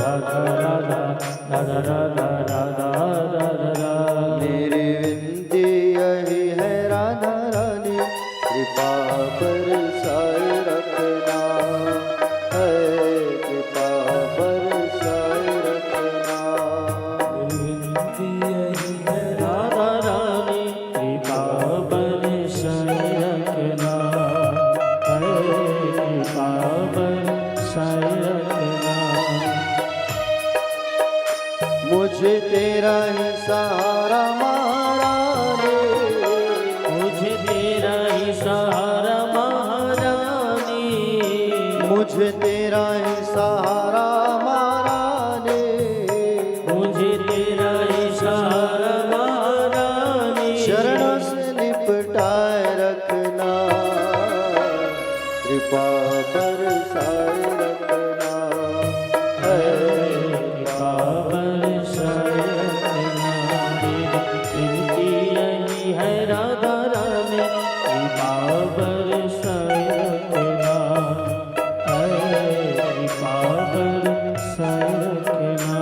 राधा राधा राधा राधा राधा राधा। मेरी विनती यही है राधा रानी, कृपा बरसाए रखना, है कृपा बरसाए रखना। विनती यही है राधा रानी, कृपा बरसाए रखना, है कृपा बरसाए रखना। मुझे तेरा ही सहारा महारानी, मुझे तेरा ही सहारा महारानी, मुझे तेरा ही सहारा महारानी, मुझे तेरा ही सहारा महारानी। शरणों से लिपटाए रखना, कृपा बरसाए रखना, है कृपा बरसाए रखना। विनती यही है राधा रानी, कृपा बरसाए रखना, है कृपा बरसाए रखना।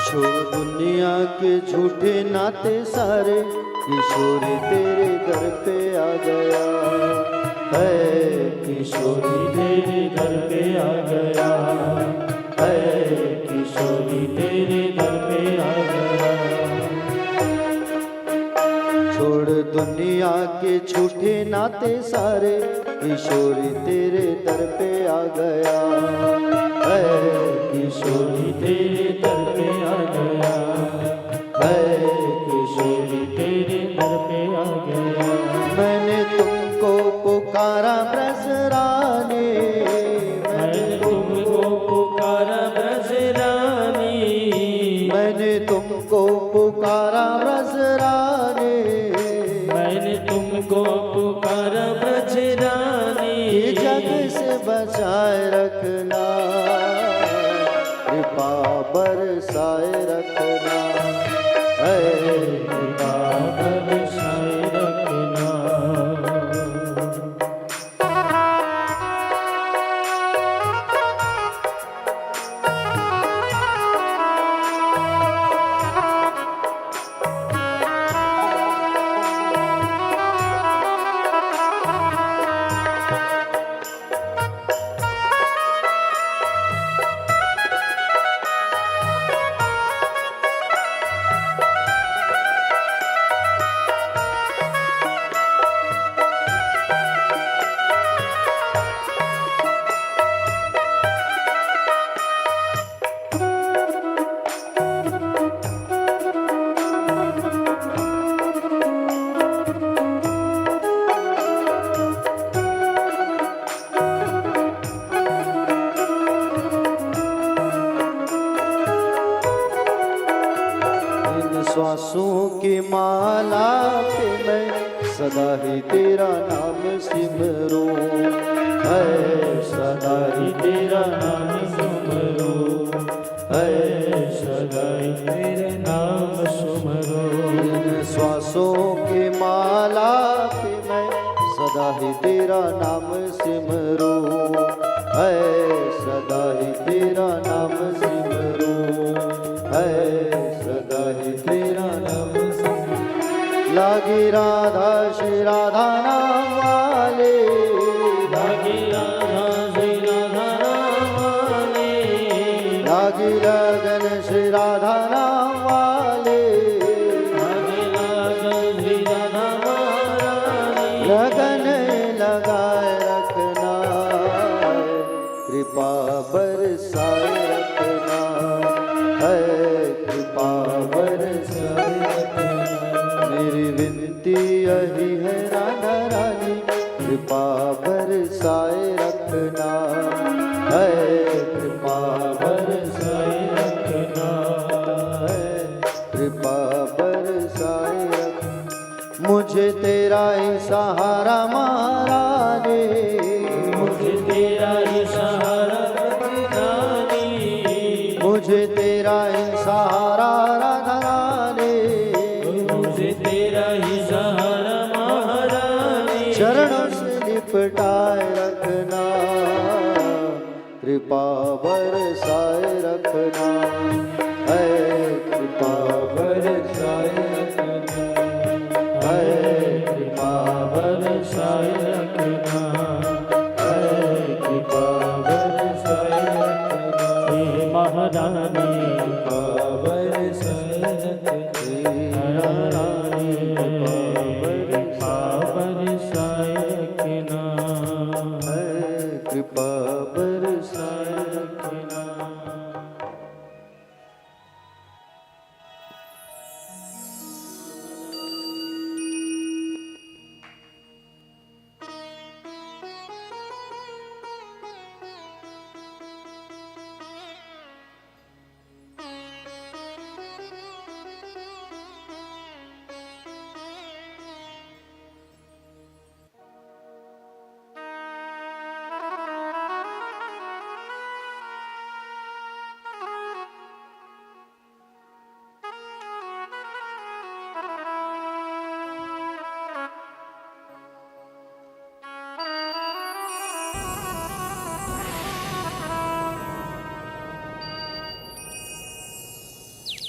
छोड़ दुनिया के झूठे नाते सारे, किशोरी तेरे दर पे आ गया, है किशोरी तेरे दर पे आ गया, है किशोरी तेरे दर पे आ गया। छोड़ दुनिया के झूठे नाते सारे, किशोरी तेरे दर पे आ गया, है किशोरी तेरे दर पे आ गया, है किशोरी तेरे दर पे आ गया। मैंने तुमको पुकारा ब्रजरानी, मैंने तुमको पुकारा ब्रजरानी, मैंने तुमको पुकारा ब्रजरानी, मैंने तुमको पुकारा ब्रजरानी। ये जग से बचाए रखना, कृपा बरसाए रखना, है कृपा बरसाए रखना। श्वासों की माला पे मैं सदा ही तेरा नाम सिमरूं, है सदा ही तेरा नाम सुमरो, है सदा ही तेरे नाम सुमरो। इन श्वासों की माला पे मैं सदा ही तेरा नाम सिमरूं, है सदा ही तेरा नाम सिमरूं, है सदा ही तेरा नाम सिमरूं। लागी राधा श्री राधा नाम वाले, लागी राधा श्री राधा नाम वाले, लागी लगन श्री राधा नाम वाले, आगे लागल श्री राधा महारानी, लगन लगाए रखना, कृपा बरसाए रखना, है कृपा बरसाए रखना। मेरी विनती यही है राधा रानी, कृपा बरसाए रखना, है कृपा बरसाए रखना, है कृपा बरसाए रखना। मुझे तेरा ही सहारा महारानी, मुझे तेरा ही सहारा रानी, मुझे तेरा ही सहारा राधा रानी, मुझे तेरा ही सहारा महारानी, चरणों से लिपटाए रखना, कृपा बरसाए रखना, है कृपा बरसाए रखना, है कृपा बरसाए रखना, है कृपा बरसाए रखना, हे महारानी, कृपा बरसाए रखना, रानी कृपा बरसाए रखना, है कृपा बरसाए रखना।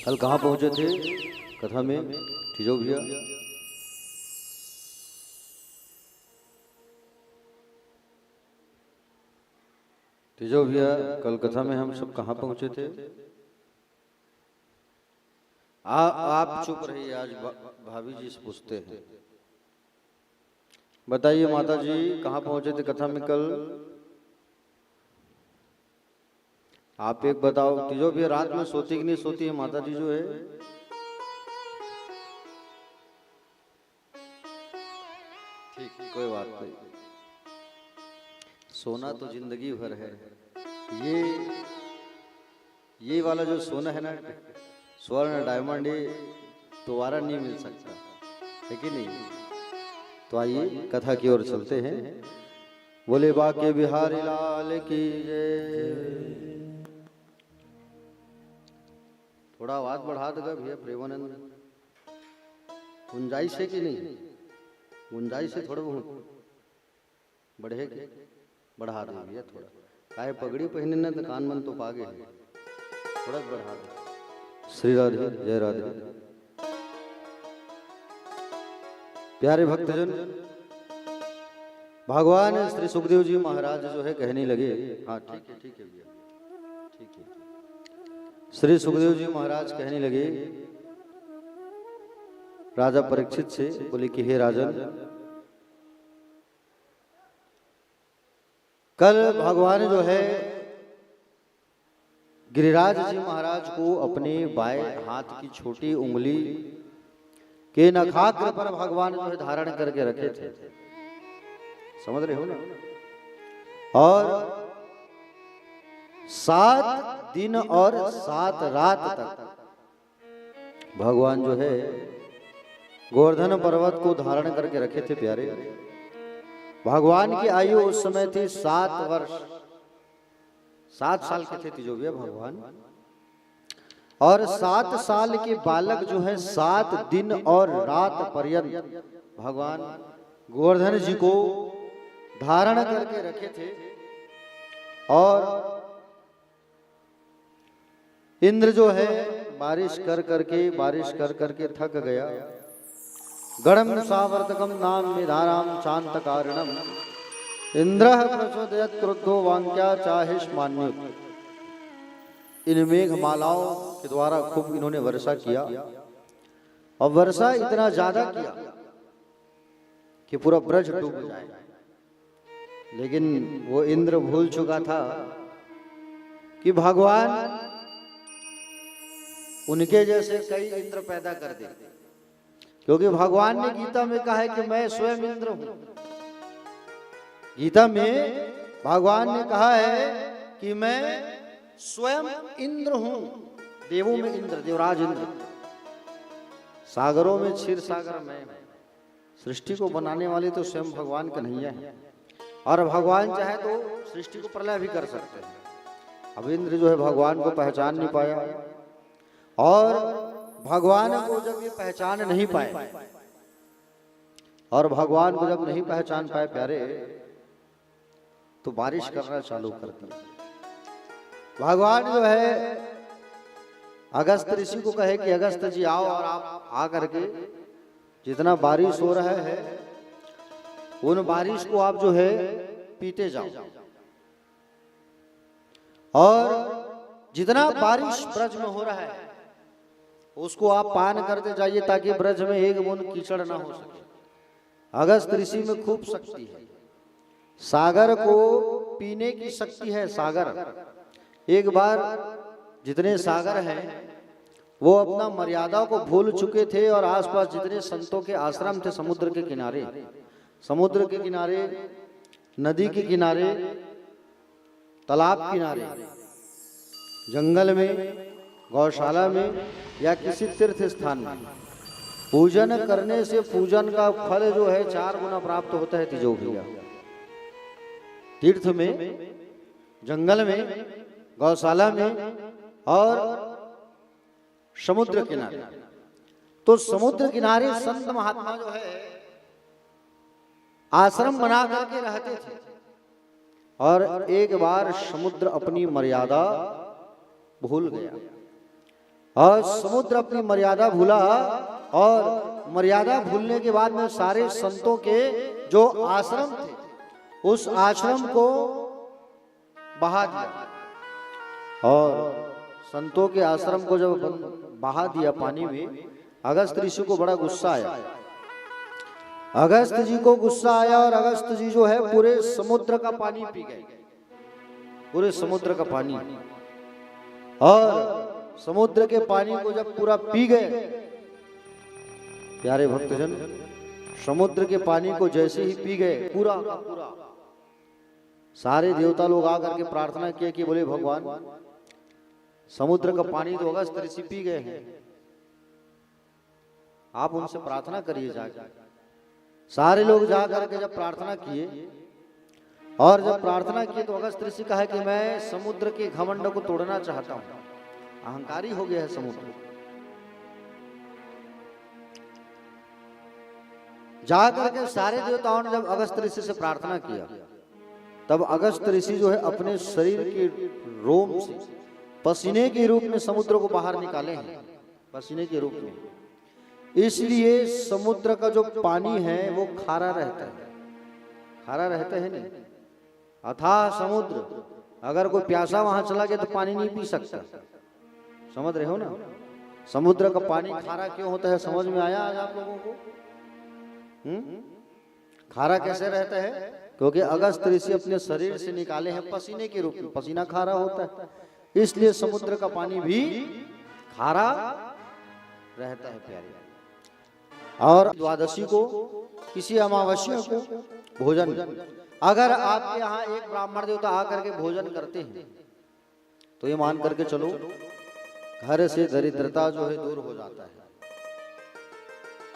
कल कहाँ पहुंचे थे कथा में तिजो भैया? तिजो भैया कल कथा में हम सब कहाँ पहुंचे थे? आप चुप रहिए, आज भाभी जी से पूछते हैं। बताइए माता जी कहाँ पहुंचे थे कथा में कल? आप एक बताओ। तिजो भैया रात में सोती कि नहीं सोती है माता जी जो है? ठीक, कोई बात नहीं। सोना तो जिंदगी भर है। ये वाला जो सोना है ना, स्वर्ण डायमंड, ये दोबारा नहीं मिल सकता है कि नहीं? तो आइए कथा की ओर चलते हैं। बोले बाके बिहारी लाल की जय। थोड़ा आवाज बढ़ा देगा भैया प्रेमानंद, गुंजाइश है कि नहीं? गुंजाइश है थोड़ा बहुत बढ़े के बढ़ा दे भैया थोड़ा। काहे पगड़ी पहने ना तो कान मन तो पागे है, थोड़ा बढ़ा दे। श्री राधे, जय राधे। प्यारे भक्तजन, भगवान श्री सुखदेव जी महाराज जो है कहने लगे, हाँ ठीक है भैया, ठीक है। श्री सुखदेव जी महाराज कहने लगे राजा परीक्षित से, बोले कि हे राजन, कल भगवान जो है गिरिराज जी महाराज को अपने बाएं हाथ की छोटी उंगली के नखाग्र पर भगवान जो है धारण करके रखे थे, समझ रहे हो ना? और 7 दिन और 7 रात तक भगवान जो है गोवर्धन पर्वत को धारण करके रखे थे। प्यारे, भगवान की आयु उस समय थी 7 वर्ष, 7 साल के थे तिजो भैया भगवान। और 7 साल के बालक जो है 7 दिन और रात पर्यंत भगवान गोवर्धन जी को धारण करके रखे थे। और इंद्र जो है बारिश कर करके थक गया। गणम सावर्तकम नाम निधाराम शांत कारणम इंद्र प्रचोदयत क्रुद्धो वाक्या चाहिष्मान्युत। इन मेघ मालाओं के द्वारा खूब इन्होंने वर्षा किया, और वर्षा इतना ज्यादा किया कि पूरा ब्रज डूब जाए। लेकिन वो इंद्र भूल चुका था कि भगवान उनके जैसे कई इंद्र पैदा कर दे, क्योंकि भगवान ने गीता में कहा है कि मैं स्वयं इंद्र हूं। गीता में भगवान ने कहा है कि मैं स्वयं इंद्र हूं। देवों में इंद्र, देवराज इंद्र, सागरों में क्षीर सागर मैं। सृष्टि को बनाने वाले तो स्वयं भगवान कन्हैया है, और भगवान चाहे तो सृष्टि को प्रलय भी कर सकते हैं। अब इंद्र जो है भगवान को पहचान नहीं पाया, और भगवान को जब ये पहचान नहीं पाए, और भगवान को जब नहीं पहचान पाए प्यारे, तो बारिश करना चालू कर दिया। भगवान जो है अगस्त ऋषि को कहे कि अगस्त जी आओ, और आप आकर के जितना बारिश हो रहा है उन बारिश को आप जो है पीते जाओ, और जितना बारिश ब्रज में हो रहा है उसको आप पान करते जाइए, ताकि ब्रज में एक बूंद कीचड़ ना हो सके। अगस्त ऋषि में खूब शक्ति है, सागर को पीने की शक्ति है। सागर, एक बार जितने सागर हैं वो अपना मर्यादा को भूल चुके थे, और आसपास जितने संतों के आश्रम थे समुद्र के किनारे, समुद्र के किनारे, नदी के किनारे, तालाब किनारे, जंगल में, गौशाला में, या किसी तीर्थ स्थान में पूजन करने से पूजन का फल जो है 4 गुना प्राप्त होता है। तिजो भैया, तीर्थ में, जंगल में, गौशाला में, और समुद्र किनारे। तो समुद्र किनारे संत महात्मा जो है आश्रम बना करके रहते थे, और एक बार समुद्र अपनी मर्यादा भूल गया, और समुद्र अपनी मर्यादा भूला, और मर्यादा भूलने के बाद में सारे संतों के जो आश्रम थे उस आश्रम को बहा दिया, और संतों के आश्रम को जब बहा दिया पानी में, अगस्त ऋषि को बड़ा गुस्सा आया। अगस्त जी को गुस्सा आया, और अगस्त जी जो है पूरे समुद्र का पानी पी गए, पूरे समुद्र का पानी। और समुद्र के पानी को जब पूरा पी गए, प्यारे भक्तजन, समुद्र के पानी को जैसे ही पी गए पूरा का पूरा, सारे देवता लोग आकर के प्रार्थना किए कि बोले भगवान, समुद्र का पानी तो अगस्त ऋषि पी गए हैं, आप उनसे प्रार्थना करिए जाकर। सारे लोग जा करके जब प्रार्थना किए, और जब प्रार्थना किए तो अगस्त ऋषि कहा कि मैं समुद्र के घमंड को तोड़ना चाहता हूं। अहंकारी हो गया है समुद्र। जा करके सारे देवताओं ने जब अगस्त ऋषि से प्रार्थना किया, तब अगस्त ऋषि जो है अपने शरीर के रोम से पसीने के रूप में समुद्र को बाहर निकाले हैं, पसीने के रूप में। इसलिए समुद्र का जो पानी है वो खारा रहता है, खारा रहता है नहीं। अथाह समुद्र, अगर कोई प्यासा वहां चला गया तो पानी नहीं पी सकता, समझ रहे हो ना। समुद्र का पानी खारा क्यों होता है, समझ में आया आज आप लोगों को? खारा कैसे रहता है? क्योंकि अगस्त ऋषि अपने शरीर से निकाले हैं पसीने के रूप में, पसीना खारा होता है, इसलिए समुद्र का पानी भी खारा रहता है प्यारे। और द्वादशी को, किसी अमावस्या को भोजन, अगर आपके यहाँ एक ब्राह्मण देवता आकर के भोजन करते हैं तो ये मान करके चलो घर से दरिद्रता जो है दूर हो जाता है,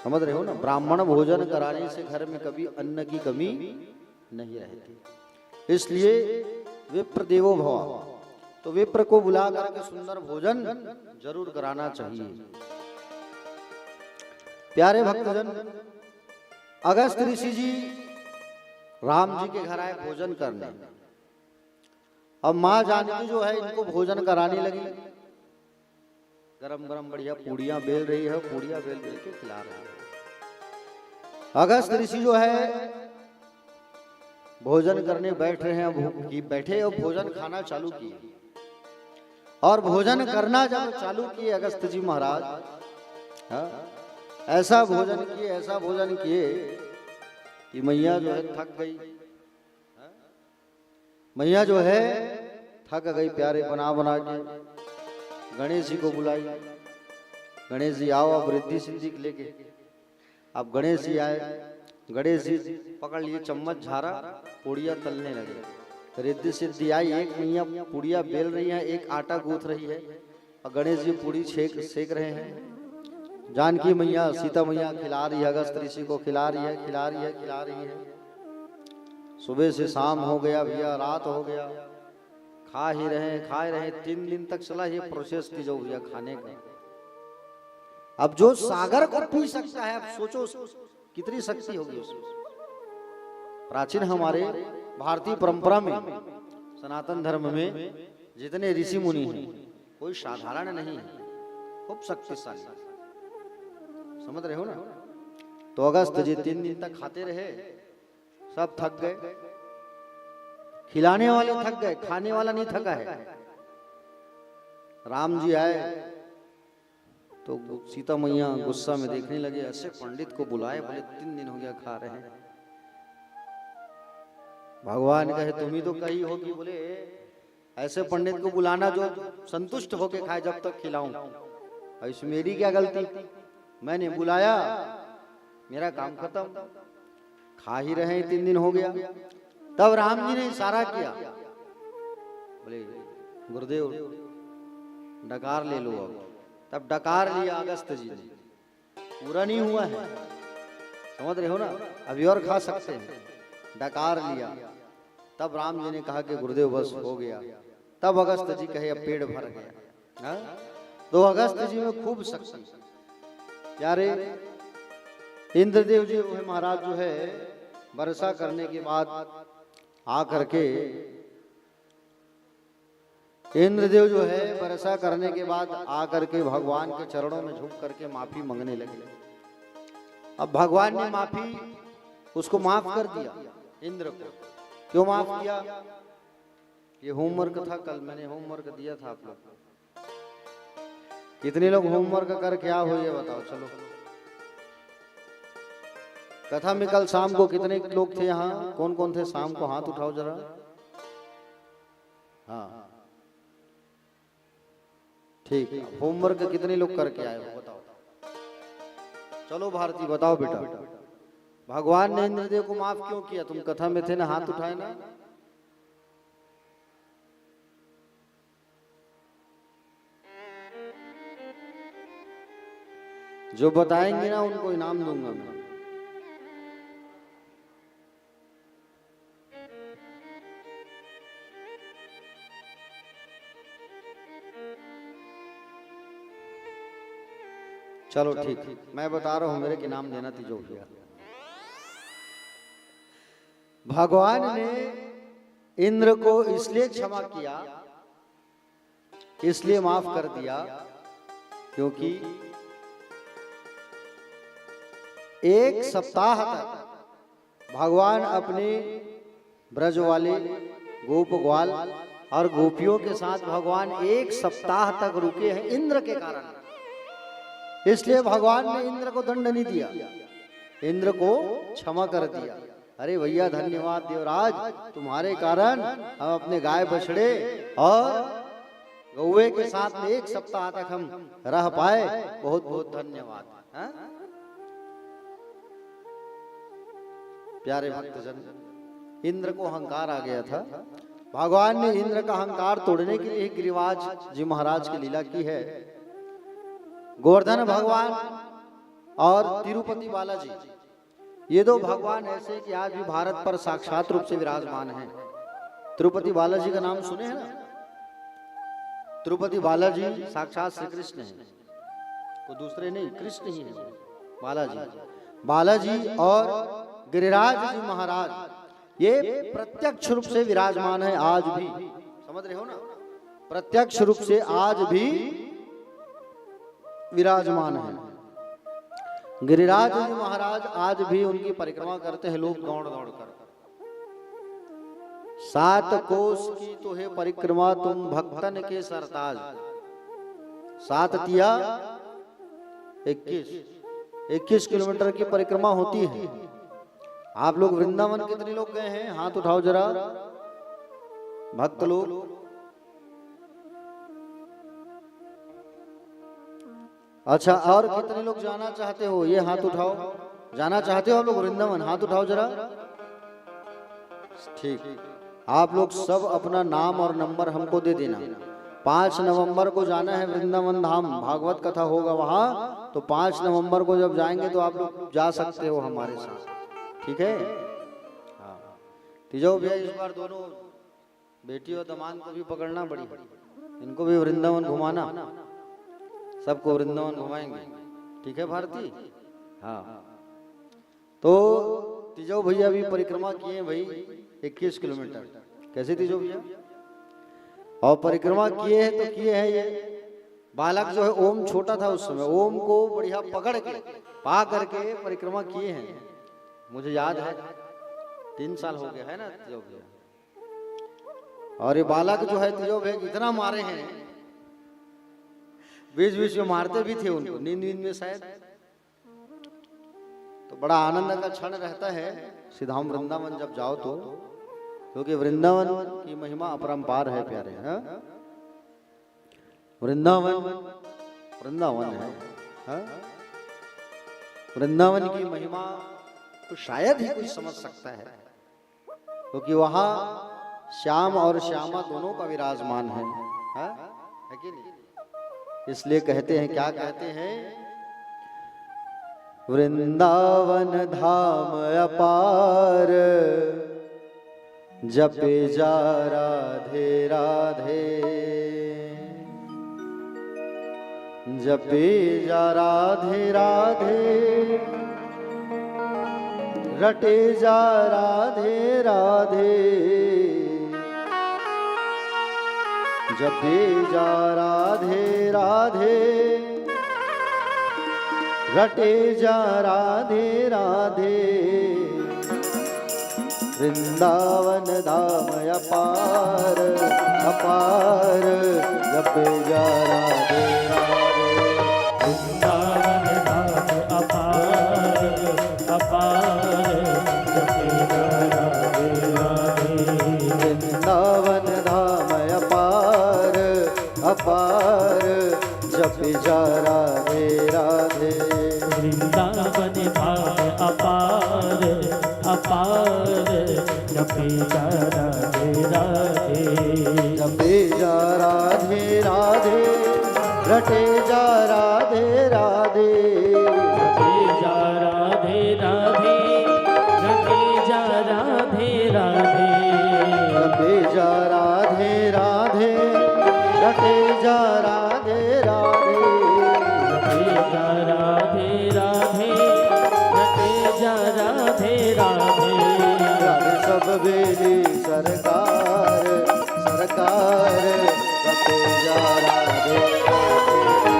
समझ रहे हो ना। ब्राह्मण भोजन कराने से घर में कभी अन्न की कमी नहीं रहती। इसलिए विप्र देवो भव, तो विप्र को बुला करके सुंदर भोजन जरूर कराना चाहिए। प्यारे भक्तजन, अगस्त ऋषि जी राम जी के घर आए भोजन करने। अब माँ जानकी जो है इनको भोजन कराने लगी, गरम गरम बढ़िया पूड़ियां बेल रही है, पूड़ियां बेल बेल के खिला रही है। अगस्त ऋषि जो है भोजन करने बैठ रहे हैं, भूख की बैठे और भोजन खाना चालू किए। और भोजन करना जब चालू किए अगस्त जी महाराज, हाँ, ऐसा भोजन किए कि मैया जो है थक गई। मैया जो है थक गई, प्यारे बना बना के गणेश जी को बुलाई। गणेश जी आओ अब रिद्धि सिद्धि लेके। अब गणेश जी आए, गणेश जी पकड़ लिए चम्मच झारा, पूड़िया तलने लगे। रिद्धि सिद्धि आई, एक मैया पूड़िया बेल रही है, एक आटा गूंथ रही है और गणेश जी पूड़ी सेक रहे हैं। जानकी मैया, सीता मैया खिला रही है, अगस्त ऋषि को खिला रही है। सुबह से शाम हो गया भैया, रात हो गया, खा रहे 3 दिन तक चला ये प्रोसेस की जो भैया खाने का। अब जो सागर को पी सकता है, अब सोचो कितनी शक्ति होगी उसमें। प्राचीन हमारे भारतीय परंपरा में, सनातन धर्म में जितने ऋषि मुनि हैं कोई साधारण नहीं है, खूब शक्तिशाली, समझ रहे हो ना। तो अगस्त जी 3 दिन तक खाते रहे, सब थक गए। खिलाने वाले थक गए, खाने वाला नहीं थका है। राम जी आए तो सीता मैया गुस्सा में देखने लगे, ऐसे पंडित को बुलाए, बोले 3 दिन हो गया खा रहे हैं। भगवान कहे तुम ही तो कही होगी, बोले ऐसे पंडित को बुलाना जो संतुष्ट होके खाए जब तक खिलाऊं। इसमें मेरी क्या गलती, मैंने बुलाया, मेरा काम खत्म। खा ही रहे 3 दिन हो गया। तब राम जी ने इशारा किया, बोले गुरुदेव डकार ले लो। अब तब डकार लिया अगस्त जी ने, पूरा नहीं हुआ है, समझ रहे हो ना, अभी और खा सकते हैं। डकार लिया, तब राम जी ने कहा कि गुरुदेव बस हो गया। तब अगस्त जी कहे अब पेट भर गया। तो अगस्त जी में खूब शक्ति। प्यारे इंद्रदेव जी महाराज जो है वर्षा करने के बाद आकर के, इंद्रदेव जो है वर्षा करने के बाद आकर के भगवान के चरणों में झुक करके माफी मांगने लगे। अब भगवान ने उसको माफ कर दिया इंद्र को। क्यों माफ किया? ये होमवर्क था, कल मैंने होमवर्क दिया था आप लोग को। कितने लोग होमवर्क कर क्या हो ये बताओ। चलो कथा में कल शाम को कितने लोग थे यहाँ, कौन कौन थे शाम को, हाथ उठाओ जरा। हाँ ठीक है, होमवर्क कितने लोग करके आए हो बताओ। चलो भारती बताओ बेटा, भगवान ने इंद्रदेव को माफ क्यों किया? तुम कथा में थे ना, हाथ उठाए ना। जो बताएंगे ना उनको इनाम दूंगा मैं। चलो ठीक, मैं बता रहा हूं, मेरे के नाम देना तीजो भैया। भगवान ने इंद्र को इसलिए क्षमा किया, इसलिए माफ कर दिया, क्योंकि 1 सप्ताह तक भगवान अपने ब्रज वाले गोप ग्वाल और गोपियों के साथ भगवान 1 सप्ताह तक रुके हैं इंद्र के कारण। इसलिए भगवान ने इंद्र को दंड नहीं दिया, इंद्र को क्षमा कर दिया। अरे भैया धन्यवाद देवराज, तुम्हारे कारण हम अपने गाय बछड़े और गौवे के साथ में 1 सप्ताह तक हम रह पाए, बहुत बहुत धन्यवाद। हा? प्यारे भक्तजन, इंद्र को अहंकार आ गया था। भगवान ने इंद्र का अहंकार तोड़ने के लिए गिरिराज जी महाराज की लीला की है। गोवर्धन भगवान और तिरुपति बालाजी, ये 2 भगवान ऐसे कि आज भी भारत पर साक्षात रूप से विराजमान हैं। तिरुपति बालाजी का नाम सुने हैं ना? तिरुपति बालाजी साक्षात श्री कृष्ण हैं, वो दूसरे नहीं, कृष्ण ही है बालाजी और गिरिराज जी महाराज, ये प्रत्यक्ष रूप से विराजमान है आज भी, समझ रहे हो ना, प्रत्यक्ष रूप से आज भी विराजमान है। गिरिराज जी महाराज आज भी उनकी परिक्रमा करते हैं लोग दौड़ दौड़ कर। सात कोस की तो है परिक्रमा तुम भक्तन के सरताज। सात तिया 21 किलोमीटर की परिक्रमा होती है। आप लोग वृंदावन कितने लोग गए हैं? हाथ उठाओ जरा भक्त लोग। अच्छा, और कितने लोग जाना चाहते हो? ये हाथ उठाओ। जाना चाहते हो आप लोग वृंदावन? हाथ उठाओ जरा। ठीक, आप लोग सब अपना नाम और नंबर हमको दे देना। 5 नवंबर को जाना है वृंदावन धाम, भागवत कथा होगा वहां। तो 5 नवंबर को जब जाएंगे तो आप लोग जा सकते हो हमारे साथ, ठीक है? हाँ, तिजो भैया इस बार दोनों बेटी और दामाद को भी पकड़ना पड़ी, इनको भी वृंदावन घुमाना, सबको वृंदावन घुमाएंगे, ठीक है भारती? हाँ, तो तिजो भैया भी परिक्रमा किए भाई 21 किलोमीटर। कैसे तिजो भैया? और परिक्रमा किए हैं तो किए हैं। ये बालक जो है ओम छोटा था उस समय, ओम को बढ़िया पकड़ के पा करके परिक्रमा किए हैं। मुझे याद है 3 साल हो गया है ना तिजो भैया। और ये बालक जो है तिजो भैया इतना मारे हैं, बीच बीच में मारते भी थे उनको, नींद में शायद। तो बड़ा आनंद का क्षण रहता है सीधाम वृंदावन जब जाओ तो, क्योंकि वृंदावन की महिमा अपरंपार है प्यारे। हाँ? वृंदावन है। हाँ? वृंदावन की महिमा तो शायद ही कोई समझ सकता है, क्योंकि वहां श्याम और श्यामा दोनों का विराजमान है। हाँ? है कि नहीं? इसलिए कहते हैं, क्या कहते हैं? वृंदावन धाम अपार, जपे जा राधे राधे, जपे जा राधे राधे, रटे जा राधे राधे, जपे जा राधे राधे, रटे जा राधे राधे। वृंदावन धाम अपार अपार, जपे जा राधे राधे। वृंदावन धाम अपार अपार, जपे जा राधे राधे। वृंदावन धाम अपार अपार, जपे जा राधे राधे। वृंदावन धाम अपार अपार, जपे जा राधे राधे। जपे जा राधे राधे, रटे जा राधे राधे, जपे जा राधे राधे, रटे जा राधे राधे। जपे जा राधे राधे, रटे जा राधे राधे। जपे जा राधे राधे, रटे जा राधे राधे। राधे सब बेली सरकार सरकार, जपे जा राधे राधे।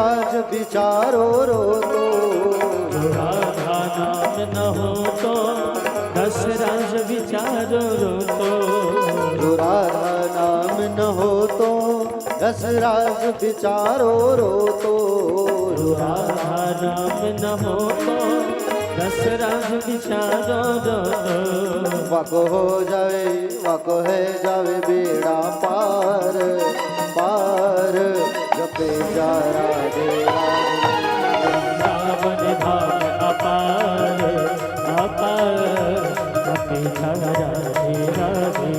राज विचारो रो तो, जो राधा नाम न हो तो दस राज विचारो रो तो, जो राधा नाम न हो तो दस राज विचारो रो तो, जो राधा नाम न हो तो दस राज विचारो रो तो, वाको हो जावे वाको है जावे बेड़ा पार पार, जपे जा राधे वृंदावन धाम अपार अपार, जपे जा राधे राधे।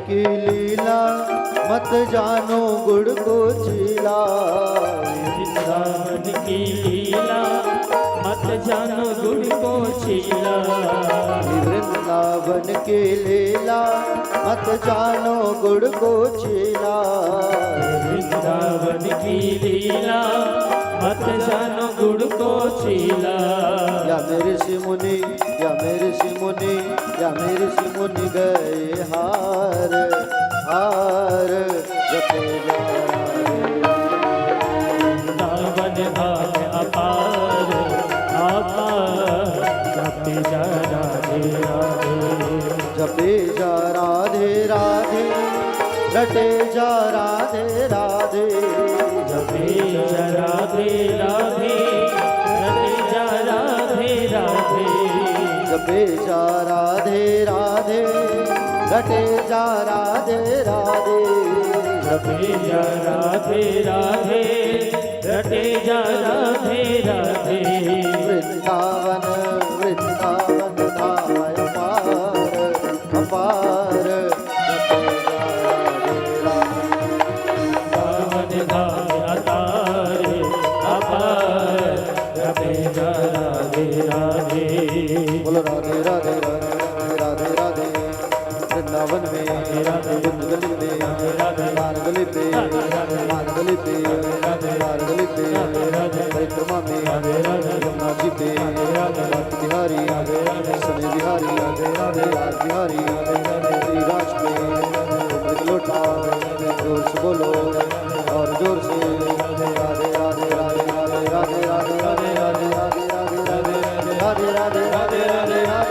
की लीला मत जानो गुड़ को चीला, वृंदावन की लीला मत जानो गुड़ को चीला, वृंदावन की लीला मत जानो गुड़ को चीला, वृंदावन की लीला मत जानो गुड़ को चीला। या मेरे ऋषि मुनि या मेरे ऋषि मुनि या मेरे ऋषि मुनि गए हार हार, जपे जा वृंदावन धाम अपार अपार, जपे जा राधे राधे, जपे जा राधे राधे, रटे जा राधे राधे, जपे जा राधे राधे, रटे जा राधे राधे, जपे जा राधे राधे, रटे जा राधे राधे, जपे जा राधे राधे, रटे जा राधे राधे। वृंदावन वृंदावन धाम अपार अपार, जपे जा राधे राधे, वृंदावन धाम अपार अपार, जपे जा राधे राधे। बोलो राधे राधे राधे राधे राधे, वृंदावन में बुंद गली में मार गली पे मार गली पे मार गली पे, परिक्रमा में यमुना जी पे भक्त बिहारी सने बिहारी राज बिहारी श्री राज पे अमृत लोटा, जोर से बोलो और जोर से राधे राधे राधे राधे राधे राधे राधे राधे राधे राधे राधे राधे राधे राधे राधे राधे राधे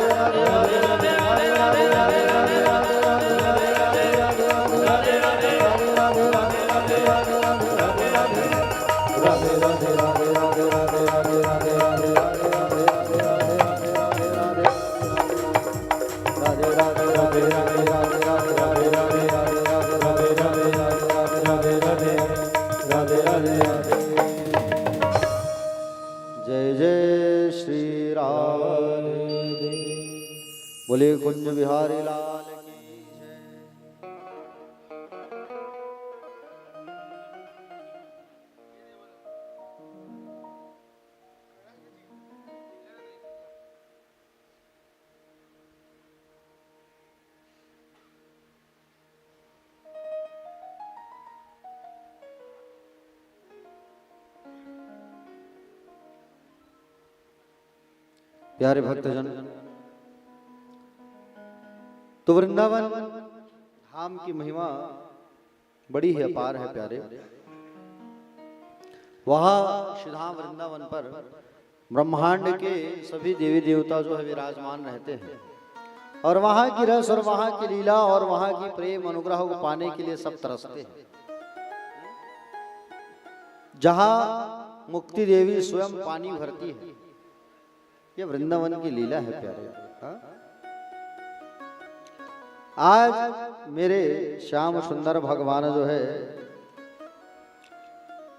जय जय श्री राधे, बोले कुंज बिहारी लाल की जय। प्यारे भक्तजन, तो वृंदावन धाम की महिमा बड़ी ही अपार है प्यारे। वहाँ श्रीधाम वृंदावन पर ब्रह्मांड के सभी देवी देवता जो है विराजमान रहते हैं, और वहाँ की रस और वहाँ की लीला और वहाँ की प्रेम अनुग्रह को पाने के लिए सब तरसते हैं। जहाँ मुक्ति देवी स्वयं पानी भरती है, ये वृंदावन की लीला है प्यारे। हाँ? आज मेरे श्याम सुंदर भगवान जो है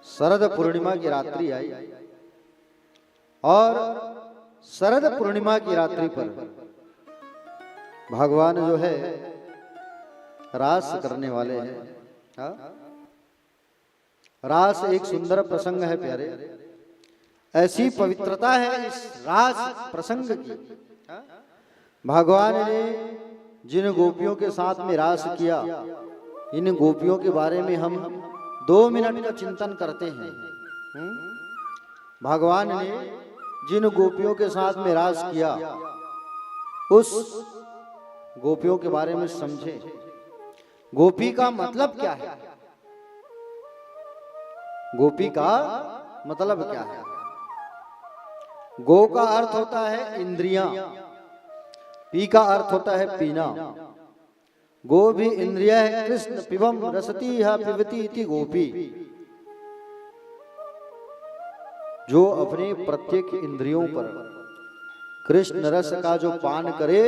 शरद पूर्णिमा की रात्रि आई और शरद पूर्णिमा की रात्रि पर भगवान जो है रास करने वाले हैं। हाँ? रास एक सुंदर प्रसंग है प्यारे, ऐसी पवित्रता है इस रास प्रसंग की। हाँ? भगवान ने जिन गोपियों के साथ में रास किया, इन गोपियों के बारे में हम 2 मिनट का चिंतन करते हैं। भगवान ने जिन गोपियों के साथ में रास किया, उस गोपियों के बारे में समझे। गोपी का मतलब क्या है? गोपी का मतलब क्या है? गो का अर्थ होता है इंद्रियां, पी का अर्थ होता है पीना। गो भी इंद्रिया है। कृष्ण पिबम रसती है पिबती इति गोपी। जो अपने प्रत्येक इंद्रियों पर कृष्ण रस का जो पान करे,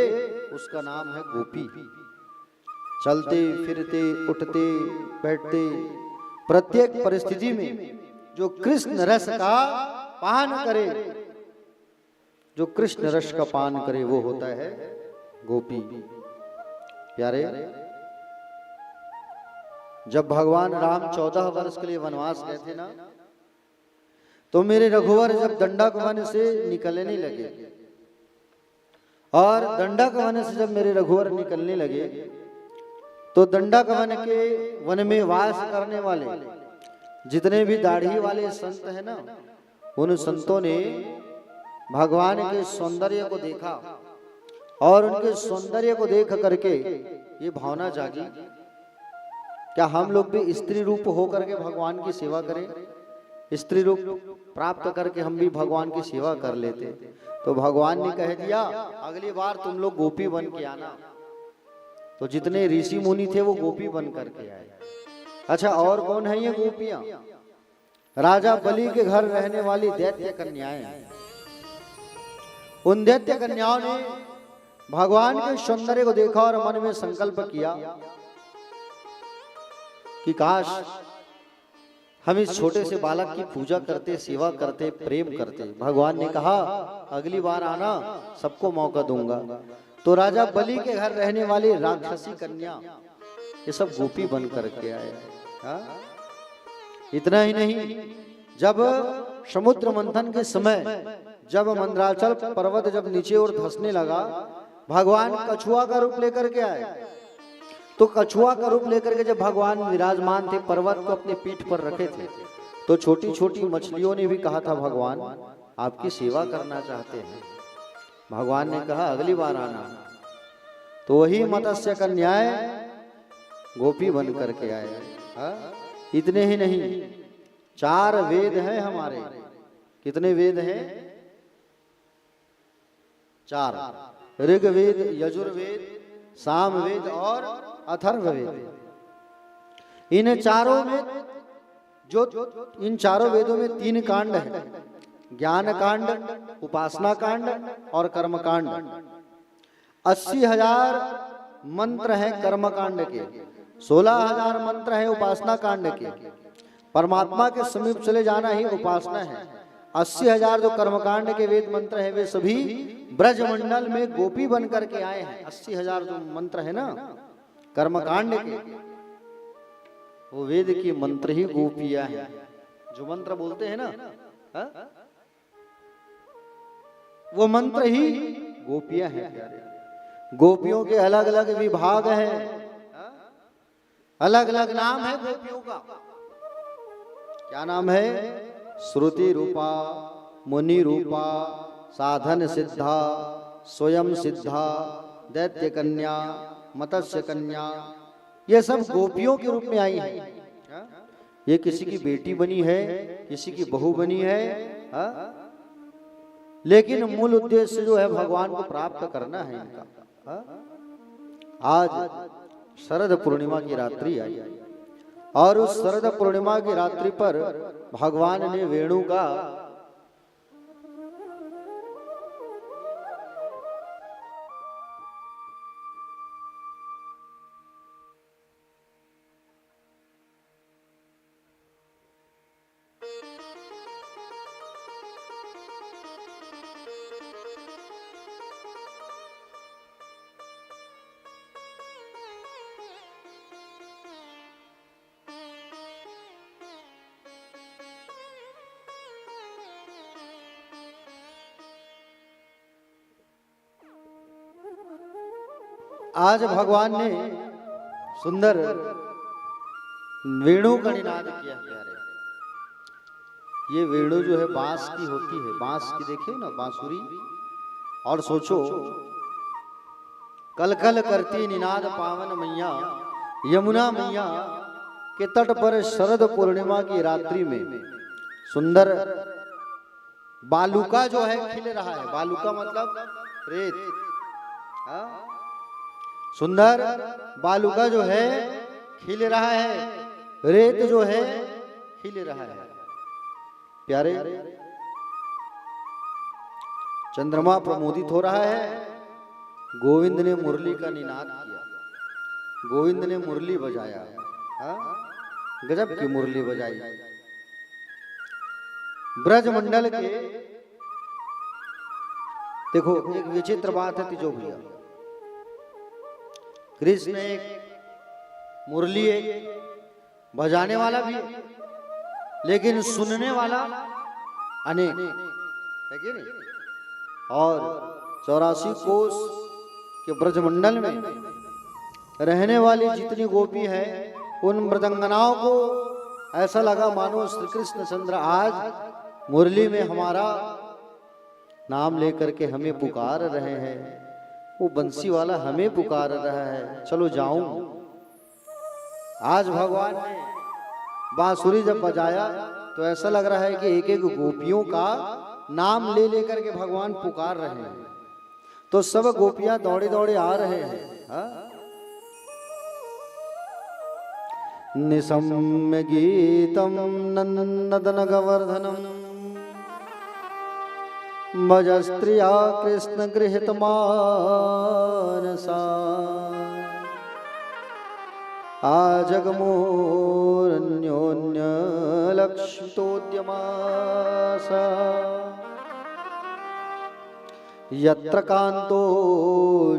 उसका नाम है गोपी। चलते फिरते उठते बैठते प्रत्येक परिस्थिति में जो कृष्ण रस का पान करे, जो कृष्ण रस का पान करे, वो होता है गोपी। प्यारे, जब भगवान राम 14 वर्ष के लिए वनवास गए थे ना, तो मेरे रघुवर जब दंडक वन से निकलने लगे, और दंडक वन से जब मेरे रघुवर निकलने लगे, तो दंडक वन के वन में वास करने वाले जितने भी दाढ़ी वाले संत हैं ना, उन संतों ने भगवान के सौंदर्य को देखा और उनके सौंदर्य को देख करके ये भावना जागी, क्या हम लोग भी स्त्री रूप होकर के भगवान की सेवा करें? स्त्री रूप प्राप्त करके हम भी भगवान की सेवा कर लेते। तो भगवान ने कह दिया, अगली बार तुम लोग गोपी बन के आना। तो जितने ऋषि मुनि थे वो गोपी बन करके आए। अच्छा, और कौन है ये गोपियां? राजा बलि के घर रहने वाली दैत्य कन्याएं। उन दैत्य कन्याओं ने भगवान के सौंदर्य को देखा और मन में संकल्प किया कि काश हम इस छोटे से बालक की पूजा करते, सेवा करते, प्रेम करते। भगवान ने कहा, अगली बार आना, सबको मौका दूंगा। तो राजा बलि के घर रहने वाली राक्षसी कन्या, ये सब गोपी बन करके आए। हाँ? इतना ही नहीं, जब समुद्र मंथन के समय जब मंदराचल पर्वत जब नीचे और धंसने लगा, भगवान कछुआ का रूप लेकर के आए। तो कछुआ का रूप लेकर के जब भगवान विराजमान थे, पर्वत को अपने पीठ पर रखे थे, तो छोटी छोटी मछलियों ने भी कहा था, भगवान आपकी सेवा करना चाहते हैं। भगवान ने कहा, अगली बार आना। तो वही मत्स्य कन्याएं गोपी बन करके आए। इतने ही नहीं, 4 वेद हैं हमारे। कितने वेद हैं? 4। ऋग्वेद, यजुर्वेद, सामवेद और अथर्ववेद। इन चारों में इन चारों वेदों में 3 कांड है, ज्ञान कांड, उपासना कांड और कर्म कांड। 80,000 मंत्र हैं कर्म कांड के, 16,000 मंत्र हैं उपासना कांड के। परमात्मा के समीप चले जाना ही उपासना है। 80,000 जो कर्मकांड के वेद मंत्र है, वे सभी ब्रजमंडल में गोपी बन करके आए हैं। 80,000 जो मंत्र है ना कर्मकांड के, वो वेद की मंत्र ही गोपियां हैं। जो मंत्र बोलते हैं ना, वो मंत्र ही गोपियां हैं प्यारे। गोपियों के अलग अलग विभाग हैं, अलग अलग नाम है गोपियों का। क्या नाम है? श्रुति रूपा, मुनि रूपा, साधन सिद्धा, स्वयं सिद्धा, दैत्य कन्या, मत्स्य कन्या। ये सब गोपियों के रूप में आई हैं। ये किसी की बेटी बनी है, किसी की बहू बनी है, लेकिन मूल उद्देश्य जो है भगवान को प्राप्त करना है इनका। आज शरद पूर्णिमा की रात्रि आई और उस शरद पूर्णिमा की रात्रि पर भगवान ने वेणु का आज भगवान ने सुंदर वेणु का निनाद किया प्यारे। ये वेणु जो है बांस की होती है, बांस की देखिए ना बांसुरी। और सोचो कल कल करती निनाद पावन मैया यमुना मैया के तट पर शरद पूर्णिमा की रात्रि में सुंदर बालुका जो है खिल रहा है। बालुका मतलब रेत। हाँ? सुंदर बालुका जो है खिल रहा है, रेत जो है खिल रहा है प्यारे। चंद्रमा प्रमोदित हो रहा है। गोविंद ने मुरली का निनाद किया, गोविंद ने मुरली बजाया। हाँ? गजब की मुरली बजाई। ब्रजमंडल के देखो एक विचित्र बात है तिजो भैया, कृष्ण एक मुरली एक बजाने वाला भी है, लेकिन सुनने वाला अनेक है कि नहीं। और 84 कोस के ब्रजमंडल में रहने वाली जितनी गोपी है उन मृदंगनाओं को ऐसा लगा मानो श्री कृष्ण चंद्र आज मुरली में हमारा नाम लेकर के हमें पुकार रहे हैं। वो बंसी वाला हमें पुकार रहा है, चलो जाऊं। आज भगवान ने बांसुरी जब बजाया तो ऐसा लग रहा है कि एक एक गोपियों का नाम ले लेकर के भगवान पुकार रहे हैं। तो सब गोपियां दौड़े दौड़े आ रहे हैं। हाँ? निसम्य गीतम नंदन गवर्धनम भज स्त्रिया कृष्ण गृहीत मानसा आजगमोरन्योन्य लक्ष्मितोद्यमासा यत्र कांतो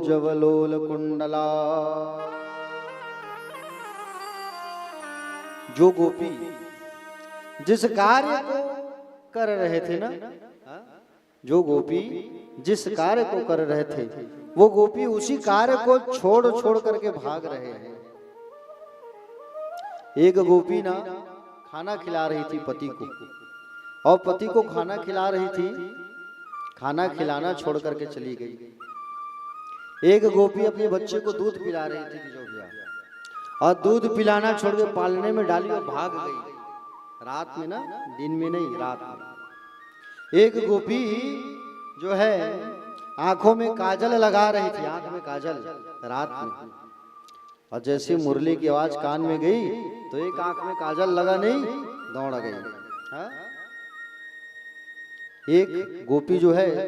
जवलोल कुंडला। जो गोपी जिस कार्य को कर रहे थे ना, जो गोपी जिस कार्य को कर रहे थे वो गोपी उसी कार्य को छोड़ छोड़ करके भाग रहे हैं। एक गोपी ना खाना खिला रही थी पति को, और पति को खाना खिला रही थी, खाना खिलाना छोड़ करके चली गई। एक गोपी अपने बच्चे को दूध पिला रही थी जो भैया, और दूध पिलाना छोड़ के पालने में डाली और भाग गई। रात में ना, दिन में नहीं, रात में। एक गोपी जो है आंखों में काजल लगा रही थी, आंख में काजल रात में, और जैसे मुरली की आवाज कान में गई तो एक आंख में काजल लगा नहीं, दौड़ गई। हाँ? एक गोपी जो है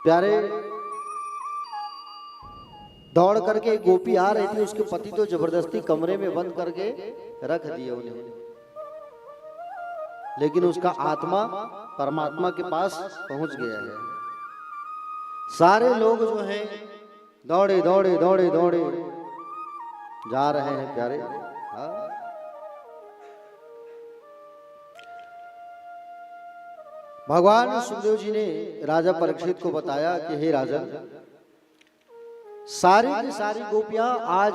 प्यारे दौड़ करके गोपी आ रही थी, उसके पति तो जबरदस्ती कमरे में बंद करके रख दिए उन्हें, लेकिन उसका आत्मा परमात्मा के पास पहुंच गया है। सारे लोग जो हैं दौड़े दौड़े दौड़े दौड़े जा रहे हैं प्यारे। हाँ? भगवान सुखदेव जी ने राजा परीक्षित को बताया कि हे राजन, सारी की सारी गोपियां आज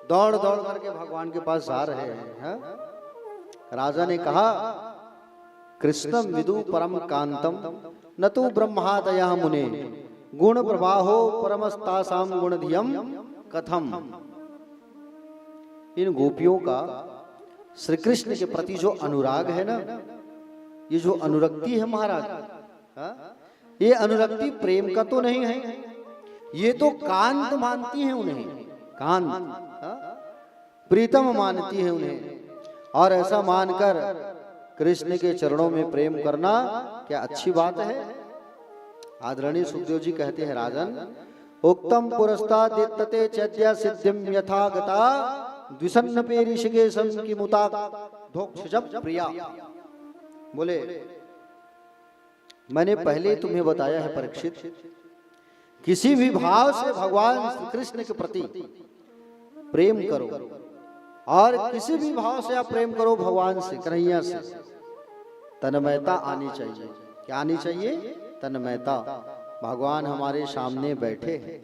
दौड़ दौड़ करके भगवान के पास जा रहे हैं। हाँ? राजा ने कहा कृष्णम विदु परम कांतम न तो ब्रह्मादयः मुने गुण प्रवाहो परमस्तासाम गुणधियम कथम। इन गोपियों का श्री कृष्ण के प्रति जो अनुराग है ना, ये जो अनुरक्ति है महाराज, ये अनुरक्ति प्रेम का तो नहीं है, ये तो कांत मानती है उन्हें, कांत प्रीतम मानती है उन्हें। और ऐसा मानकर कृष्ण के चरणों में प्रेम करना क्या अच्छी बात है। आदरणीय सुखदेव जी कहते हैं राजन, उक्तम पुरस्ता दित्तते चैद्या सिद्धिम यथा गता द्विसन्न पेरिशिगे सम की मुता धोक्षजब प्रिया। बोले मैंने पहले तुम्हें बताया है परीक्षित, किसी भी भाव से भगवान श्री कृष्ण के प्रति प्रेम करो, और किसी भी भाव से आप प्रेम करो भगवान से, कन्हैया से, तन्मयता आनी चाहिए। क्या आनी चाहिए? तन्मयता। भगवान हमारे सामने बैठे हैं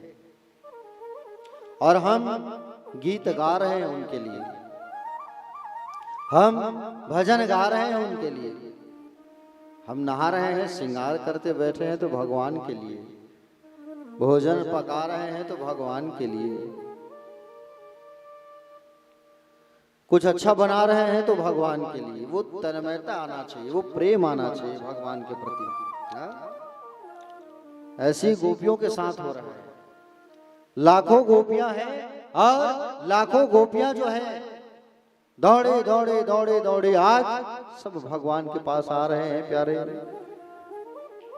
और हम गीत गा रहे हैं उनके लिए, हम भजन गा रहे हैं उनके लिए, हम नहा रहे हैं, श्रृंगार करते बैठे हैं तो भगवान के लिए, भोजन पका रहे हैं तो भगवान के लिए, कुछ अच्छा बना रहे हैं तो भगवान के लिए। वो तन्मयता आना चाहिए, वो प्रेम आना चाहिए भगवान के प्रति। ऐसी गोपियों के साथ हो रहा है। लाखों गोपियां हैं और लाखों गोपियां जो है दौड़े दौड़े दौड़े दौड़े आज सब भगवान के पास आ रहे हैं प्यारे।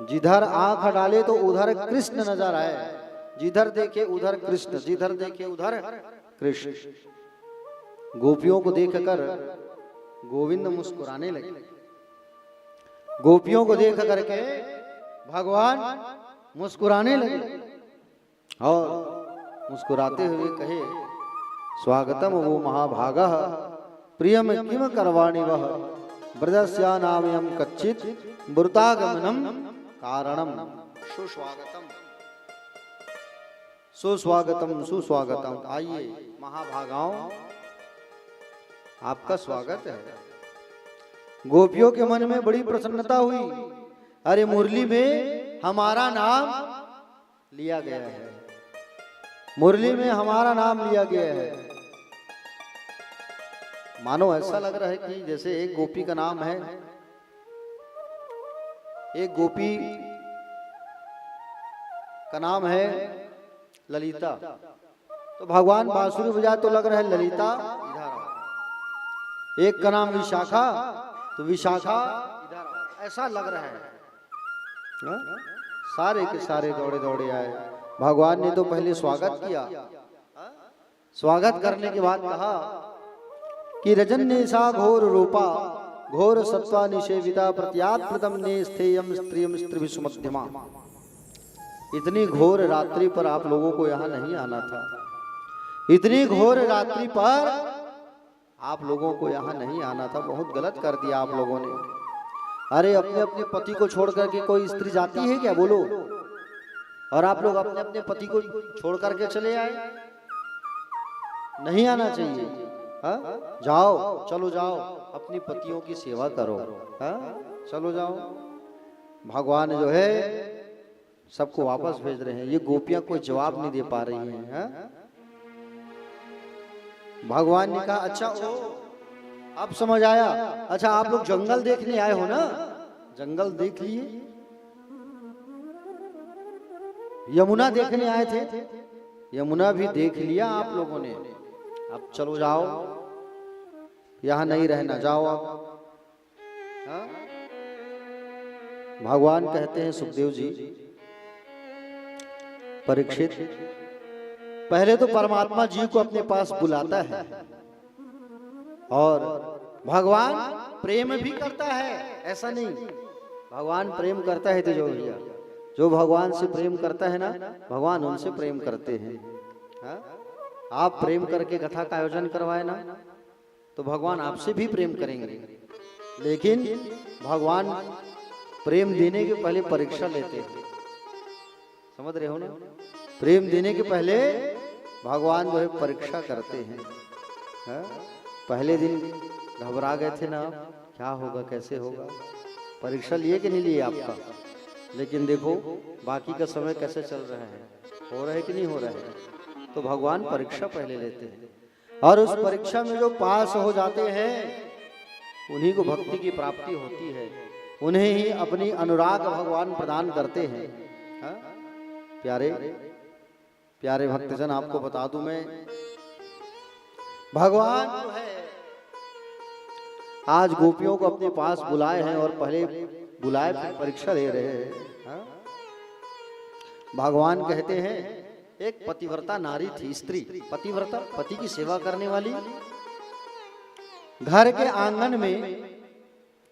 जिधर आंख डाले तो उधर कृष्ण नजर आए, जिधर देखे उधर कृष्ण, जिधर देखे उधर कृष्ण। गोपियों को देखकर गोविंद मुस्कुराने लगे, गोपियों को देख करके भगवान मुस्कुराने लगे और मुस्कुराते हुए कहे, स्वागतम वो महाभागा प्रियम किम करवाणि वह ब्रजस्या नामयम कच्चित मृतागमनम कारणम। सुस्वागतम सुस्वागतम सुस्वागतम। आइए महाभागाओं, आपका स्वागत है। गोपियों के मन में बड़ी प्रसन्नता हुई। अरे मुरली में हमारा नाम लिया गया है, मुरली में हमारा नाम लिया गया है। मानो ऐसा लग रहा है कि जैसे एक गोपी का नाम है, एक गोपी का नाम है ललिता, तो भगवान बांसुरी बजाए तो लग रहा है ललिता इधर आओ। एक का नाम विशाखा तो विशाखा इधर आओ, ऐसा लग रहा है। सारे के सारे दौड़े दौड़े आए। भगवान ने तो पहले स्वागत किया, स्वागत करने के बाद कहा कि रजन्येषा घोर रूपा घोर सत्वा निषेविता प्रत्यात्प्रतम ने स्थेयम स्त्रियम स्त्रिभिषुमध्यमा। इतनी घोर रात्रि पर आप लोगों को यहाँ नहीं आना था, इतनी घोर रात्रि पर आप लोगों को यहाँ नहीं आना था। बहुत गलत कर दिया आप लोगों ने। अरे अपने अपने पति को छोड़ करके कोई स्त्री जाती है क्या, बोलो? और आप लोग अपने अपने पति को छोड़ करके चले आए, नहीं आना चाहिए। हा? जाओ, चलो जाओ, अपनी पतियों की सेवा करो। हा? चलो जाओ। भगवान जो है सबको वापस भेज रहे हैं। ये गोपियां कोई जवाब नहीं दे पा रही हैं। हा? भगवान ने कहा अच्छा अब समझ आया। अच्छा आप लोग जंगल देखने आए हो ना, जंगल देख लिए, यमुना देखने आए थे, यमुना भी देख लिया आप लोगों ने। अब चलो जाओ, यहां नहीं रहना, जाओ आप। हाँ? भगवान कहते हैं सुखदेव जी, परीक्षित पहले तो परमात्मा जी को अपने पास बुलाता है और भगवान प्रेम भी करता है, ऐसा नहीं। भगवान प्रेम करता है तो जो भगवान से प्रेम करता है ना, भगवान उनसे प्रेम करते हैं। हा? आप प्रेम करके कथा का आयोजन करवाए ना, तो भगवान आपसे भी प्रेम करेंगे। लेकिन भगवान प्रेम देने के पहले परीक्षा लेते हैं, समझ रहे हो ना? प्रेम देने के पहले भगवान जो है परीक्षा करते हैं। हा? पहले दिन घबरा गए थे ना, क्या होगा कैसे होगा, परीक्षा लिए कि नहीं लिए आपका? लेकिन देखो बाकी का समय कैसे चल रहा है, हो रहा है कि नहीं हो रहा है। तो भगवान परीक्षा पहले लेते हैं और उस परीक्षा में जो पास हो जाते हैं उन्हीं को भक्ति की प्राप्ति होती है, उन्हें ही अपनी अनुराग भगवान प्रदान करते हैं। हा? प्यारे प्यारे भक्तजन, आपको बता दूं मैं, भगवान जो है आज गोपियों को अपने पास बुलाए हैं और पहले बुलाए फिर परीक्षा ले रहे हैं। हा? भगवान कहते हैं एक पतिव्रता नारी थी, स्त्री पतिव्रता, पति की सेवा करने वाली, घर के आंगन में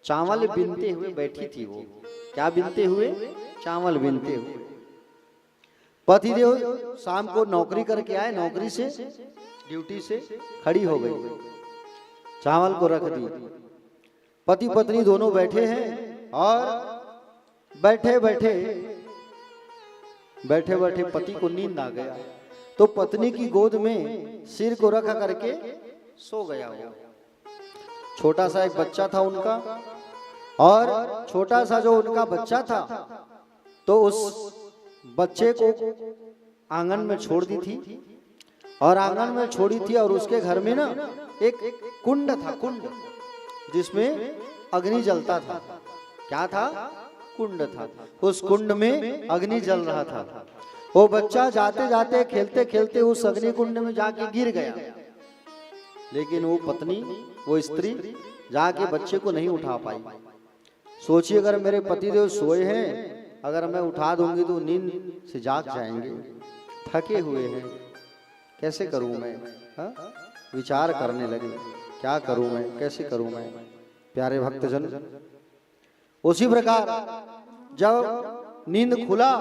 चावल बीनते हुए बैठी थी। वो क्या बीनते हुए? चावल बीनते हुए। पतिदेव शाम को नौकरी करके आए, नौकरी से ड्यूटी से खड़ी हो गई, चावल को रख दी। पति पत्नी दोनों बैठे हैं और बैठे बैठे बैठे बैठे पति को नींद आ गया, तो पत्नी की गोद में सिर को रखा करके सो गया वो। छोटा सा एक बच्चा था उनका, और छोटा सा जो उनका बच्चा था तो उस बच्चे को आंगन में छोड़ दी थी, और आंगन में छोड़ी थी, और उसके घर में ना एक कुंड था, कुंड जिसमें अग्नि जलता था। क्या था? कुंड था। उस कुंड में अग्नि जल रहा था। वो बच्चा जाते जाते खेलते खेलते उस अग्नि कुंड में जाके गिर गया, लेकिन वो पत्नी, वो स्त्री जाके बच्चे को नहीं उठा पाई। सोचिए, अगर मेरे पतिदेव सोए हैं, अगर मैं उठा दूंगी तो नींद से जाग जाएंगे, थके हुए हैं, कैसे करूं मैं? विचार करने लगे, क्या करूं मैं, कैसे करूं मैं? प्यारे भक्तजन, उसी प्रकार जब नींद खुला,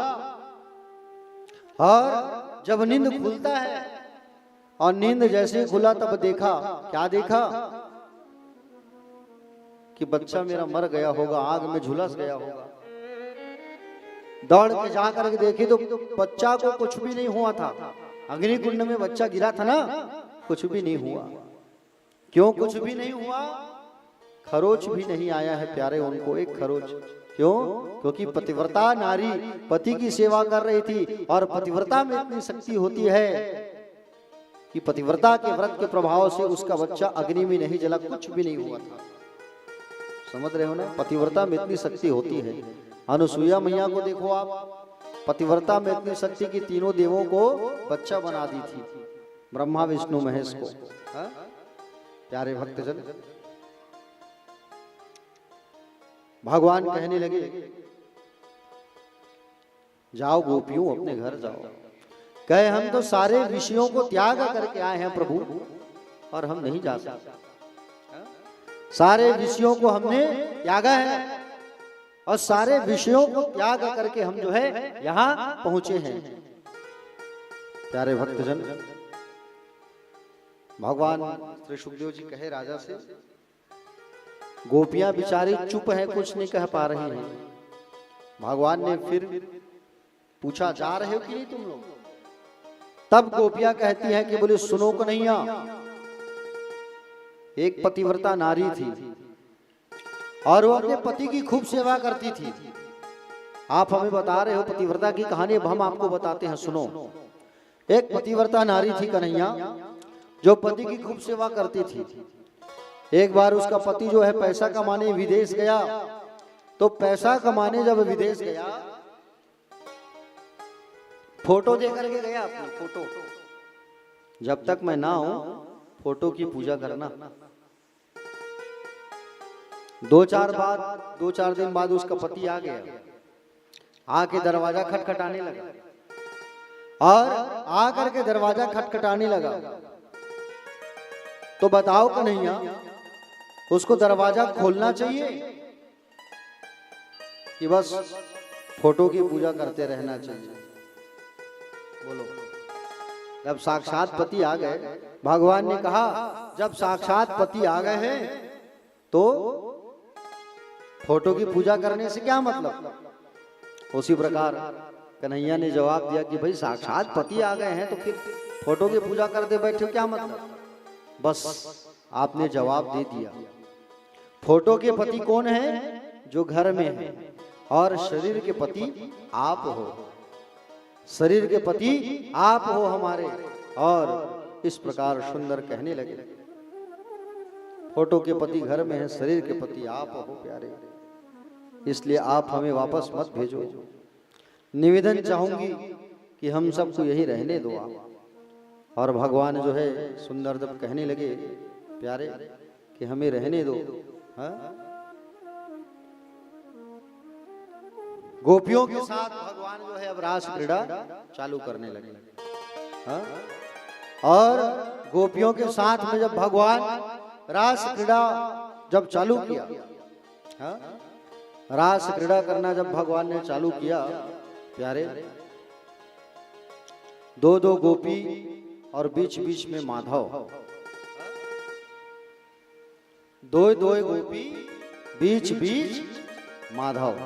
और जब नींद खुलता है, और नींद जैसे खुला तब देखा, क्या देखा? कि बच्चा मेरा मर गया होगा, आग में झुलस गया होगा। दौड़ के जाकर के देखे तो बच्चा को कुछ भी नहीं हुआ था। अग्नि कुंड में बच्चा गिरा था ना, कुछ भी नहीं हुआ। क्यों कुछ भी नहीं हुआ? खरोच भी नहीं आया है प्यारे उनको, एक खरोच। क्यों? क्योंकि पतिव्रता नारी पति की सेवा कर रही थी, और पतिव्रता में इतनी शक्ति होती है कि पतिव्रता के व्रत के प्रभाव से उसका बच्चा अग्नि में नहीं जला, कुछ भी नहीं हुआ था। समझ रहे हो ना? पतिव्रता में इतनी शक्ति होती है। अनुसुईया मैया को देखो आप, पतिव्रता में इतनी शक्ति की तीनों देवों को बच्चा बना दी थी, ब्रह्मा विष्णु महेश को। प्यारे भक्तजन, भगवान कहने लगे, जाओ गोपियों, अपने घर जाओ। कहे, हम तो सारे विषयों को त्याग करके आए हैं प्रभु, और हम नहीं जा सकते। सारे विषयों को हमने त्यागा है, और सारे विषयों को त्याग करके हम जो है यहां पहुंचे हैं। प्यारे भक्तजन, भगवान श्री सुखदेव जी कहे राजा से, गोपियां बिचारी चुप है, कुछ नहीं कह पा रही हैं। भगवान ने फिर पूछा, जा रहे हो कि नहीं तुम लोग? तब गोपियां कहती हैं कि बोले, सुनो कन्हैया, एक पतिव्रता नारी थी, और वो अपने पति की खूब सेवा करती थी। आप हमें बता रहे हो पतिव्रता की कहानी, अब हम आपको बताते हैं, सुनो। एक पतिव्रता नारी थी कन्हैया, जो पति की खूब सेवा करती थी। एक बार उसका पति जो है पैसा कमाने विदेश गया, तो पैसा कमाने जब विदेश गया, फोटो दे करके गया अपनी फोटो, जब तक मैं ना हूं फोटो की पूजा करना। दो चार दिन बाद उसका पति आ गया, आके दरवाजा खटखटाने लगा, और आकर के दरवाजा खटखटाने लगा। तो बताओ कन्हैया, उसको दरवाजा खोलना चाहिए कि बस फोटो की पूजा करते रहना चाहिए? बोलो। जब साक्षात पति आ गए, भगवान ने कहा, जब साक्षात पति आ गए हैं तो फोटो की पूजा करने से क्या मतलब? उसी प्रकार कन्हैया ने जवाब दिया कि भाई साक्षात पति आ गए हैं तो फिर फोटो की पूजा करते बैठे क्या मतलब? बस आपने जवाब दे दिया। फोटो के पति कौन है? जो घर में है, और शरीर के पति आप हो। शरीर के पति आप हो हमारे। और इस प्रकार सुंदर कहने लगे, फोटो के पति घर में है, शरीर के पति आप हो प्यारे, इसलिए आप हमें वापस मत भेजो। निवेदन चाहूंगी कि हम सबको यही रहने दो आप। और भगवान जो है सुंदर जब कहने लगे प्यारे कि हमें रहने दो, गोपियों के साथ भगवान जो है अब रास क्रीड़ा चालू करने लगे। और गोपियों के साथ में जब भगवान रास क्रीड़ा जब चालू किया, रास क्रीड़ा करना जब भगवान ने चालू किया प्यारे, दो दो गोपी और बीच बीच में माधव, दो दो गोपी बीच बीच माधव।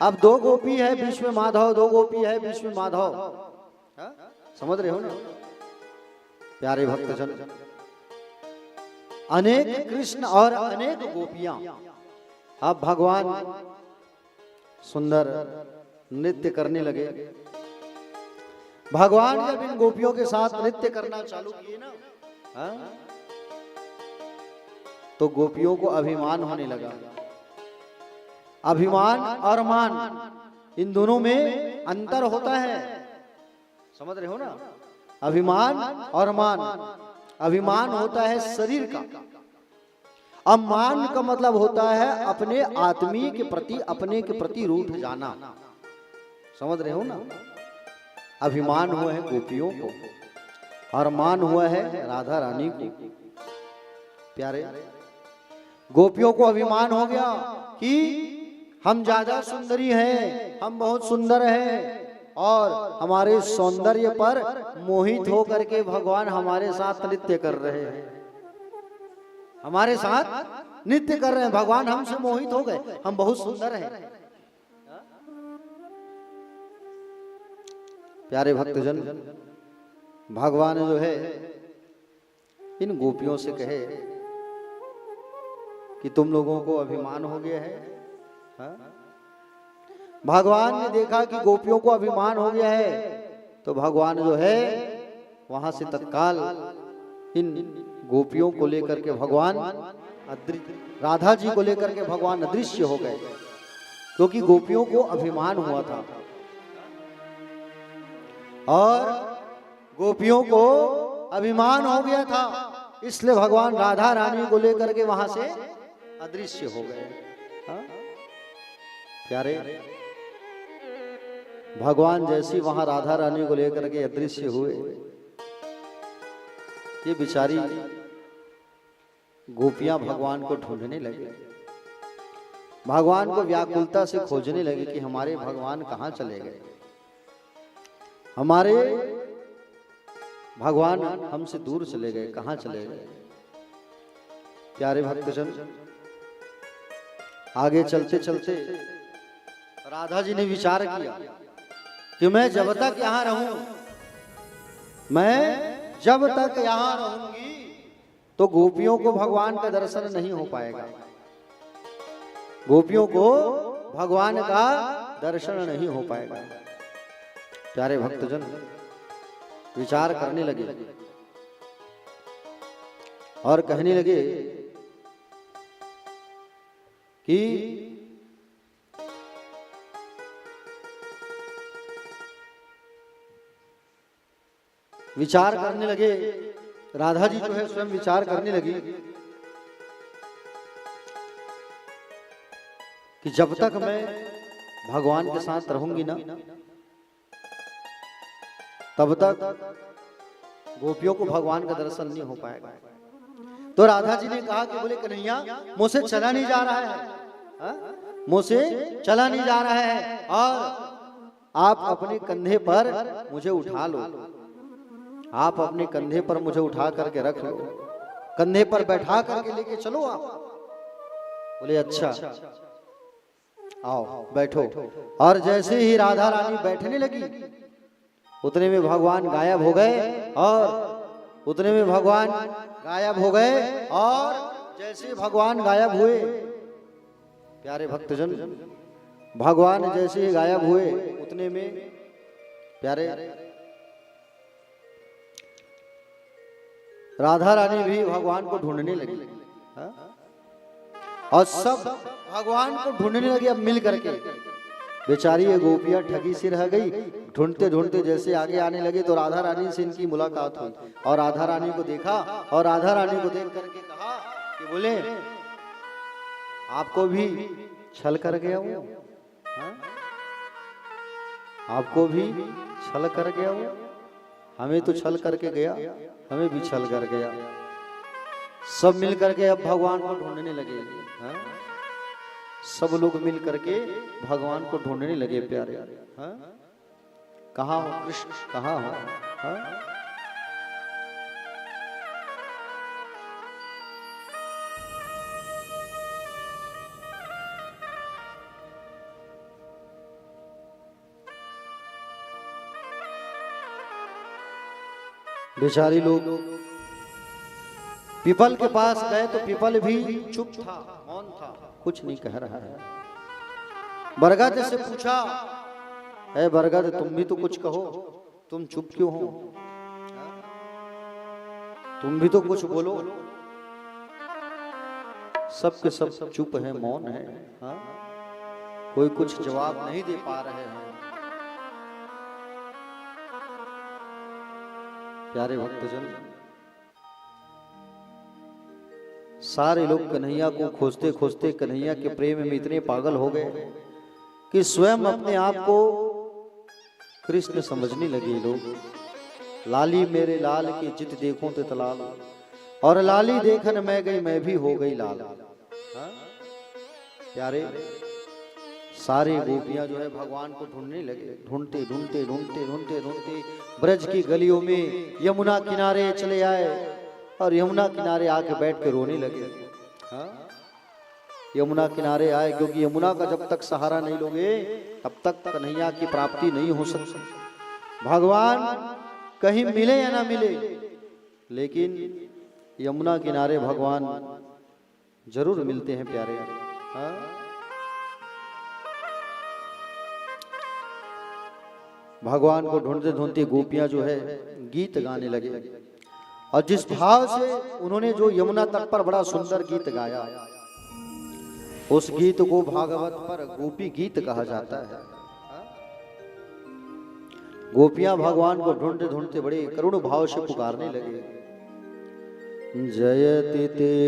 अब दो गोपी है बीच में माधव, दो गोपी है बीच में माधव, समझ रहे हो ना प्यारे भक्तजन। अनेक कृष्ण और अनेक गोपियां। अब भगवान सुंदर नृत्य करने लगे। भगवान जब इन गोपियों के साथ नृत्य करना चालू किए ना, तो गोपियों को अभिमान होने लगा। अभिमान और मान, इन दोनों में अंतर होता है, समझ रहे हो ना। अभिमान और मान, अभिमान होता है शरीर का, अब मान का मतलब होता है अपने आत्मीय के प्रति, अपने के प्रति रूठ जाना, समझ रहे हो ना। अभिमान हुआ है गोपियों को और मान हुआ है राधा रानी को। प्यारे गोपियों को अभिमान हो गया कि हम ज्यादा सुंदरी हैं, हम बहुत सुंदर हैं, और हमारे सौंदर्य पर मोहित होकर के भगवान हमारे साथ नृत्य कर रहे हैं, हमारे साथ नृत्य कर रहे हैं। भगवान हमसे मोहित हो गए, हम बहुत सुंदर हैं। प्यारे भक्तजन, भगवान जो है इन गोपियों से कहे कि तुम लोगों को अभिमान हो गया है। भगवान ने देखा कि गोपियों को अभिमान हो गया है, तो भगवान जो है वहां से तत्काल इन गोपियों को लेकर के भगवान राधा जी को लेकर के भगवान अदृश्य हो गए, क्योंकि गोपियों को अभिमान हुआ था और गोपियों को अभिमान हो गया था, इसलिए भगवान राधा रानी को लेकर के वहां से अदृश्य हो गए। प्यारे भगवान जैसी वहां राधा रानी को लेकर के अदृश्य हुए, ये बिचारी गोपियां भगवान को ढूंढने लगे, भगवान को व्याकुलता से खोजने लगे कि हमारे भगवान कहाँ चले गए, हमारे भगवान हमसे दूर चले गए, कहाँ चले गए। प्यारे भक्तजन, आगे चलते चलते राधा जी ने विचार किया कि मैं जब तक यहां रहूं, मैं जब तक यहां रहूंगी तो गोपियों को भगवान का दर्शन नहीं हो पाएगा, गोपियों को भगवान का दर्शन नहीं हो पाएगा। प्यारे भक्तजन विचार करने लगे और कहने लगे कि विचार करने लगे, राधा जी जो है स्वयं विचार करने लगी कि जब तक मैं भगवान के साथ रहूंगी ना, तब तक गोपियों को भगवान का दर्शन नहीं हो पाएगा। तो राधा जी ने कहा कि बोले कन्हैया, मुझसे चला नहीं जा रहा है, मुझसे चला नहीं जा रहा है, और आप अपने कंधे पर मुझे उठा लो, आप अपने कंधे पर मुझे उठा करके रख लो, कंधे पर बैठा करके लेके चलो आप। बोले अच्छा आओ बैठो। और जैसे ही राधा रानी बैठने लगी, उतने में भगवान गायब हो गए, और उतने में भगवान गायब हो गए, और जैसे भगवान गायब हुए, प्यारे भक्तजन भगवान जैसे ही गायब हुए, उतने में प्यारे राधा रानी भी भगवान को ढूंढने लगी, और सब भगवान को ढूंढने लगे। अब मिल करके बेचारी ये गोपियां ठगी सी रह गई, ढूंढते ढूंढते जैसे आगे आने लगे तो राधा रानी से इनकी मुलाकात हुई, और राधा रानी को देखा, और राधा रानी को देख करके कहा कि बोले आपको भी छल कर गया वो, आपको भी छल कर गया वो, हमें तो छल करके गया, हमें भी छल कर गया। सब मिल करके अब भगवान को ढूंढने लगे, सब लोग मिल करके भगवान को ढूंढने लगे। प्यारे कहाँ हो कृष्ण, कहाँ हो? बेचारी लोग पीपल के पास गए तो पीपल भी चुप था, मौन था, कुछ नहीं कह रहा है। बरगद से पूछा, है बरगद तुम भी तो कुछ कहो, तुम चुप क्यों हो? तुम भी तो कुछ बोलो। सब के सब चुप है, मौन है, हाँ? कोई कुछ जवाब नहीं दे पा रहे हैं। प्यारे भक्तजन, सारे लोग कन्हैया को खोजते खोजते कन्हैया के प्रेम में इतने पागल हो गए कि स्वयं अपने आप को कृष्ण समझने लगे लोग। लाली मेरे लाल की जित देखूं ते तलाल, और लाली देखन मैं गई मैं भी हो गई लाल। हाँ? प्यारे, सारे गोपियां जो है भगवान को ढूंढने लगे, ढूंढते ढूंढते ढूंढते ढूंढते ढूंढते ब्रज की गलियों में यमुना किनारे चले आए और यमुना किनारे आके बैठ के रोने लगे। हाँ? यमुना किनारे आए क्योंकि यमुना का जब तक सहारा नहीं लोगे तब तक कन्हैया की प्राप्ति नहीं हो सकती। भगवान कहीं मिले या ना मिले, लेकिन यमुना किनारे भगवान जरूर मिलते हैं प्यारे। हाँ? भगवान को ढूंढते ढूंढते गोपियां जो है गीत गाने लगे, और जिस भाव से उन्होंने जो यमुना तट पर बड़ा सुंदर गीत गाया, उस गीत को भागवत पर गोपी गीत कहा जाता है। गोपियां भगवान को ढूंढते ढूंढते बड़े करुण भाव से पुकारने लगे, जयति तेधिकम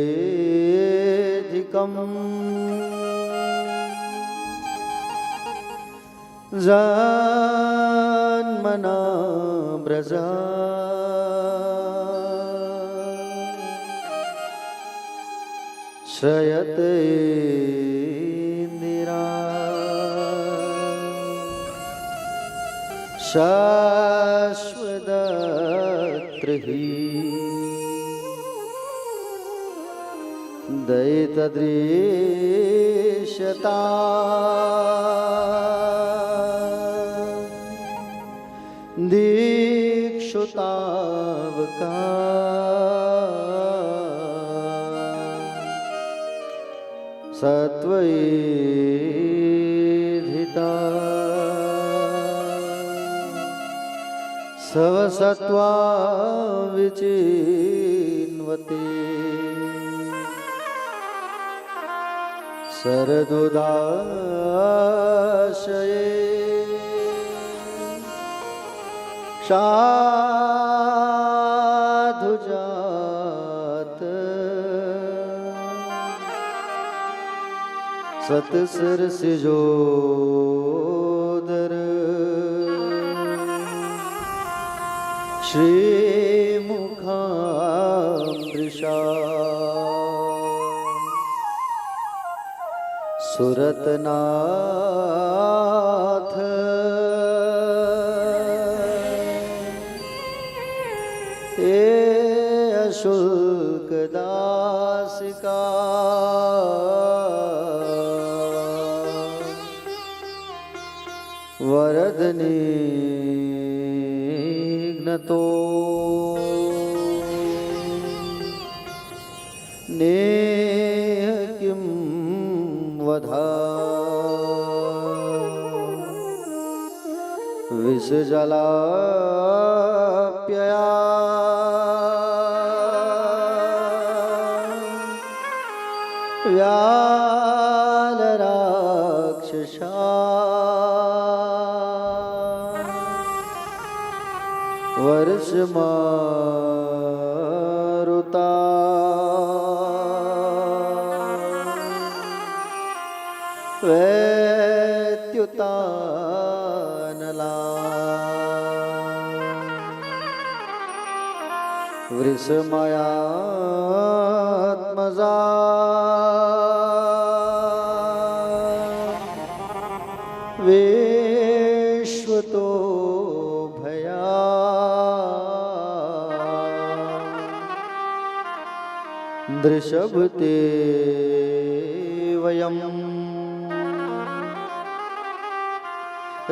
जन्मना ब्रजा, श्रयते इंदिरा शाश्वतत्रिहि दयितदृश्यता दीक्षुतावका सत्वैधिता सवसत्वा विचिन्वते शरदुदाशये साधुजात सतसरसिजोदर श्रीमुखामृषा सुरतनाथ अशुल्क दासिका वरदनिघ्नतो नेह किं वधा विषजलाप्यया व्यालराक्षसा वर्षमारुता वैत्युतानला वृषमयात्मजा विश्वतो भया दृशभते वयम्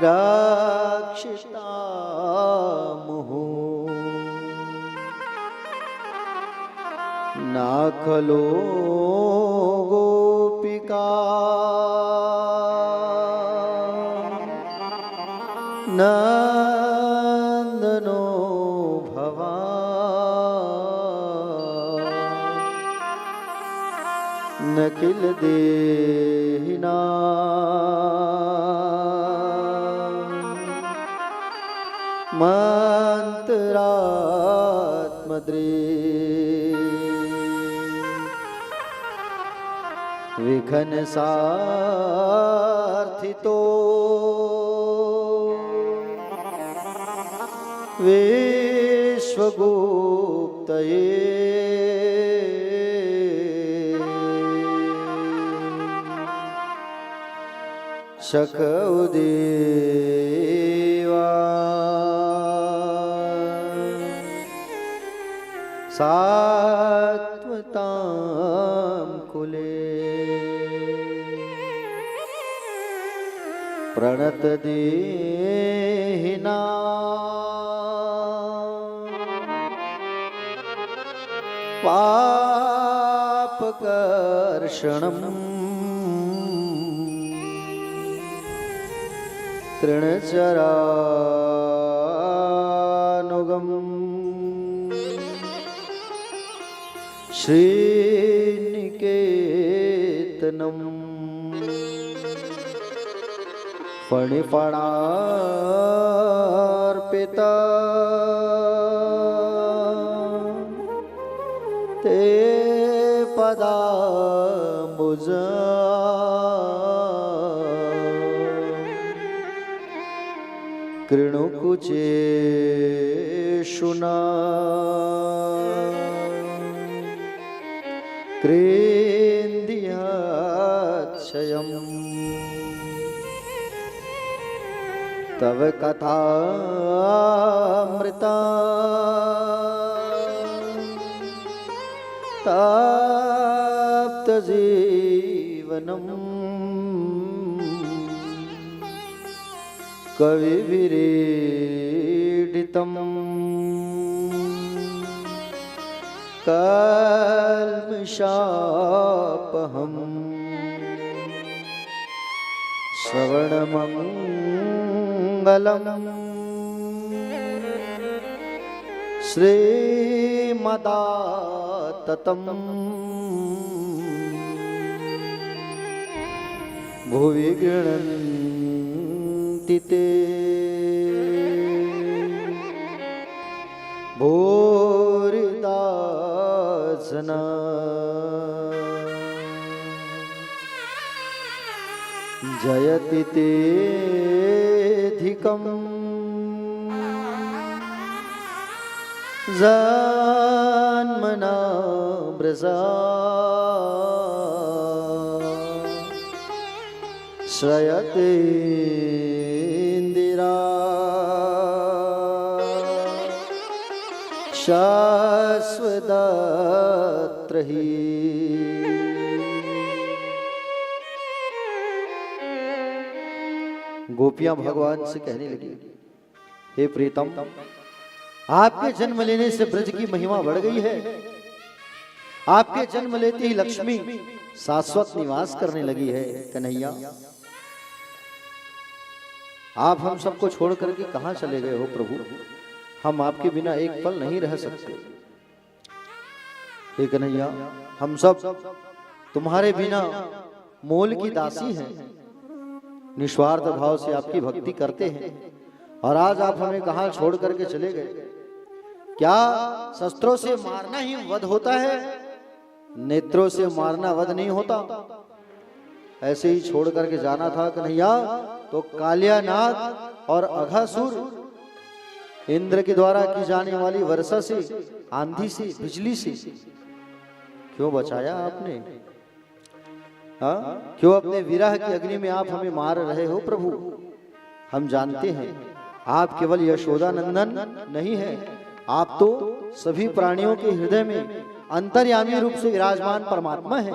राक्षिता मुहुः ना खलो गोपिका नंदनो भवा नकिल देहिना मंत्रात्मद्रे विघन सार्थितो विश्वगुप्तये शकउदेवा सात्वतां कुले प्रणत देहिना पापकर्षणम् तृणचरानुगम् श्रीनिकेतनम् फणिफणार्पिता ते पदाम्बुज कृणुकुचेषुना क्रेन्द्रियाक्षयम् तव कथामृता ताप्तजीवनम् कविविरीडितम् कल्मषापहम् श्रवणमङ्गलम् श्रीमदाततम् भुवि गृह्णन्ति ते भूरिदा जना जयति तेऽधिकम् जन्मना वृषा श्रयते इंदिरा शाश्वतत्रही गोपियां भगवान से कहने लगी, हे प्रीतम, आपके जन्म लेने से ब्रज की महिमा बढ़ गई है। आपके जन्म लेते ही लक्ष्मी शाश्वत निवास करने लगी है। कन्हैया, आप हम सबको छोड़ करके कहां चले गए हो प्रभु? हम आपके बिना एक पल नहीं रह सकते। हे कन्हैया, हम सब तुम्हारे बिना मोल की दासी हैं, निस्वार्थ भाव से आपकी भक्ति करते हैं, और आज आप हमें कहां छोड़ करके चले गए? क्या शस्त्रों से मारना ही वध होता है? नेत्रों से मारना वध नहीं होता। ऐसे ही छोड़ करके जाना था कन्हैया तो कालियानाग और अघासुर, इंद्र के द्वारा की जाने वाली वर्षा से, आंधी से, बिजली से क्यों बचाया आपने? हाँ, क्यों अपने विरह की अग्नि में आप हमें मार रहे हो प्रभु? हम जानते हैं आप केवल यशोदा नंदन नहीं है, आप तो सभी प्राणियों के हृदय में अंतर्यामी रूप से विराजमान परमात्मा है।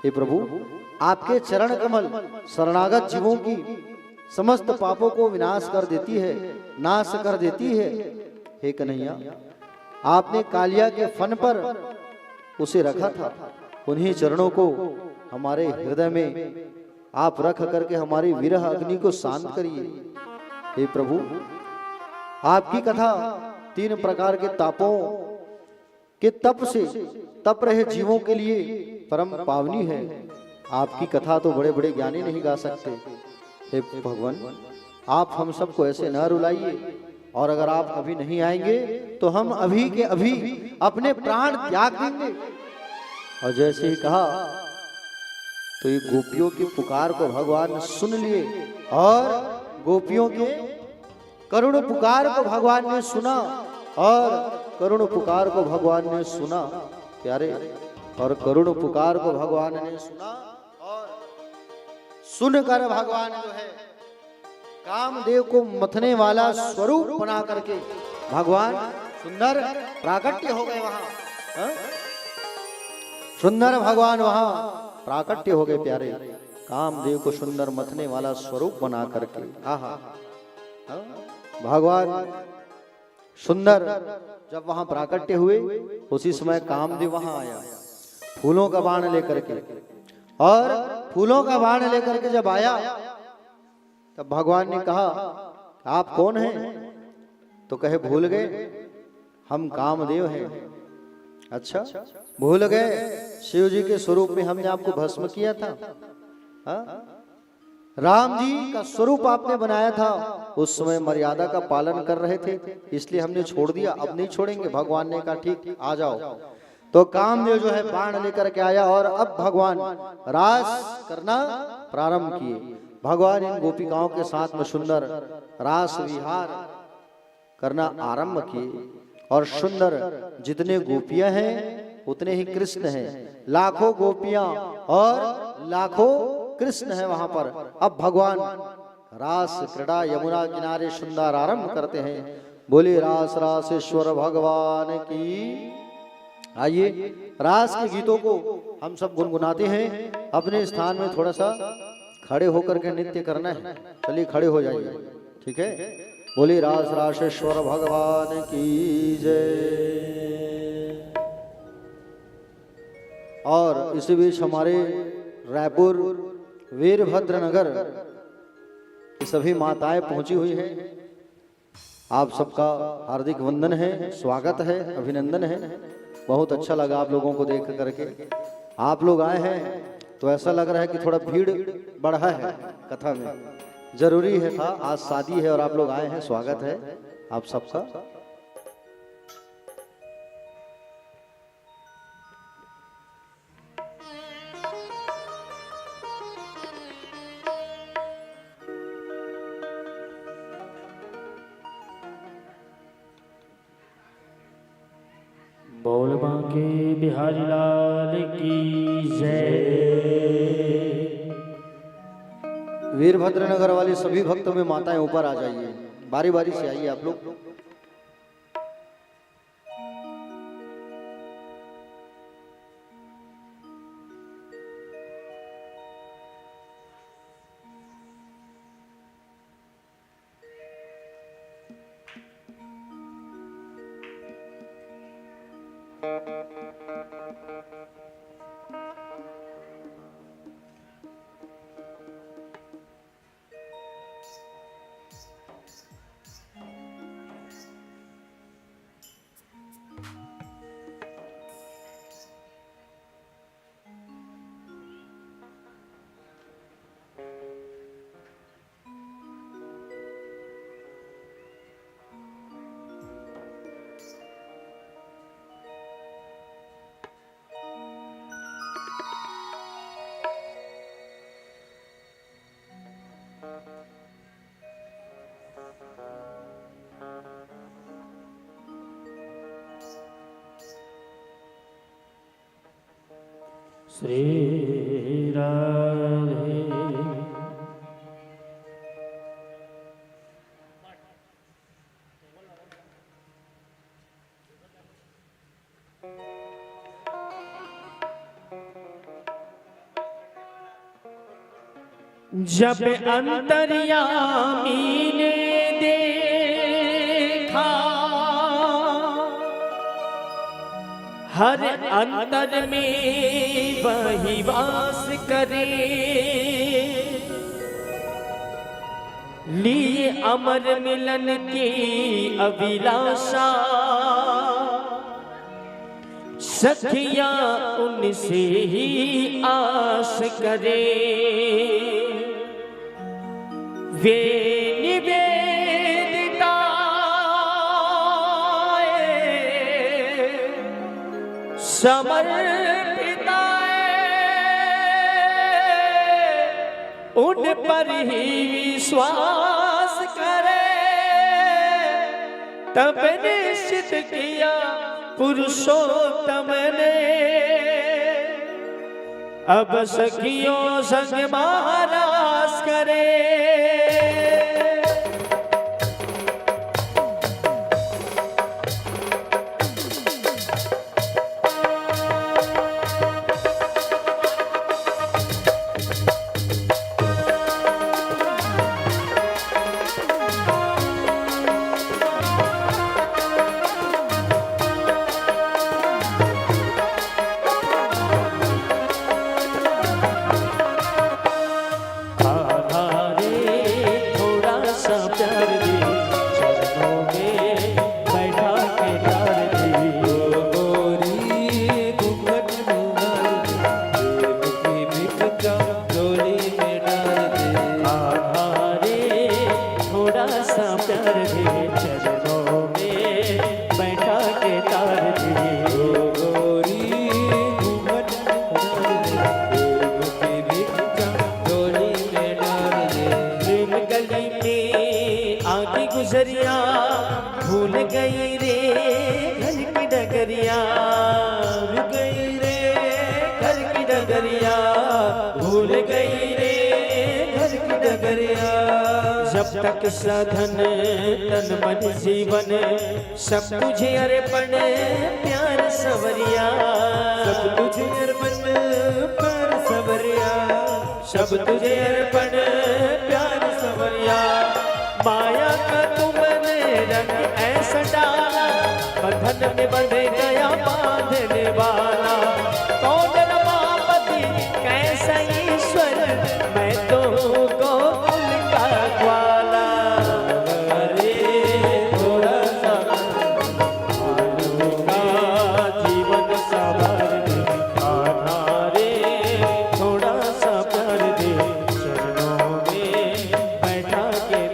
हे प्रभु, आपके चरण कमल शरणागत जीवों की समस्त पापों को विनाश कर देती है, नाश कर देती है। हे कन्हैया, आपने कालिया के फन पर उसे रखा था, उन्हीं चरणों को हमारे हृदय में आप रख करके हमारी विरह अग्नि को शांत करिए। हे प्रभु, आपकी कथा 3 प्रकार के तापों के तप से तप रहे जीवों के लिए परम पावनी है। आपकी कथा तो बड़े बड़े ज्ञानी नहीं गा सकते। हे भगवान, आप हम सबको ऐसे न रुलाइए, और अगर आप अभी नहीं आएंगे तो हम अभी के अभी अपने प्राण त्याग देंगे। और जैसे ही कहा तो ये गोपियों की पुकार को भगवान सुन लिए, और गोपियों के करुण पुकार को भगवान ने सुना, और करुण पुकार को भगवान ने सुना प्यारे, और करुण पुकार को भगवान ने सुना, और सुनकर भगवान जो है कामदेव को मथने वाला स्वरूप बना करके भगवान सुंदर प्राकट्य हो गए वहां। सुंदर भगवान वहां प्राकट्य हो गए प्यारे, कामदेव को सुंदर मथने वाला स्वरूप बना करके। आहा, भगवान सुंदर जब वहां प्राकट्य हुए, उसी समय कामदेव वहां आया फूलों का बाण लेकर के, और फूलों का बाण लेकर के जब आया तब भगवान ने कहा, आप कौन हैं? तो कहे, भूल गए, हम कामदेव हैं। अच्छा, भूल गए, शिव जी के स्वरूप में हमने आपको भस्म किया था। राम जी का स्वरूप आपने बनाया था, उस समय मर्यादा का पालन कर रहे थे, इसलिए हमने छोड़ दिया, अब नहीं छोड़ेंगे। भगवान ने कहा, ठीक, आ जाओ। तो कामदेव जो है बाण लेकर के आया, और अब भगवान रास करना प्रारंभ किए। भगवान इन गोपिकाओं के साथ में सुंदर रास विहार करना आरंभ किए, और सुंदर जितने गोपियां हैं उतने ही कृष्ण हैं। लाखों गोपियां और लाखों कृष्ण हैं वहां पर। अब भगवान रास क्रीड़ा यमुना किनारे सुंदर आरंभ करते हैं। बोले रास रासेश्वर भगवान की। आइए, रास के गीतों को हम सब गुनगुनाते हैं। अपने स्थान में थोड़ा सा खड़े होकर के नृत्य करना है। चलिए खड़े हो जाइए, ठीक है। बोले रास रासेश्वर भगवान की जय। और इसी बीच हमारे रायपुर वीरभद्र नगर की सभी माताएं पहुंची हुई हैं। आप सबका हार्दिक वंदन है, स्वागत है, अभिनंदन है। बहुत अच्छा लगा आप लोगों को देख करके। आप लोग आए हैं तो ऐसा लग रहा है कि थोड़ा भीड़ बढ़ा है कथा में। जरूरी है था, आज शादी है और आप लोग आए हैं, स्वागत है आप सबका। बोल बांके बिहारी लाल की जय। वीरभद्र नगर वाले सभी भक्तों में माताएं ऊपर आ जाइए, बारी बारी से आइए आप लोग। श्री राधे। जब अंतर्यामी ने देखा हर अंतर में वही वास करे, लिए अमर मिलन की अभिलाषा, सखियां उनसे ही आस करे। वे निवेदिता समर्पिता उन पर ही विश्वास करे, तब निश्चित किया पुरुषोत्तम ने, अब सखियों संग महारास करे। गुजरिया भूल गई रे घर की डगरिया, भूल गई रे घर की डगरिया, भूल गई रे घर की डगरिया। जब तक साधन तन मन जीवन सब तुझे अर्पण प्यार सवरिया, सब तुझे अर्पण प्यार सवरिया, सब तुझे अर्पण प्यार सवरिया। माया का तुमने रंग ऐसा डाला, बंधन में बंध गया बांधने वाला। कौन रमापति कैसा ईश्वर, मैं तो गोकुल का ग्वाला। अरे थोड़ा सा जीवन सवार दे कान्हा रे, थोड़ा सा प्यार दे चरणों में बैठा के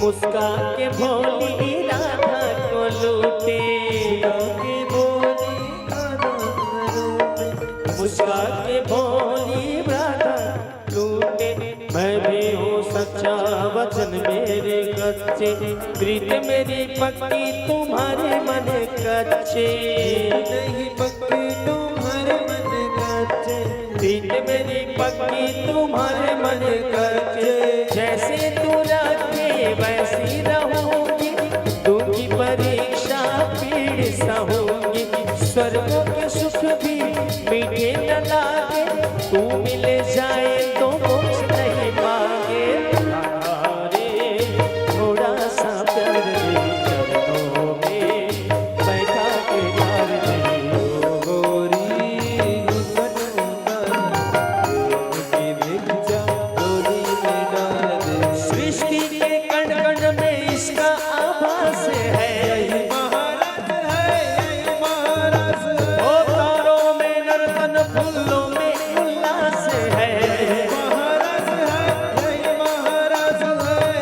मुस्का के भोली राधा को लूटे, मुस्का के भोली राधा लूटे। मैं भी हूँ सच्चा वचन मेरे कच्चे, प्रीत मेरी पक्की तुम्हारे मन कच्चे, नहीं पक्की तुम्हारे मन कच्चे, प्रीत मेरी पक्की तुम्हारे मन कच्चे। जैसे तू रखे वैसी रहूंगी, दूंगी परीक्षा पीड़ सहूंगी। स्वर्गों के सुख भी मीठे न लागे, तू मिल जाए तो मोक्ष नहीं मांगे। रे थोड़ा सा प्यार दे, चरणों में बैठा के प्यार दे। ओ गोरी घूंघट सृष्टि के कण कण में इसका आभास है। ओ तारों में नर्तन, फूलों में उल्लास है।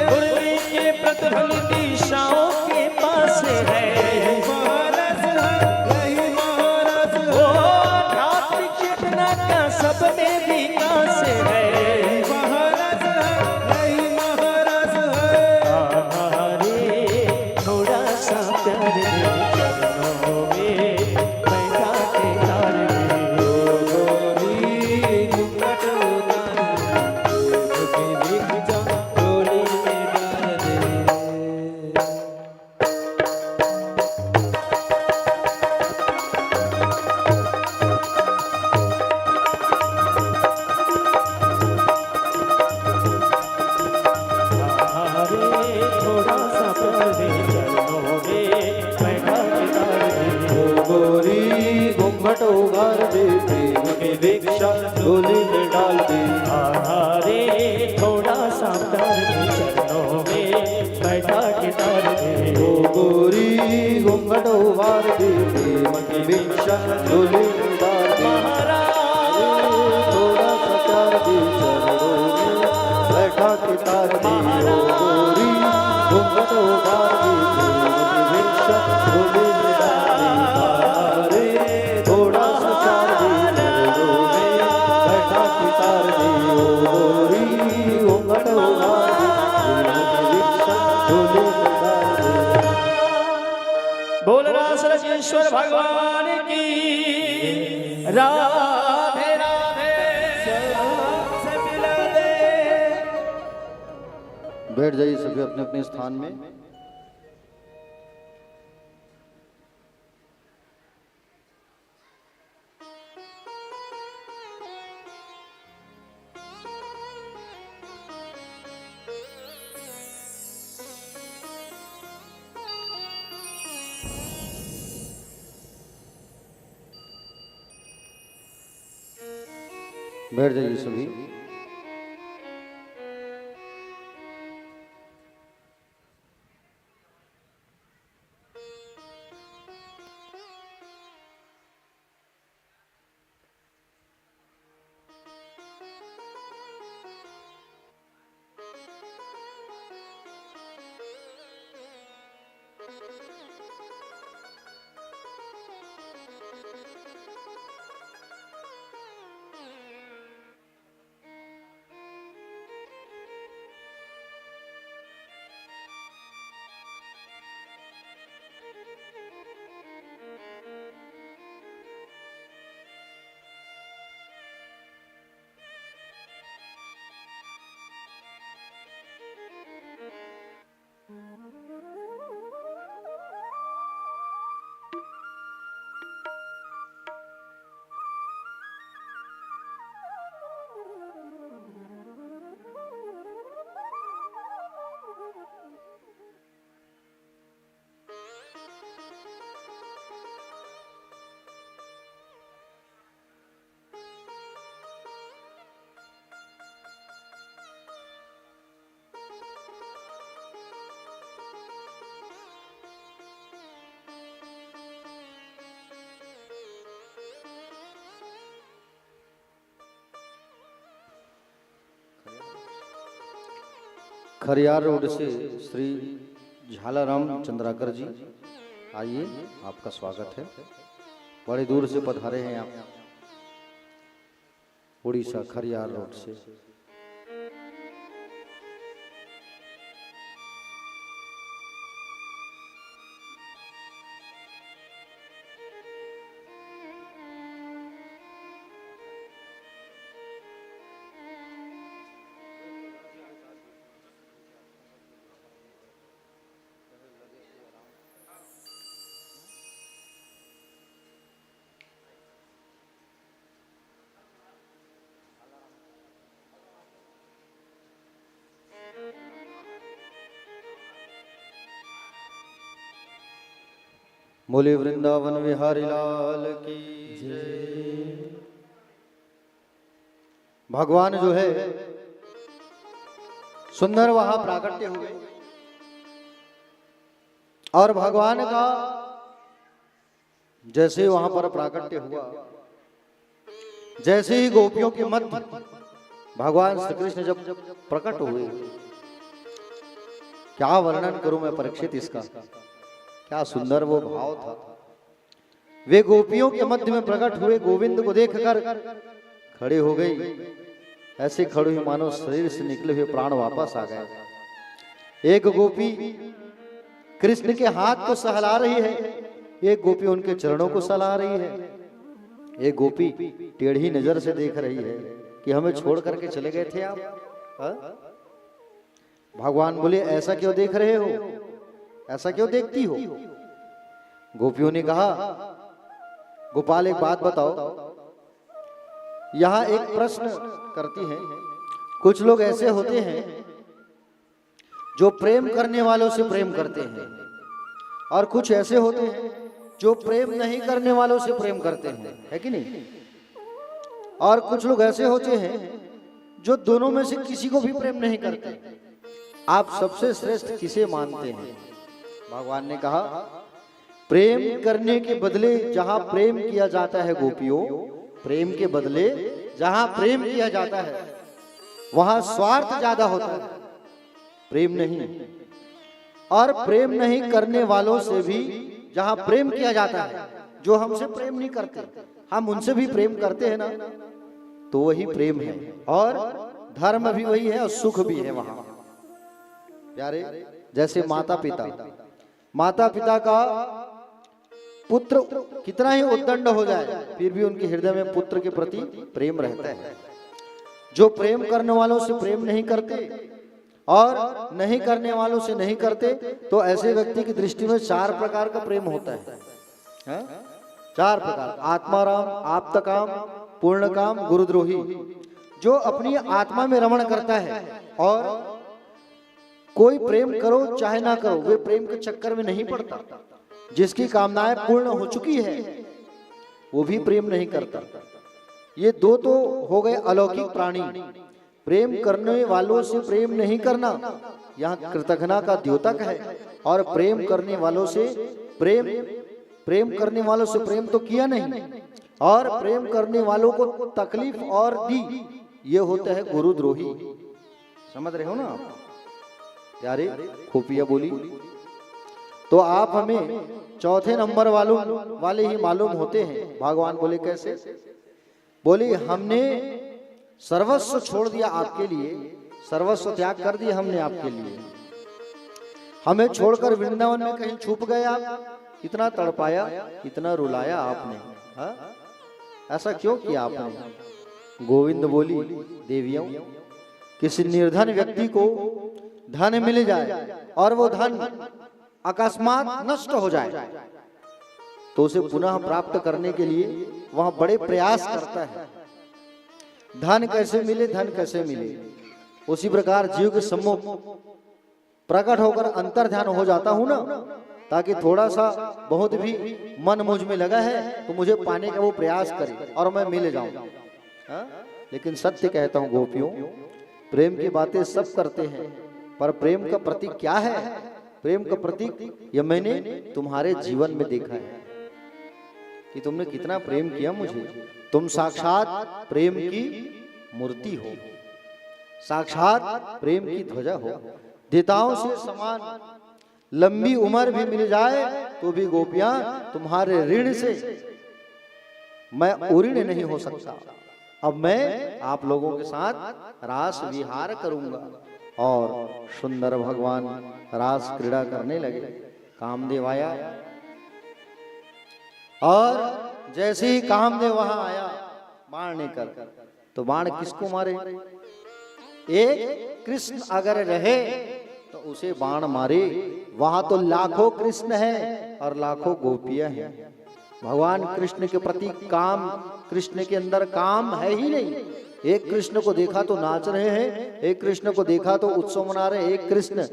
मुरली के प्रतिफलित दिशाओं के पास है। ओ आध्यात्मिक चेतना का सब में विकास है। थोड़ा सा प्यार दे, चरणों में बैठा के तार दे। ओ गोरी घूंघट उतार, दिख जा डोली में डाल दे। थोड़ा सा प्यार दे, चरणों में बैठा के तार दे। ओ गोरी घूंघट उगार दे, प्रेम की भिक्षा डोली में डाल दे। रे थोड़ा सा प्यार दे, चरणों में बैठा के तार दे। ओ गोरी घूंघट उगार दे, प्रेम की भिक्षा डोली में डाल दे। थोड़ा सा प्यार दे, चरणों में बैठा के तार दे। ओ गोरी घूंघट उगार दे, प्रेम की भिक्षा डोली में डाल दे। थोड़ा सा प्यार दे, चरणों में बैठा के तार दे। ओ गोरी घूंघट उगार दे, प्रेम की भिक्षा डोली में डाल दे। बोल रास रजेश्वर भगवान की। राधे राधे से मिला दे। बैठ जाइए सभी अपने अपने स्थान में। बैठ जाइए सभी। खरियार रोड से श्री झालाराम चंद्राकर जी, आइए, आपका स्वागत है। बड़ी दूर से पधारे हैं आप, उड़ीसा खरियार रोड से। बोले वृंदावन विहारी लाल की भगवान जो है सुंदर वहां प्राकट्य हुए और भगवान का जैसे वहां पर प्राकट्य हुआ, जैसे ही गोपियों के मध्य भगवान श्री कृष्ण जब प्रकट हुए, क्या वर्णन करूं मैं परीक्षित इसका, क्या सुंदर वो भाव था। वे गोपियों के मध्य में प्रकट हुए, गोविंद को देखकर खड़े हो गई, ऐसे खड़े हुए मानो शरीर से निकले हुए प्राण वापस आ गए। एक गोपी कृष्ण के हाथ को सहला रही है, एक गोपी उनके चरणों को सहला रही है, एक गोपी टेढ़ी नजर से देख रही है कि हमें छोड़ करके चले गए थे आप। भगवान बोले ऐसा क्यों देख रहे हो, ऐसा क्यों देखती हो। गोपियों ने कहा गोपाल एक बात बताओ, यहां एक प्रश्न करती हैं, कुछ लोग ऐसे होते हैं जो प्रेम करने वालों से प्रेम करते हैं और कुछ ऐसे होते हैं जो प्रेम नहीं करने वालों से प्रेम करते हैं, है कि नहीं। और कुछ लोग ऐसे होते हैं जो दोनों में से किसी को भी प्रेम नहीं करते। आप सबसे श्रेष्ठ किसे मानते हैं। भगवान ने कहा प्रेम करने के बदले जहां प्रेम किया जाता है गोपियों, प्रेम के बदले जहां प्रेम किया जाता है वहां स्वार्थ ज्यादा होता है, प्रेम नहीं। और प्रेम नहीं करने वालों से भी जहां प्रेम किया जाता है, जो हमसे प्रेम नहीं करते हम उनसे भी प्रेम करते हैं ना, तो वही प्रेम है। और धर्म भी वही है और सुख भी है वहां। प्यारे जैसे माता पिता का पुत्र कितना ही उद्दंड हो जाए फिर भी उनके हृदय में पुत्र के प्रति प्रेम रहता है। जो प्रेम करने वालों से प्रेम नहीं करते और नहीं करने वालों से नहीं करते, तो ऐसे व्यक्ति की दृष्टि में 4 प्रकार का प्रेम होता है। 4 प्रकार, आत्माराम, आप्तकाम, पूर्णकाम, गुरुद्रोही। जो अपनी आत्मा में रमण करता है और कोई प्रेम करो चाहे ना करो वे प्रेम के चक्कर में नहीं पड़ता, जिसकी कामनाएं पूर्ण हो चुकी है वो भी प्रेम नहीं करता। ये 2 तो हो गए अलौकिक प्राणी। प्रेम करने वालों से प्रेम नहीं करना यहाँ कृतघ्ना का द्योतक है। और प्रेम करने वालों से प्रेम करने वालों से प्रेम तो किया नहीं और प्रेम करने वालों को तकलीफ और दी, ये होता है गुरुद्रोही। समझ रहे हो ना यारे, खुफिया बोली। तो आप हमें चौथे नंबर वाले ही मालूम होते हैं। भगवान बोले कैसे, बोले हमने सर्वस्व छोड़ दिया आपके लिए, सर्वस्व त्याग कर दिया हमने आपके लिए। हमें छोड़कर वृंदावन में कहीं छुप गए आप, इतना तड़पाया इतना रुलाया आपने, हा? ऐसा क्यों किया आपने। गोविंद बोली देवियों, किसी निर्धन व्यक्ति को धन मिल जाए और वो धन अकस्मात नष्ट हो जाए तो उसे पुनः प्राप्त करने के लिए वह बड़े प्रयास करता है। धन कैसे मिले, धन कैसे मिले। उसी प्रकार जीव के सम्मुख प्रकट होकर अंतर ध्यान हो जाता हूं ना, ताकि थोड़ा सा बहुत भी मन मुझ में लगा है तो मुझे पाने का वो प्रयास करे और मैं मिल जाऊं। लेकिन सत्य कहता हूं गोपियों, प्रेम की बातें सब करते हैं पर प्रेम का प्रतीक क्या है। प्रेम का प्रतीक यह मैंने तुम्हारे जीवन में देखा है कि तुमने कितना प्रेम किया मुझे। तुम साक्षात प्रेम की मूर्ति हो, साक्षात प्रेम की ध्वजा हो। देवताओं से समान लंबी उम्र भी मिल जाए तो भी गोपियां तुम्हारे ऋण से मैं उऋण नहीं हो सकता। अब मैं आप लोगों के साथ रास विहार करूंगा। और सुंदर भगवान रास क्रीड़ा करने लगे। कामदेव आया और जैसे ही कामदेव वहां आया बाण लेकर, तो बाण किसको मारे। एक कृष्ण अगर रहे तो उसे बाण मारे। वहां तो लाखों कृष्ण है और लाखों गोपियां हैं। भगवान कृष्ण के प्रति काम, कृष्ण के अंदर काम है ही नहीं। एक कृष्ण को देखा तो नाच रहे हैं, एक कृष्ण को देखा तो उत्सव मना रहे हैं, एक कृष्ण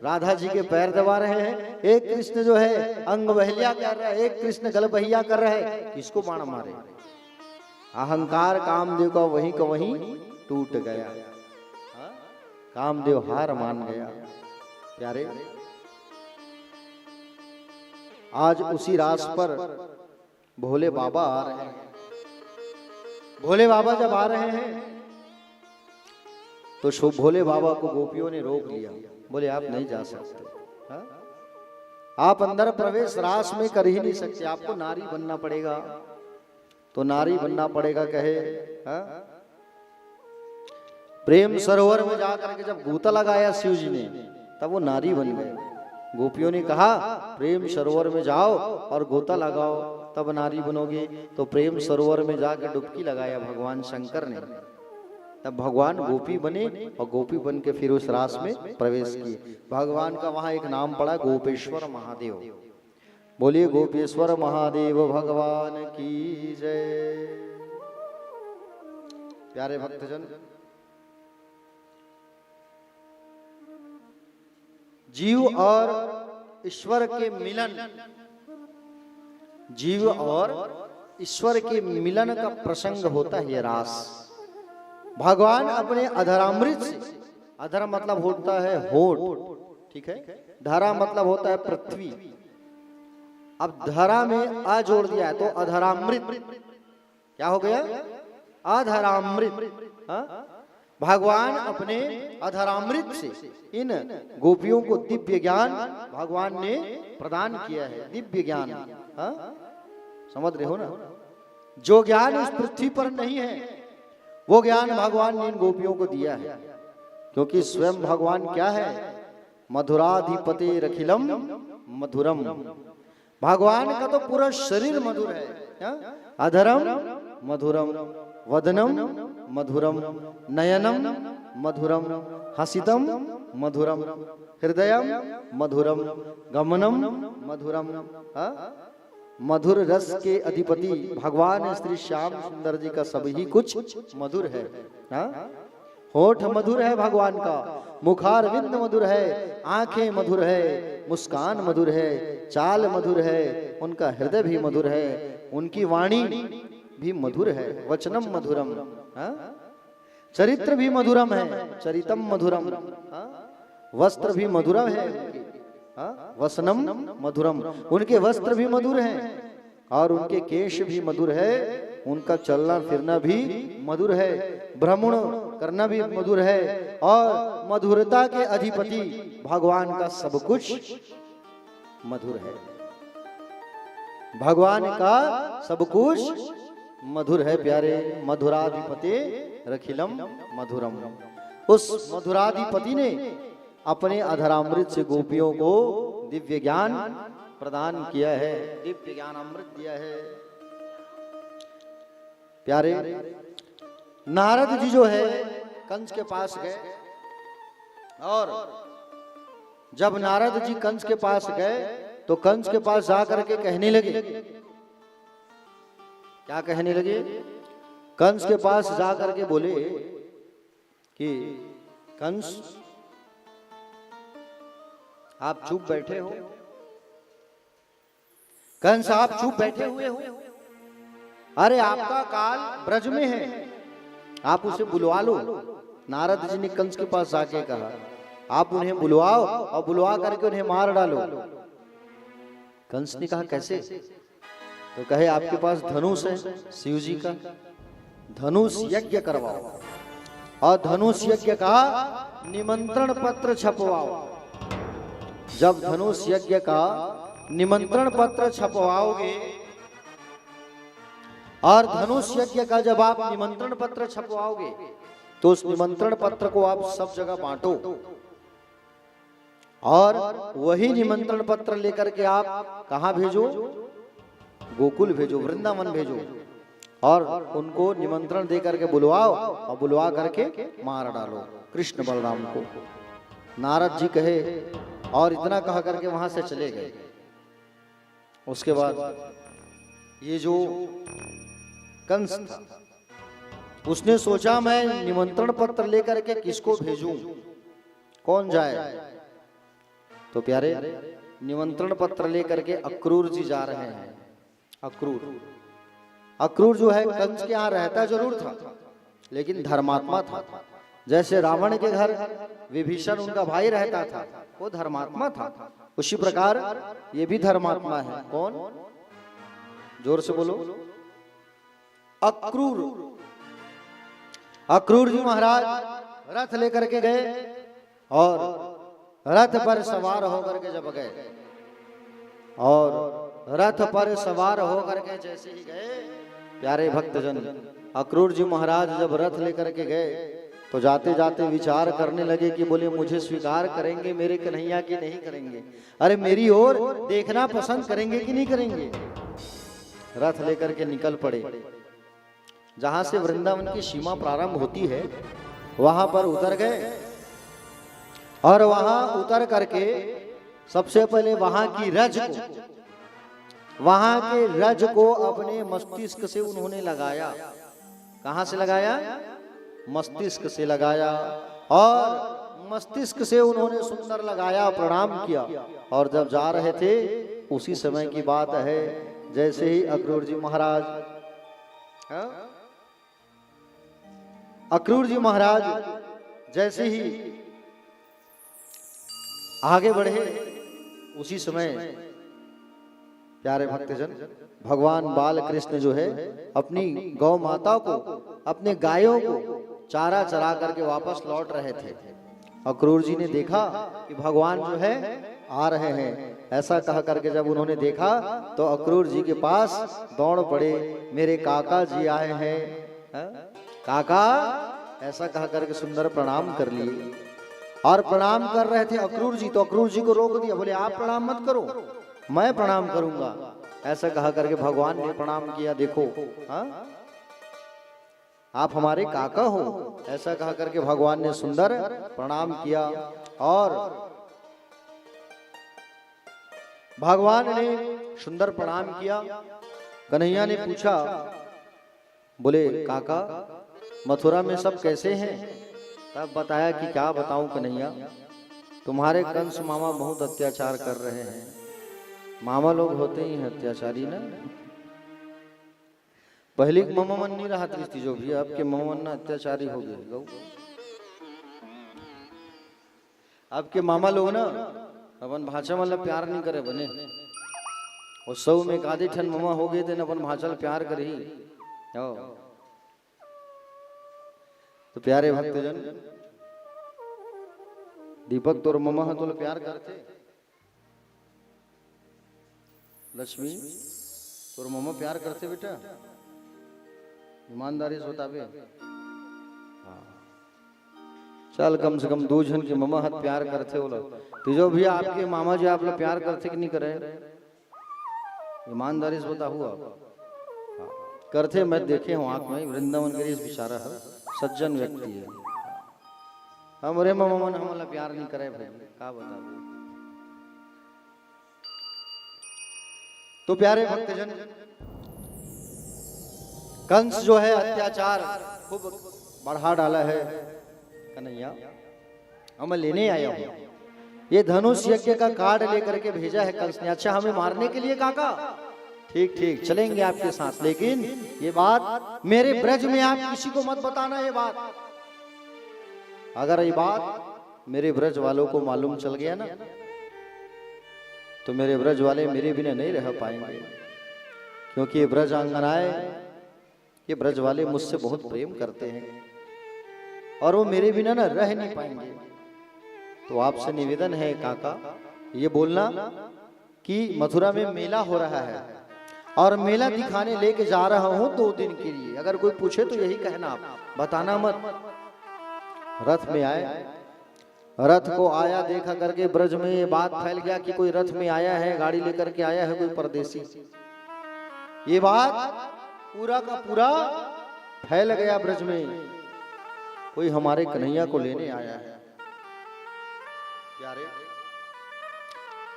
राधा जी के पैर दबा रहे हैं, एक कृष्ण जो है अंग बहलिया कर रहा है, एक कृष्ण गल बहिया कर रहा है। किसको बाण मारे? अहंकार कामदेव का वहीं टूट गया, कामदेव हार मान गया। प्यारे, आज उसी रास पर भोले बाबा आ रहे हैं। भोले बाबा जब आ रहे हैं तो भोले बाबा को गोपियों ने रोक लिया, बोले आप नहीं जा सकते, हा? आप अंदर प्रवेश रास में कर ही नहीं सकते, आपको नारी बनना पड़ेगा। तो नारी बनना पड़ेगा कहे, हा? प्रेम सरोवर में जाकर के जब गोता लगाया शिव जी ने, तब वो नारी बन गए। गोपियों ने कहा प्रेम सरोवर में जाओ और गोता लगाओ, तब नारी बनोगे। तो प्रेम सरोवर में जाकर डुबकी लगाया भगवान शंकर ने, तब भगवान गोपी बने और गोपी बन के फिर उस रास में प्रवेश किए। भगवान का वहां एक नाम पड़ा गोपेश्वर महादेव। बोलिए गोपेश्वर महादेव भगवान की जय। प्यारे भक्तजन, जीव और ईश्वर के मिलन, जीव और ईश्वर के मिलन का प्रसंग होता है ये रास। भगवान अपने अधरामृत से, अधर मतलब होता है होठ, ठीक है, धरा मतलब होता है पृथ्वी। अब धरा में आ जोड़ दिया है तो अधरामृत क्या हो गया? अधरामृत। हाँ? भगवान अपने अधरामृत से इन गोपियों को दिव्य ज्ञान भगवान ने प्रदान किया है, दिव्य ज्ञान। हाँ? समझ रहे हो ना? जो ज्ञान इस पृथ्वी पर नहीं है वो ज्ञान भगवान ने इन गोपियों को दिया है, क्योंकि स्वयं भगवान क्या है? मधुराधिपते रखिलम मधुरम। भगवान का तो पूरा शरीर मधुर है। हाँ? अधरम मधुरम, वदनम मधुरम, नयनम मधुरम, हसितम मधुरम, हृदयम मधुरम, गमनम मधुरम। मधुर रस के अधिपति भगवान श्री श्याम सुंदर जी का सभी कुछ मधुर है। होठ मधुर है भगवान का, मुखारविंद मधुर है, आंखें मधुर है, मुस्कान मधुर है, चाल मधुर है, उनका हृदय भी मधुर है, उनकी वाणी भी मधुर है, वचनम मधुरम। चरित्र भी मधुरम है, चरितम मधुरम। वस्त्र भी मधुरम है, वसनम मधुरम, उनके वस्त्र भी मधुर हैं और उनके केश भी मधुर है, उनका चलना फिरना भी मधुर है, भ्रमण करना भी मधुर है। और मधुरता के अधिपति भगवान का सब कुछ मधुर है। भगवान का सब कुछ मधुर है। प्यारे, मधुराधिपते रखिलम मधुरम। उस मधुराधिपति ने अपने अधरामृत से गोपियों को दिव्य ज्ञान प्रदान किया है, दिव्य ज्ञान अमृत दिया है। प्यारे, नारद जी जो है कंस के पास गए और जब नारद जी कंस के पास गए तो कंस के पास जाकर के कहने लगे, क्या कहने लगे? कंस के पास जाकर के बोले कि कंस आप चुप बैठे हो, कंस आप चुप बैठे हुए हो, अरे आपका काल ब्रज में है, आप उसे बुलवा लो। नारद जी ने कंस के पास जाके कहा आप उन्हें बुलवाओ और बुलवा करके उन्हें मार डालो। कंस ने कहा कैसे? तो कहे आपके पास धनुष है शिव जी का, धनुष यज्ञ करवाओ और धनुष यज्ञ का निमंत्रण पत्र छपवाओ। जब धनुष यज्ञ का निमंत्रण पत्र छपवाओगे और धनुष यज्ञ का जब आप निमंत्रण पत्र छपवाओगे तो उस निमंत्रण पत्र को आप सब जगह बांटो और वही निमंत्रण पत्र लेकर के आप कहां भेजो? गोकुल भेजो, वृंदावन भेजो और उनको निमंत्रण दे करके बुलवाओ और बुलवा करके मार डालो कृष्ण बलराम को। नारद जी कहे और इतना कहा करके वहां से चले गए। उसके बाद ये जो कंस था उसने सोचा मैं निमंत्रण पत्र लेकर के किसको भेजूं, कौन जाए। तो प्यारे निमंत्रण पत्र लेकर के अक्रूर जी जा रहे हैं। अक्रूर जो है कंस के यहाँ रहता जरूर था, लेकिन धर्मात्मा था। जैसे रावण के घर विभीषण उनका भाई रहता था, वो धर्मात्मा था, उसी प्रकार ये भी धर्मात्मा है। कौन, जोर से बोलो। अक्रूर जी महाराज रथ लेकर के गए और रथ पर सवार होकर के जब गए, और रथ पर सवार होकर के जैसे ही गए, प्यारे भक्तजन, अक्रूर जी महाराज जब रथ लेकर के गए तो जाते जाते विचार करने लगे कि बोले मुझे स्वीकार करेंगे मेरे कन्हैया की नहीं करेंगे, अरे मेरी ओर देखना पसंद करेंगे कि नहीं करेंगे। रथ लेकर के निकल पड़े। जहां से वृंदावन की सीमा प्रारंभ होती है वहां पर उतर गए, और वहां उतर करके सबसे पहले वहां की रज को, वहां के रज को अपने मस्तिष्क से उन्होंने लगाया। कहां से लगाया? मस्तिष्क से लगाया, और मस्तिष्क से उन्होंने सुंदर लगाया, प्रणाम किया। और जब जा रहे थे उसी समय की बात है, जैसे ही अक्रूर जी महाराज जैसे ही आगे बढ़े, उसी समय प्यारे भक्तजन भगवान बाल कृष्ण जो है अपनी गौ माता को, अपने गायों को चारा चरा करके वापस लौट रहे थे। अक्रूर जी ने देखा कि भगवान जो है आ रहे हैं। ऐसा कह करके जब उन्होंने देखा तो अक्रूर जी के पास दौड़ पड़े, मेरे काका जी आए हैं, काका, ऐसा कह करके सुंदर प्रणाम कर लिए। और प्रणाम कर रहे थे अक्रूर जी, तो अक्रूर जी को रोक दिया, बोले आप प्रणाम मत करो, मैं प्रणाम करूंगा। ऐसा कहा करके भगवान ने प्रणाम किया। देखो, आप हमारे काका हो, ऐसा कहा करके भगवान ने सुंदर प्रणाम किया। और भगवान ने सुंदर प्रणाम किया। कन्हैया ने पूछा, बोले काका मथुरा में सब कैसे हैं? तब बताया कि क्या बताऊं कन्हैया, तुम्हारे कंस मामा बहुत अत्याचार कर रहे हैं। मामा लोग होते ही हैं अत्याचारी ना। पहले मामा मन नहीं रहा थी जो भी, आपके मामा मन ना अत्याचारी हो गए। आपके मामा लोग ना अपन भाषा मतलब प्यार नहीं करे बने, और 100 में आधे ठन मामा हो गए थे न अपन भाषा प्यार कर ही। तो प्यारे भक्तजन, दीपक तोर मामा है तो प्यार करते, लक्ष्मी तोर मामा प्यार करते बेटा, ईमानदारी से बतावे। चल कम से कम 2 जन के मामा हाथ प्यार करते हो लोग, तो जो भी आपके मामा जी आप लोग प्यार करते कि नहीं करे, ईमानदारी से बता हुआ करते। मैं देखे हूँ आंख में, वृंदावन के बेचारा है, सज्जन व्यक्ति है। हमारे मामा मन हमारा प्यार नहीं करे भाई, क्या बताओ। तो प्यारे भक्तजन, कंस जो है अत्याचार खूब बढ़ा डाला है। कन्हैया हम लेने आया हूं, ये धनुष यज्ञ का कार्ड लेकर के भेजा है कंस ने। अच्छा हमें मारने के लिए काका? ठीक ठीक चलेंगे आपके साथ, लेकिन ये बात मेरे ब्रज में आप किसी को मत बताना। ये बात अगर ये बात मेरे ब्रज वालों को मालूम चल गया ना, तो मेरे ब्रज वाले मेरे बिना नहीं रह पाएंगे, क्योंकि ये ब्रज आंगनाएं, ये ब्रज वाले मुझसे बहुत प्रेम करते हैं और वो मेरे बिना ना रह नहीं पाएंगे। तो आपसे निवेदन है काका, ये बोलना कि मथुरा में मेला हो रहा है और मेला दिखाने लेके जा रहा हूं 2 दिन के लिए। अगर कोई पूछे तो यही कहना, आप बताना मत। रथ में आए, रथ को आया देखा करके ब्रज में ये बात फैल गया कि कोई रथ में आया है, गाड़ी लेकर के आया है कोई परदेसी। ये बात पूरा का पूरा फैल गया ब्रज में, कोई हमारे कन्हैया को लेने आया है। प्यारे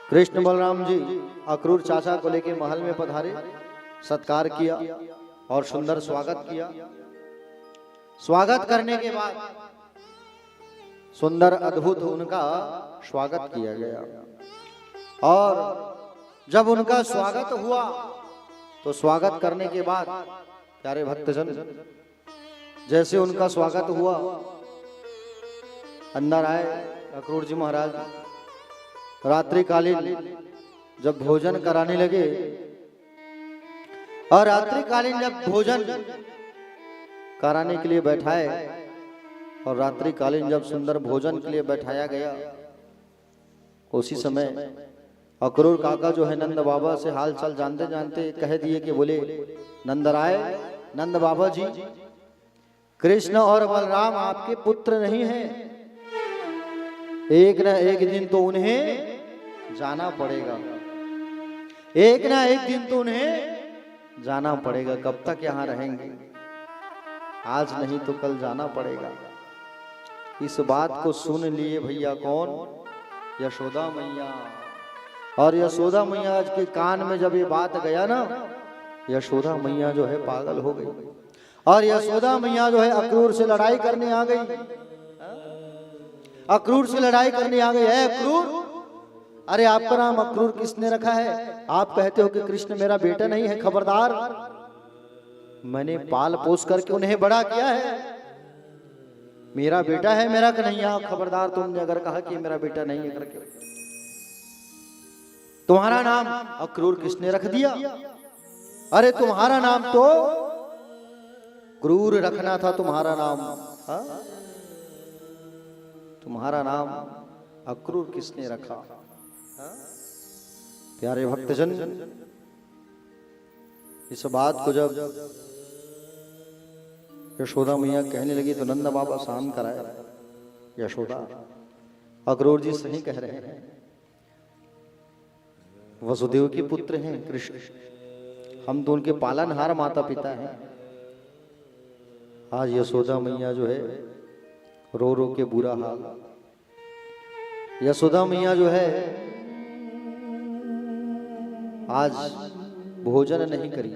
कृष्ण बलराम जी अक्रूर चाचा को लेके महल में पधारे, सत्कार किया और सुंदर स्वागत किया। स्वागत करने के बाद सुंदर अद्भुत उनका स्वागत किया गया। और जब उनका स्वागत हुआ तो स्वागत करने के बाद प्यारे भक्तजन, जैसे उनका स्वागत हुआ, अंदर आए अक्रूर जी महाराज। रात्रिकालीन जब भोजन कराने लगे, और रात्रिकालीन जब भोजन कराने के लिए बैठाए, और रात्रिकालीन जब सुंदर भोजन के लिए बैठाया गया, उसी समय अक्रूर काका जो है नंद बाबा से हाल चाल जानते जानते कह दिए कि बोले, नंदराय, नंद बाबा जी, कृष्ण और बलराम आपके पुत्र नहीं हैं, एक न एक दिन तो उन्हें जाना पड़ेगा, एक ना एक दिन तो उन्हें जाना पड़ेगा। कब तक यहाँ रहेंगे? आज नहीं तो कल जाना पड़ेगा। इस बात को सुन लिए भैया कौन? यशोदा मैया। और यशोदा मैया के कान में जब ये बात गया ना, यशोदा मैया जो है पागल हो गई, और यशोदा मैया जो है अक्रूर से लड़ाई करने आ गई। अक्रूर से लड़ाई करने आ गई। है अक्रूर, अरे आपका नाम अक्रूर किसने रखा है? आप कहते हो कि कृष्ण मेरा बेटा नहीं है, खबरदार, मैंने पाल पोस करके उन्हें बड़ा किया है, मेरा बेटा है मेरा कन्हैया, खबरदार तुमने अगर कहा कि मेरा बेटा नहीं है करके, तुम्हारा नाम अक्रूर किसने रख दिया? अरे तुम्हारा नाम तो क्रूर रखना था, तुम्हारा नाम, हा? तुम्हारा नाम अक्रूर किसने रखा? प्यारे भक्तजन, इस बात को जब यशोदा मैया कहने लगी तो नंद बाबा शांत कराए। यशोदा, अक्रूर जी सही कह रहे हैं, वसुदेव के पुत्र हैं कृष्ण, हम तो उनके पालनहार माता पिता हैं। आज यशोदा मैया जो है रो रो के बुरा हाल, यशोदा मैया जो है आज भोजन नहीं करी,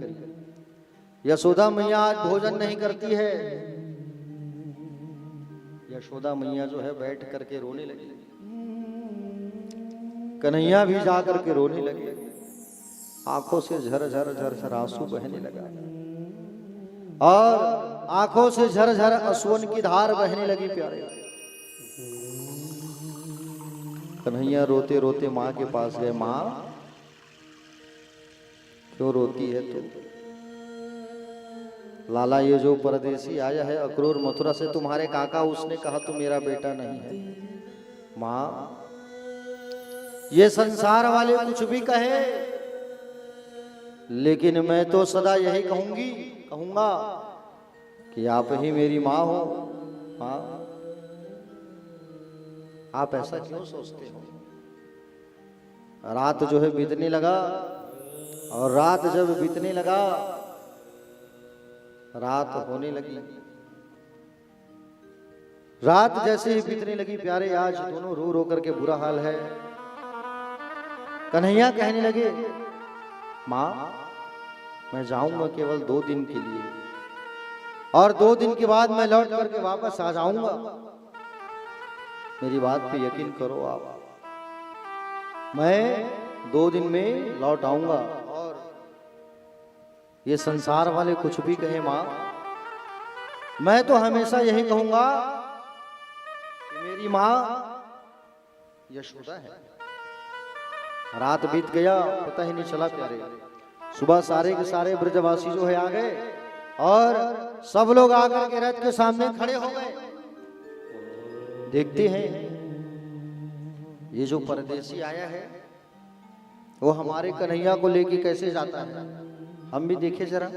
यशोदा मैया आज भोजन नहीं करती है। यशोदा मैया जो है बैठ करके रोने लगी, कन्हैया भी जा करके रोने लगे, आंखों से झरझर झरझर आंसू बहने लगा, और आंखों से झरझर अश्वन की धार बहने लगी। प्यारे कन्हैया रोते रोते माँ के पास गए। माँ, क्यों रोती है तू? लाला, ये जो परदेसी आया है अक्रूर मथुरा से, तुम्हारे काका, उसने कहा तू मेरा बेटा नहीं है। माँ, ये संसार वाले कुछ भी कहे, लेकिन मैं तो सदा यही कहूंगा कि आप ही मेरी माँ हो। माँ, आप ऐसा क्यों सोचते हो? रात जो है बीतने लगा, और रात जब बीतने लगा, रात होने लगी, रात जैसे ही बीतने लगी प्यारे, आज दोनों रो रो करके बुरा हाल है। कन्हैया कहने लगे, माँ, मैं जाऊंगा केवल 2 दिन के लिए, और 2 दिन के बाद मैं लौट करके वापस आ जाऊंगा, मेरी बात पे यकीन करो आप, मैं 2 दिन में लौट आऊंगा। और ये संसार वाले कुछ भी कहे माँ, मैं तो हमेशा यही कहूंगा कि मेरी माँ यशोदा है। रात बीत गया, पता ही नहीं चला प्यारे। सुबह सारे के सारे ब्रजवासी जो है आ गए, और सब लोग आकर के रथ के सामने खड़े हो गए। देखते हैं ये जो परदेसी आया है वो हमारे कन्हैया को लेके कैसे जाता है, हम भी देखे जरा।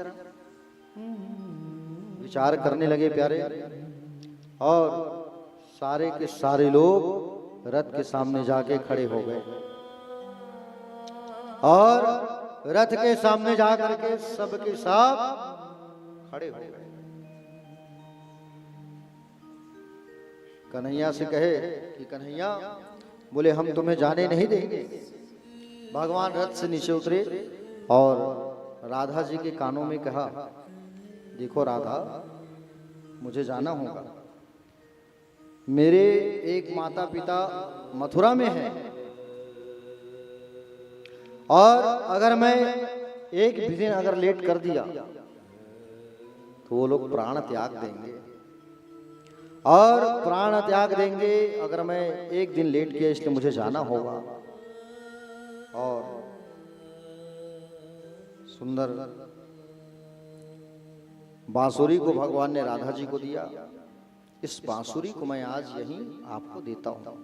विचार करने लगे प्यारे, और सारे के सारे लोग रथ के सामने जाके खड़े हो गए, और रथ के सामने जाकर के सबके सब खड़े हो गए। कन्हैया से कहे कि कन्हैया, बोले हम तुम्हें जाने नहीं देंगे। भगवान रथ से नीचे उतरे और राधा जी के कानों में कहा, देखो राधा, मुझे जाना होगा। मेरे एक माता पिता मथुरा में हैं और अगर मैं एक भी दिन अगर लेट कर दिया तो वो लोग प्राण त्याग देंगे, और प्राण त्याग देंगे अगर मैं एक दिन लेट किया, इसलिए मुझे जाना होगा। और सुंदर बांसुरी को भगवान ने राधा जी को दिया। इस बांसुरी को मैं आज यहीं आपको देता हूं।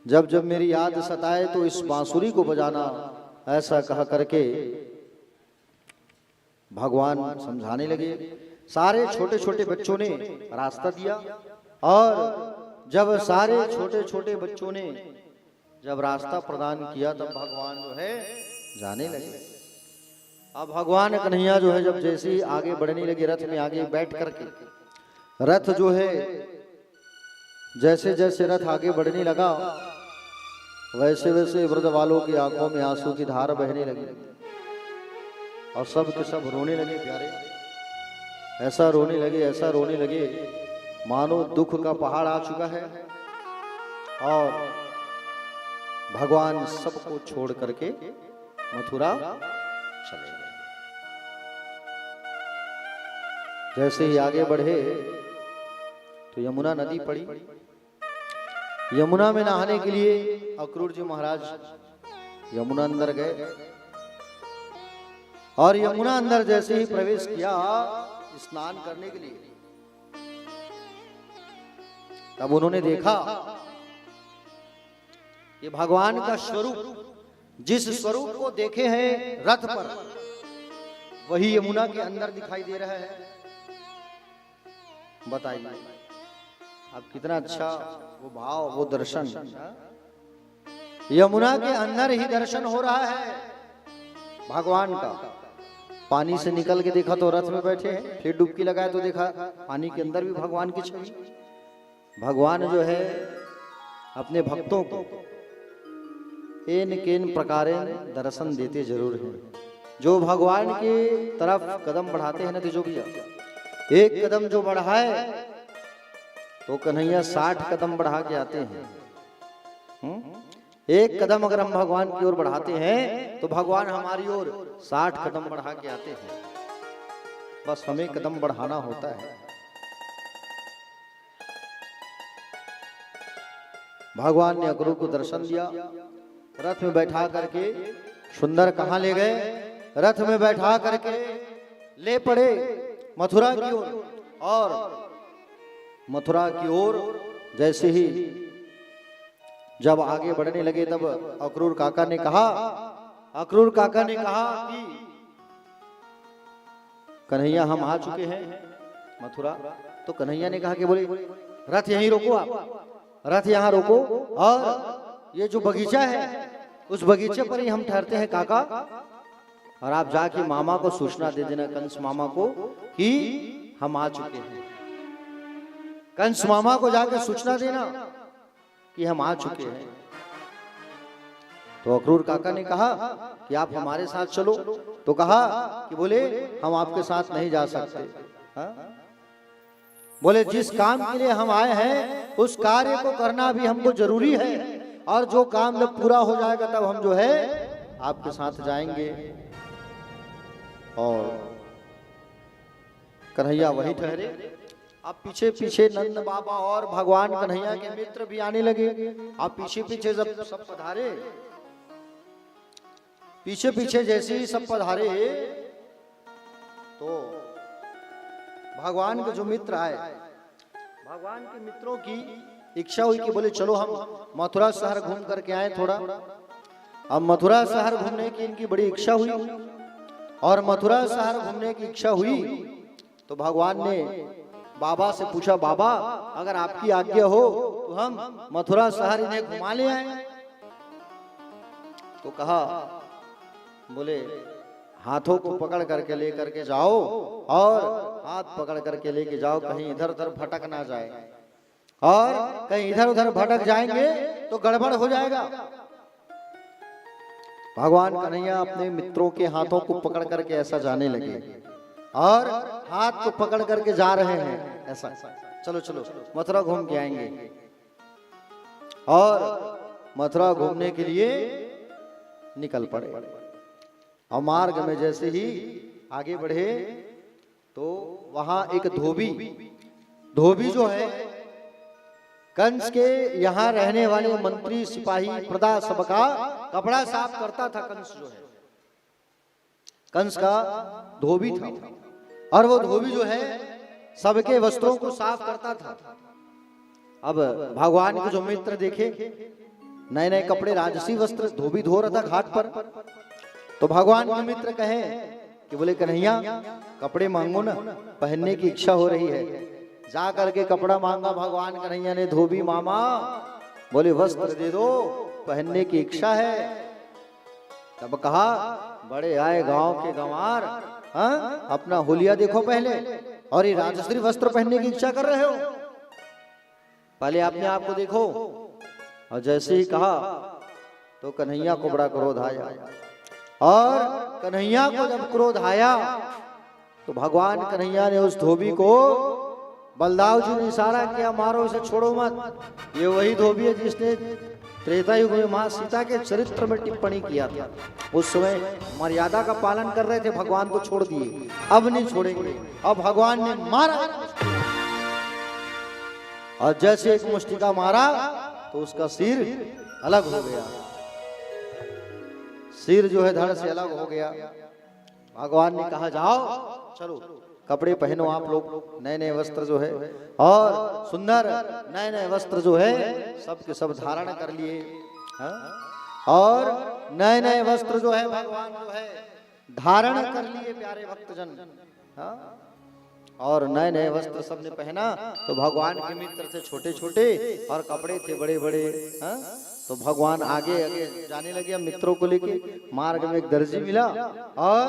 जब जब मेरी याद सताए तो इस बांसुरी को बजाना, ऐसा कहा करके भगवान समझाने लगे। सारे छोटे छोटे बच्चों ने रास्ता दिया, और जब सारे छोटे छोटे बच्चों ने जब रास्ता प्रदान किया तब भगवान जो है जाने लगे। अब भगवान कन्हैया जो है जब जैसे ही आगे बढ़ने लगे, रथ में आगे बैठ करके, रथ जो है जैसे जैसे रथ आगे बढ़ने लगा वैसे वैसे वृद्ध वालों की आंखों में आंसू की धार बहने लगी, और सब के सब रोने लगे। प्यारे ऐसा रोने लगे, ऐसा रोने लगे मानो दुख का पहाड़ आ चुका है, और भगवान सबको छोड़ करके मथुरा चले गए। जैसे ही आगे बढ़े तो यमुना नदी पड़ी। यमुना में नहाने के लिए अक्रूर जी महाराज यमुना अंदर गए, और यमुना अंदर जैसे ही प्रवेश किया स्नान करने के लिए, तब उन्होंने देखा कि भगवान का स्वरूप, जिस स्वरूप को देखे हैं रथ पर, वही यमुना के अंदर दिखाई दे रहा है। बताइए अब कितना अच्छा वो भाव, वो दर्शन, यमुना के अंदर ही दर्शन हो रहा है भगवान का। पानी से निकल के देखा तो रथ में बैठे हैं, फिर डुबकी लगाए तो देखा पानी के अंदर भी भगवान की छवि। भगवान जो है अपने भक्तों को एन केन प्रकारेण दर्शन देते जरूर हैं। जो भगवान की तरफ कदम बढ़ाते हैं ना, तो जो भी एक कदम जो बढ़ाए तो कन्हैया 60 कदम बढ़ा के आते हैं। एक कदम अगर हम भगवान की ओर बढ़ाते हैं तो भगवान हमारी ओर 60 कदम बढ़ा के आते हैं। बस हमें कदम बढ़ाना होता है। भगवान ने अक्रूर को दर्शन दिया, रथ में बैठा करके सुंदर कहां ले गए, रथ में बैठा करके ले पड़े मथुरा की ओर। और मथुरा की ओर जैसे ही जब आगे बढ़ने लगे तब अक्रूर काका ने कहा कि कन्हैया हम आ चुके हैं मथुरा। तो कन्हैया ने कहा कि बोले रथ यहीं रोको, आप रथ यहाँ रोको, और ये जो बगीचा है उस बगीचे पर ही हम ठहरते हैं काका, और आप जाके मामा को सूचना दे देना, कंस मामा को, कि हम आ चुके हैं। कंस मामा को जाकर सूचना देना कि हम आ चुके हैं। तो अक्रूर काका ने कहा कि आप हमारे साथ चलो। तो कहा कि बोले हम आपके साथ नहीं जा सकते। बोले जिस काम के लिए हम आए हैं उस कार्य को करना भी हमको जरूरी है, और जो काम जब पूरा हो जाएगा तब हम जो है आपके साथ जाएंगे। और कन्हैया वहीं ठहरे। अब पीछे पीछे नंद बाबा और भगवान कन्हैया के मित्र भी आने लगे। अब पीछे पीछे जब सब पधारे, पीछे पीछे जैसे ही सब पधारे तो भगवान के जो मित्र आए, भगवान के मित्रों की इच्छा हुई कि बोले चलो हम मथुरा शहर घूम करके आए थोड़ा। अब मथुरा शहर घूमने की इनकी बड़ी इच्छा हुई, और मथुरा शहर घूमने की इच्छा हुई तो भगवान ने बाबा से पूछा, बाबा अगर आपकी आज्ञा हो तो हम मथुरा शहर इन्हें घुमा ले आए। तो कहा, बोले हाथों को पकड़ करके ले करके जाओ, और हाथ पकड़ करके लेके जाओ, कहीं इधर उधर भटक ना जाए, और कहीं इधर उधर भटक जाएंगे तो गड़बड़ हो जाएगा। भगवान कन्हैया अपने मित्रों के हाथों को पकड़ करके ऐसा जाने लगे, और हाथ को पकड़ करके जा रहे हैं, ऐसा चलो चलो मथुरा घूम के आएंगे। और मथुरा घूमने के लिए निकल पड़े। और मार्ग में जैसे ही आगे बढ़े तो वहां एक धोबी जो है कंस के यहाँ रहने वाले मंत्री सिपाही प्रजा सबका कपड़ा साफ करता था। कंस जो है कंस का धोबी था और वो धोबी जो है सबके वस्त्रों को साफ करता था। अब भगवान के जो मित्र देखे नए नए कपड़े राजसी वस्त्र धोबी धो रहा था घाट पर, तो भगवान के मित्र कहे कि बोले कन्हैया कपड़े मांगो ना, पहनने की इच्छा हो रही है। जा करके कपड़ा मांगा भगवान कन्हैया ने, धोबी मामा बोले वस्त्र दे दो, पहनने की इच्छा है। तब कहा बड़े आए गांव के गंवार, हाँ अपना हुलिया देखो पहले, और ये राजश्री वस्त्र पहनने की इच्छा कर रहे हो, पहले अपने आप को देखो। और जैसे ही कहा तो कन्हैया को बड़ा क्रोध आया, और कन्हैया को जब क्रोध आया तो भगवान कन्हैया ने उस धोबी को, बलदाव जी ने इशारा किया मारो इसे, छोड़ो मत। ये वही धोबी है जिसने त्रेता युग में मां सीता के चरित्र में टिप्पणी किया था। उस समय मर्यादा का पालन कर रहे थे, भगवान को छोड़ दिए, अब नहीं छोड़ेंगे। अब भगवान ने मारा और जैसे एक मुष्टिका मारा तो उसका सिर अलग हो गया, सिर जो है धड़ से अलग हो गया। भगवान ने कहा जाओ चलो कपड़े पहनो आप लोग, नए नए वस्त्र जो है, और सुंदर नए नए वस्त्र जो है सबके सब धारण कर लिए। और नए नए वस्त्र जो है भगवान जो है धारण कर लिए प्यारे भक्तजन। और नए नए वस्त्र सबने पहना तो भगवान के मित्र थे छोटे छोटे और कपड़े थे बड़े बड़े। तो भगवान आगे आगे जाने लगे मित्रों को लेके। मार्ग में एक दर्जी मिला, और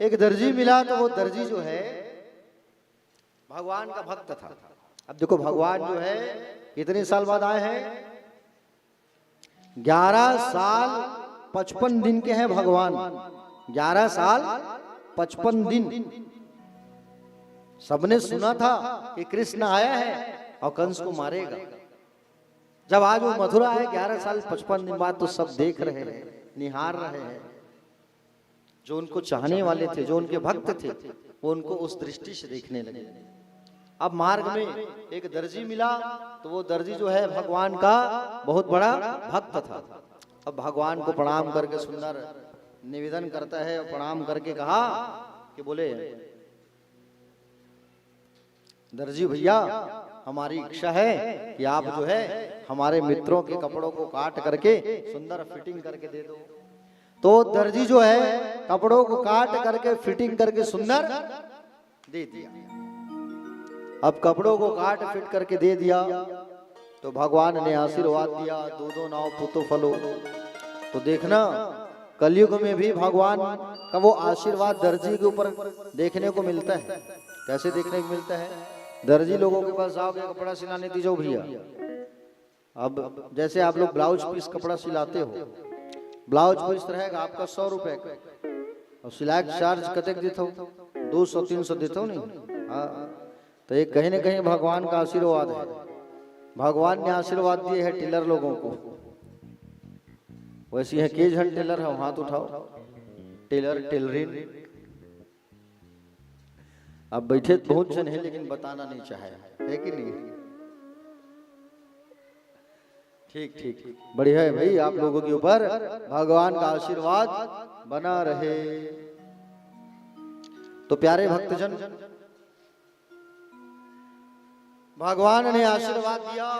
एक दर्जी मिला तो वो दर्जी जो है भगवान का भक्त था। अब देखो भगवान जो है कितने साल बाद आए हैं, 11 साल 55 दिन के हैं भगवान। 11 साल 55 दिन सबने सुना था कि कृष्ण आया है और कंस को मारेगा। जब आज वो मथुरा है 11 साल 55 दिन बाद, तो सब देख रहे हैं, निहार रहे हैं। जो उनको चाहने वाले थे, जो उनके भक्त थे, वो उनको उस दृष्टि से देखने लगे। अब मार्ग में एक दर्जी मिला, तो वो दर्जी जो है भगवान का बहुत बड़ा भक्त था। अब भगवान को प्रणाम करके सुंदर निवेदन करता है, और प्रणाम करके कहा कि बोले दर्जी भैया हमारी इच्छा है कि आप जो है हमारे मित्रों के कपड़ों को काट करके सुंदर फिटिंग करके दे दो। तो दर्जी जो है कपड़ों को काट करके फिटिंग करके सुंदर दे दिया। अब कपड़ों को काट फिट करके दे दिया तो भगवान ने आशीर्वाद दिया, दो दो नाव पुतो फलो। तो देखना कलयुग में भी भगवान का वो आशीर्वाद दर्जी के ऊपर देखने को मिलता है। कैसे देखने को मिलता है, दर्जी लोगों के पास जाओगे कपड़ा सिलाने दीजो भैया। अब जैसे आप लोग ब्लाउज पीस कपड़ा सिलाते हो, ब्लाउज पीस रहेगा आपका 100 रुपए का, और सिलाई चार्ज कतक देते हो 200-300 देते हो नहीं। हाँ, तो ये कहीं ना कहीं भगवान का आशीर्वाद है। भगवान ने आशीर्वाद दिए है टेलर लोगों को। वैसे है के जन टेलर है, हाथ उठाओ। टेलर टेलरिन अब बैठे बहुत जन है लेकिन बताना नहीं चाहे, है कि नहीं? ठीक ठीक बढ़िया है भाई, आप लोगों के ऊपर भगवान का आशीर्वाद बना रहे। तो प्यारे भक्तजन, भगवान ने आशीर्वाद दिया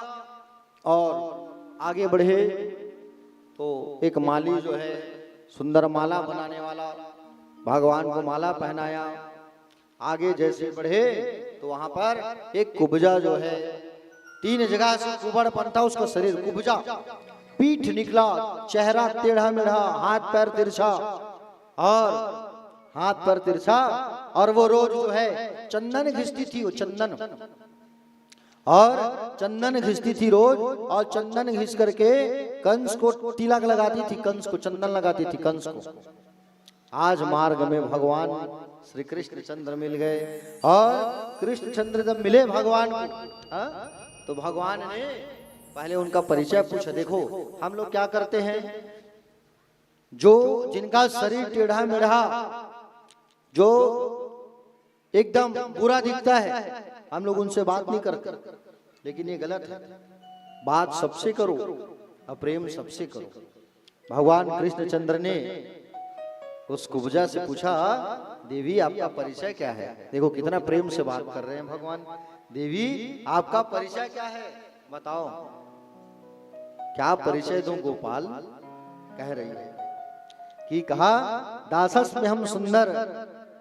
और आगे बढ़े। तो एक माली जो है सुंदर माला बनाने वाला, भगवान को माला पहनाया। आगे जैसे बढ़े तो वहां पर एक कुब्जा जो है, 3 जगह से कुबड़ बनता उसका शरीर कुब्जा, पीठ निकला, चेहरा टेढ़ा मेढ़ा, हाथ पैर तिरछा, और हाथ पैर तिरछा। और वो रोज जो है चंदन घिसती थी, वो चंदन और चंदन घिसती थी रोज, और चंदन घिस करके कंस को तिलक लगाती थी, कंस को चंदन लगाती थी कंस को। आज मार्ग में भगवान श्री कृष्ण चंद्र मिल गए। और कृष्ण चंद्र जब मिले भगवान को, तो भगवान ने पहले उनका परिचय पूछा। देखो हम लोग क्या करते हैं, जो जिनका शरीर टेढ़ा मेढ़ा, जो एकदम बुरा दिखता है, हम लोग उनसे बात नहीं करते। लेकिन ये गलत है, बात सबसे करो और प्रेम सबसे करो। भगवान कृष्णचंद्र ने उस कुब्जा से पूछा, देवी आपका परिचय क्या है? देखो कितना प्रेम से बात कर रहे हैं भगवान। देवी आपका परिचय क्या है, बताओ। क्या परिचय दूं गोपाल, कह रही है कि कहा, दासस में हम सुंदर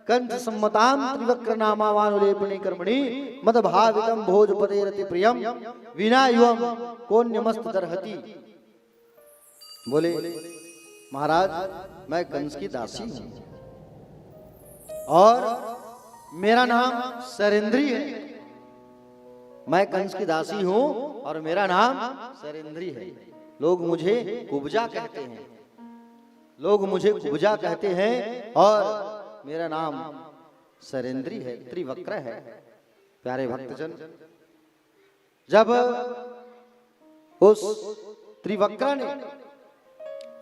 कंठ सम्मताम त्रिवक्र नामावानुलेपणी कर्मणि मद भावितम भोजपदे रति प्रियम विना युवम कोन्यमस्त दरहति। बोले महाराज मैं कंस की दासी हूं और मेरा नाम सरेंद्री है। मैं कंस की दासी हूं और मेरा नाम सरेंद्री है। लोग मुझे कुब्जा कहते हैं, लोग मुझे कुब्जा कहते हैं और मेरा नाम सरेंद्री है, त्रिवक्र है। प्यारे भक्तजन, जब उस त्रिवक्र ने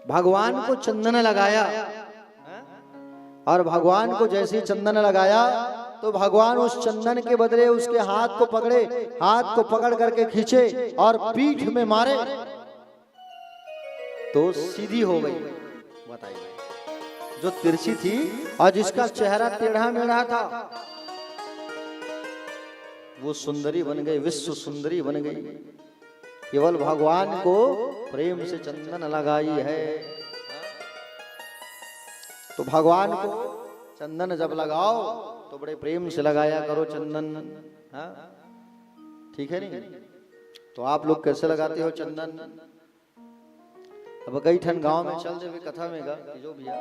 भगवान को चंदन लगाया और भगवान को जैसे चंदन लगाया तो भगवान उस चंदन के बदले उसके हाथ को पकड़े, हाथ को पकड़ करके खींचे और पीठ में मारे तो सीधी हो गई। बताइए, जो तिरछी थी और जिसका चेहरा टेढ़ा मेढ़ा था वो सुंदरी बन गई, विश्व सुंदरी बन गई। केवल भगवान को प्रेम से चंदन लगाई है। तो भगवान को चंदन जब लगाओ तो बड़े प्रेम से लगाया करो चंदन, ठीक है नहीं? तो आप लोग कैसे लगाते हो चंदन? अब कई ठन गांव में चल जावे कथा में गा कि जो भैया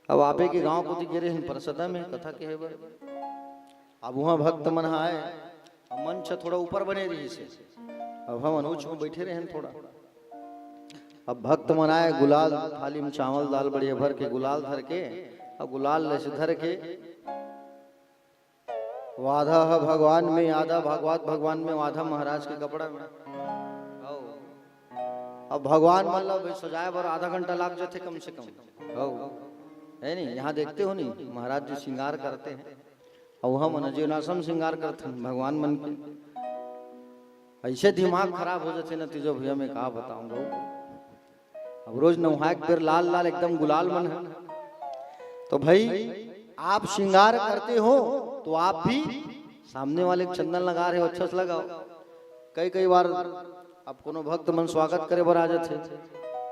अब आपे के गांव को गिरे हैं परसदा में कथा के है बर। अब वहां भक्त मन आए, मंच थोड़ा ऊपर बने रही से, अब हम अनुच में बैठे रहे थोड़ा। अब भक्त मन आए, गुलाल थाली में चावल दाल बढ़िया भर के गुलाल धर के, और गुलाल से धर के वाधा भगवान में, आधा भागवत भगवान में, आधा महाराज के कपड़ा में। अब भगवान मतलब सजाए बर आधा घंटा लाग जाते कम से कम, है नहीं? यहाँ देखते हो नहीं, महाराज जी श्रृंगार करते हैं और वहाँ मन जीवनासम श्रृंगार करते हैं भगवान मन के। ऐसे दिमाग खराब हो जाते नतीजो भैया मैं कहा बताऊंगा। अब रोज नहाए फिर लाल लाल एकदम गुलाल मन है। तो भाई आप श्रृंगार करते हो तो आप भी सामने वाले चंदन लगा रहे हो, अच्छा से लगाओ। कई बार अब कोनो भक्त मन स्वागत करे बर आ जाते,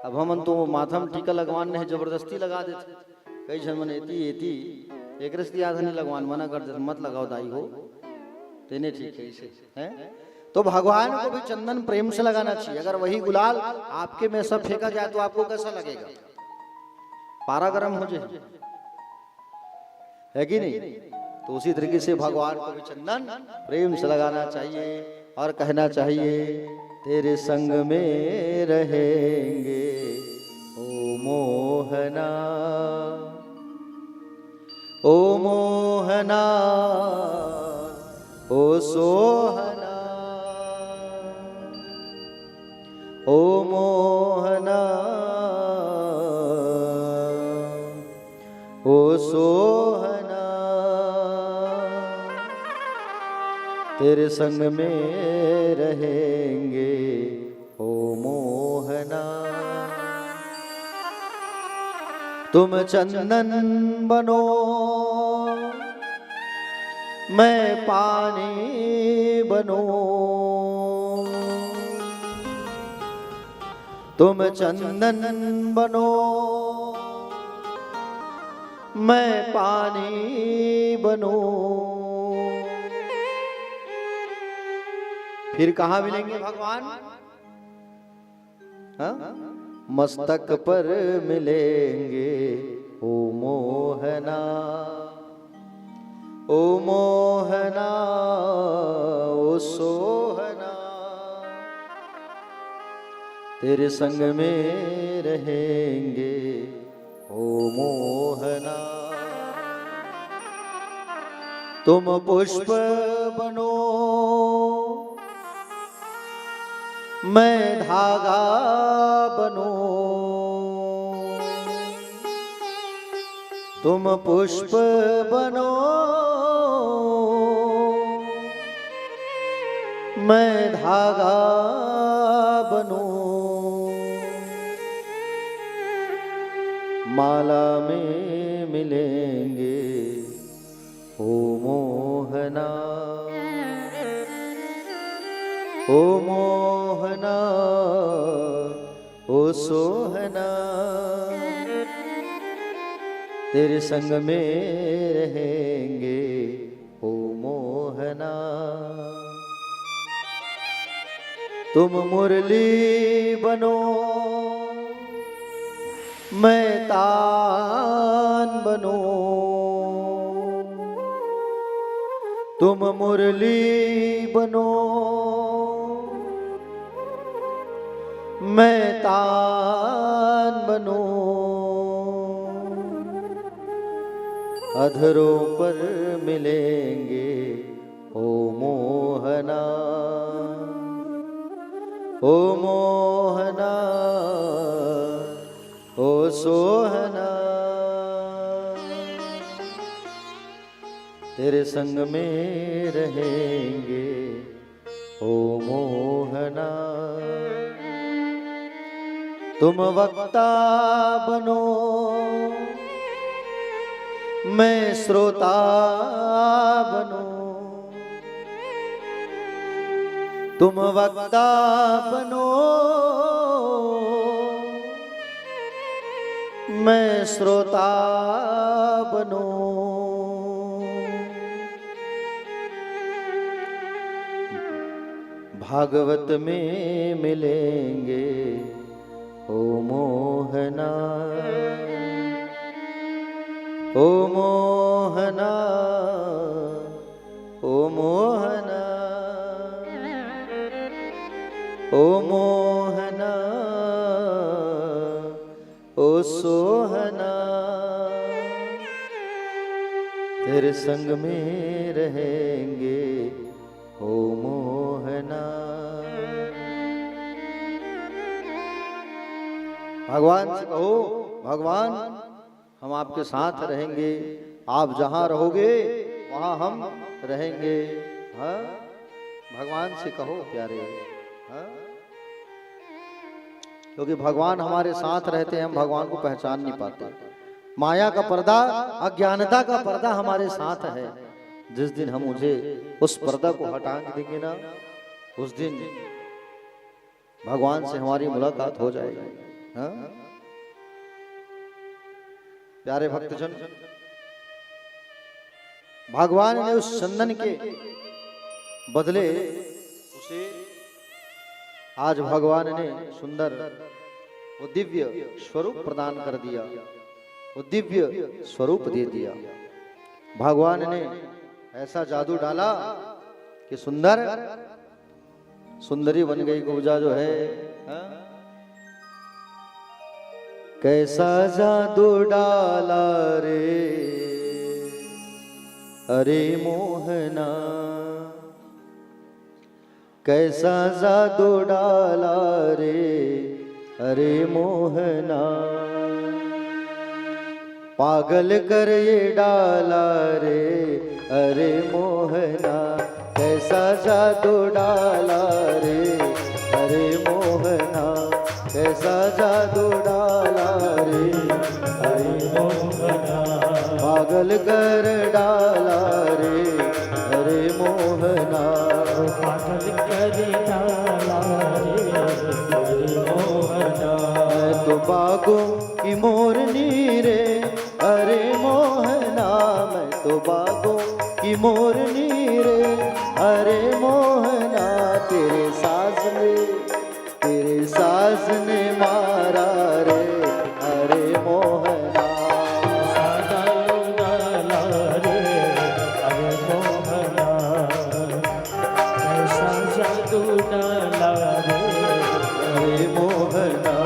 अब हमन तो माथा में टीका लगवान नहीं जबरदस्ती लगा देते। कई जन मन एती एक रस्ती आधा नहीं लगवान मना कर देते, मत लगाओ दाई हो तेने ठीक है इसे है। तो भगवान को भी चंदन प्रेम से लगाना चाहिए। अगर वही गुलाल आपके में सब फेंका जाए तो आपको कैसा लगेगा? पारा गर्म हो जाए, है कि नहीं? तो उसी तरीके से भगवान को भी चंदन प्रेम से लगाना चाहिए और कहना चाहिए, तेरे संग में रहेंगे ओ मोहना, ओ मोहना, ओ सोहना, ओ मोहना, ओ सोहना, तेरे संग में रहेंगे ओ मोहना। तुम चंदन बनो मैं पानी बनो, तुम चंदन बनो मैं पानी बनो। फिर कहाँ मिलेंगे भगवान? मस्तक पर मिलेंगे ओ मोहना, ओ मोहना, ओ सोहना, तेरे संग में रहेंगे ओ मोहना। तुम पुष्प बनो मैं धागा बनो, तुम पुष्प बनो मैं धागा बनो, माला में मिलेंगे ओ मोहना, ओ मोहना, ओ सोहना, तेरे संग में रहेंगे ओ मोहना। तुम मुरली बनो मैं तान बनो, तुम मुरली बनो मैं तान बनो, अधरों पर मिलेंगे ओ मोहना, ओ मोहना, ओ सोहना, तेरे संग में रहेंगे ओ मोहना। तुम वक्ता बनो मैं श्रोता बनो, तुम वक्ता बनो मैं श्रोता बनो, भागवत में मिलेंगे ओ मोहना, ओ मोहना, ओ मोहना, ओ मोहना, ओ सोहना, तेरे संग में रहेंगे ओ मोहना। भगवान से कहो भगवान हम आपके साथ रहेंगे, आप जहां रहोगे वहां हम रहेंगे। हाँ भगवान से कहो प्यारे, हाँ क्योंकि भगवान हमारे साथ रहते हैं, हम भगवान को पहचान नहीं पाते। माया का पर्दा, अज्ञानता का पर्दा हमारे साथ है। जिस दिन हम मुझे उस पर्दा को हटा देंगे ना, उस दिन भगवान से हमारी मुलाकात हो जाएगी। हाँ? प्यारे भक्तजन, भगवान ने उस चंदन के बदले उसे आज भगवान ने सुंदर वो दिव्य स्वरूप प्रदान कर दिया, वो दिव्य स्वरूप दे दिया। भगवान ने ऐसा जादू डाला कि सुंदर सुंदरी बन गई गुब्जा जो है। हाँ? कैसा जादू डाला रे अरे मोहना, कैसा जादू डाला रे अरे मोहना, पागल कर ये डाला रे अरे मोहना, कैसा जादू डाला रे अरे मोहना, कैसा जादू डाला रे अरे मोहना, पागल कर डाला रे अरे मोहना, पागल कर डाला रे अरे मोहना। मैं तो बागों की मोरनी रे अरे मोहना, मैं तो बागों की मोरनी रे अरे मोहना, तेरे साज ने मारा रे अरे मोहना, जादू डाला रे अरे मोहना, ऐसा जादू डाला रे अरे मोहना।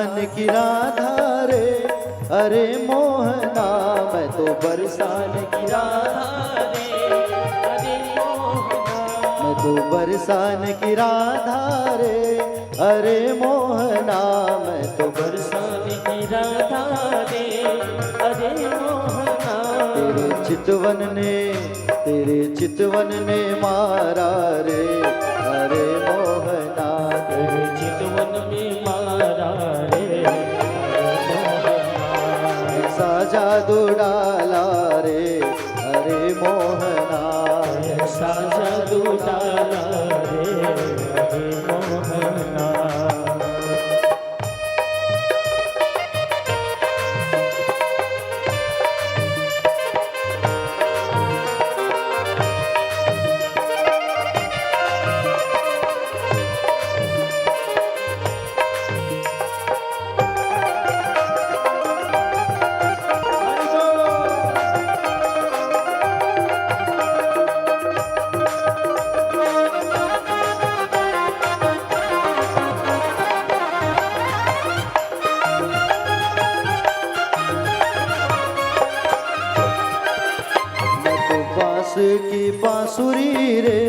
बरसान की राधा रे, अरे मोहना मैं तो बरसान की राधा रे, अरे मोहना मैं तो बरसान की राधा रे, अरे मोहना मैं तो बरसान की राधा रे, अरे मोहना तेरे चितवन ने मारा रे, अरे मोहना तेरे चितवन में मारा रे, ऐसा जादू डाला रे, अरे मोहना ऐसा जादू डाला रे, अरे मोहना की बांसुरी रे,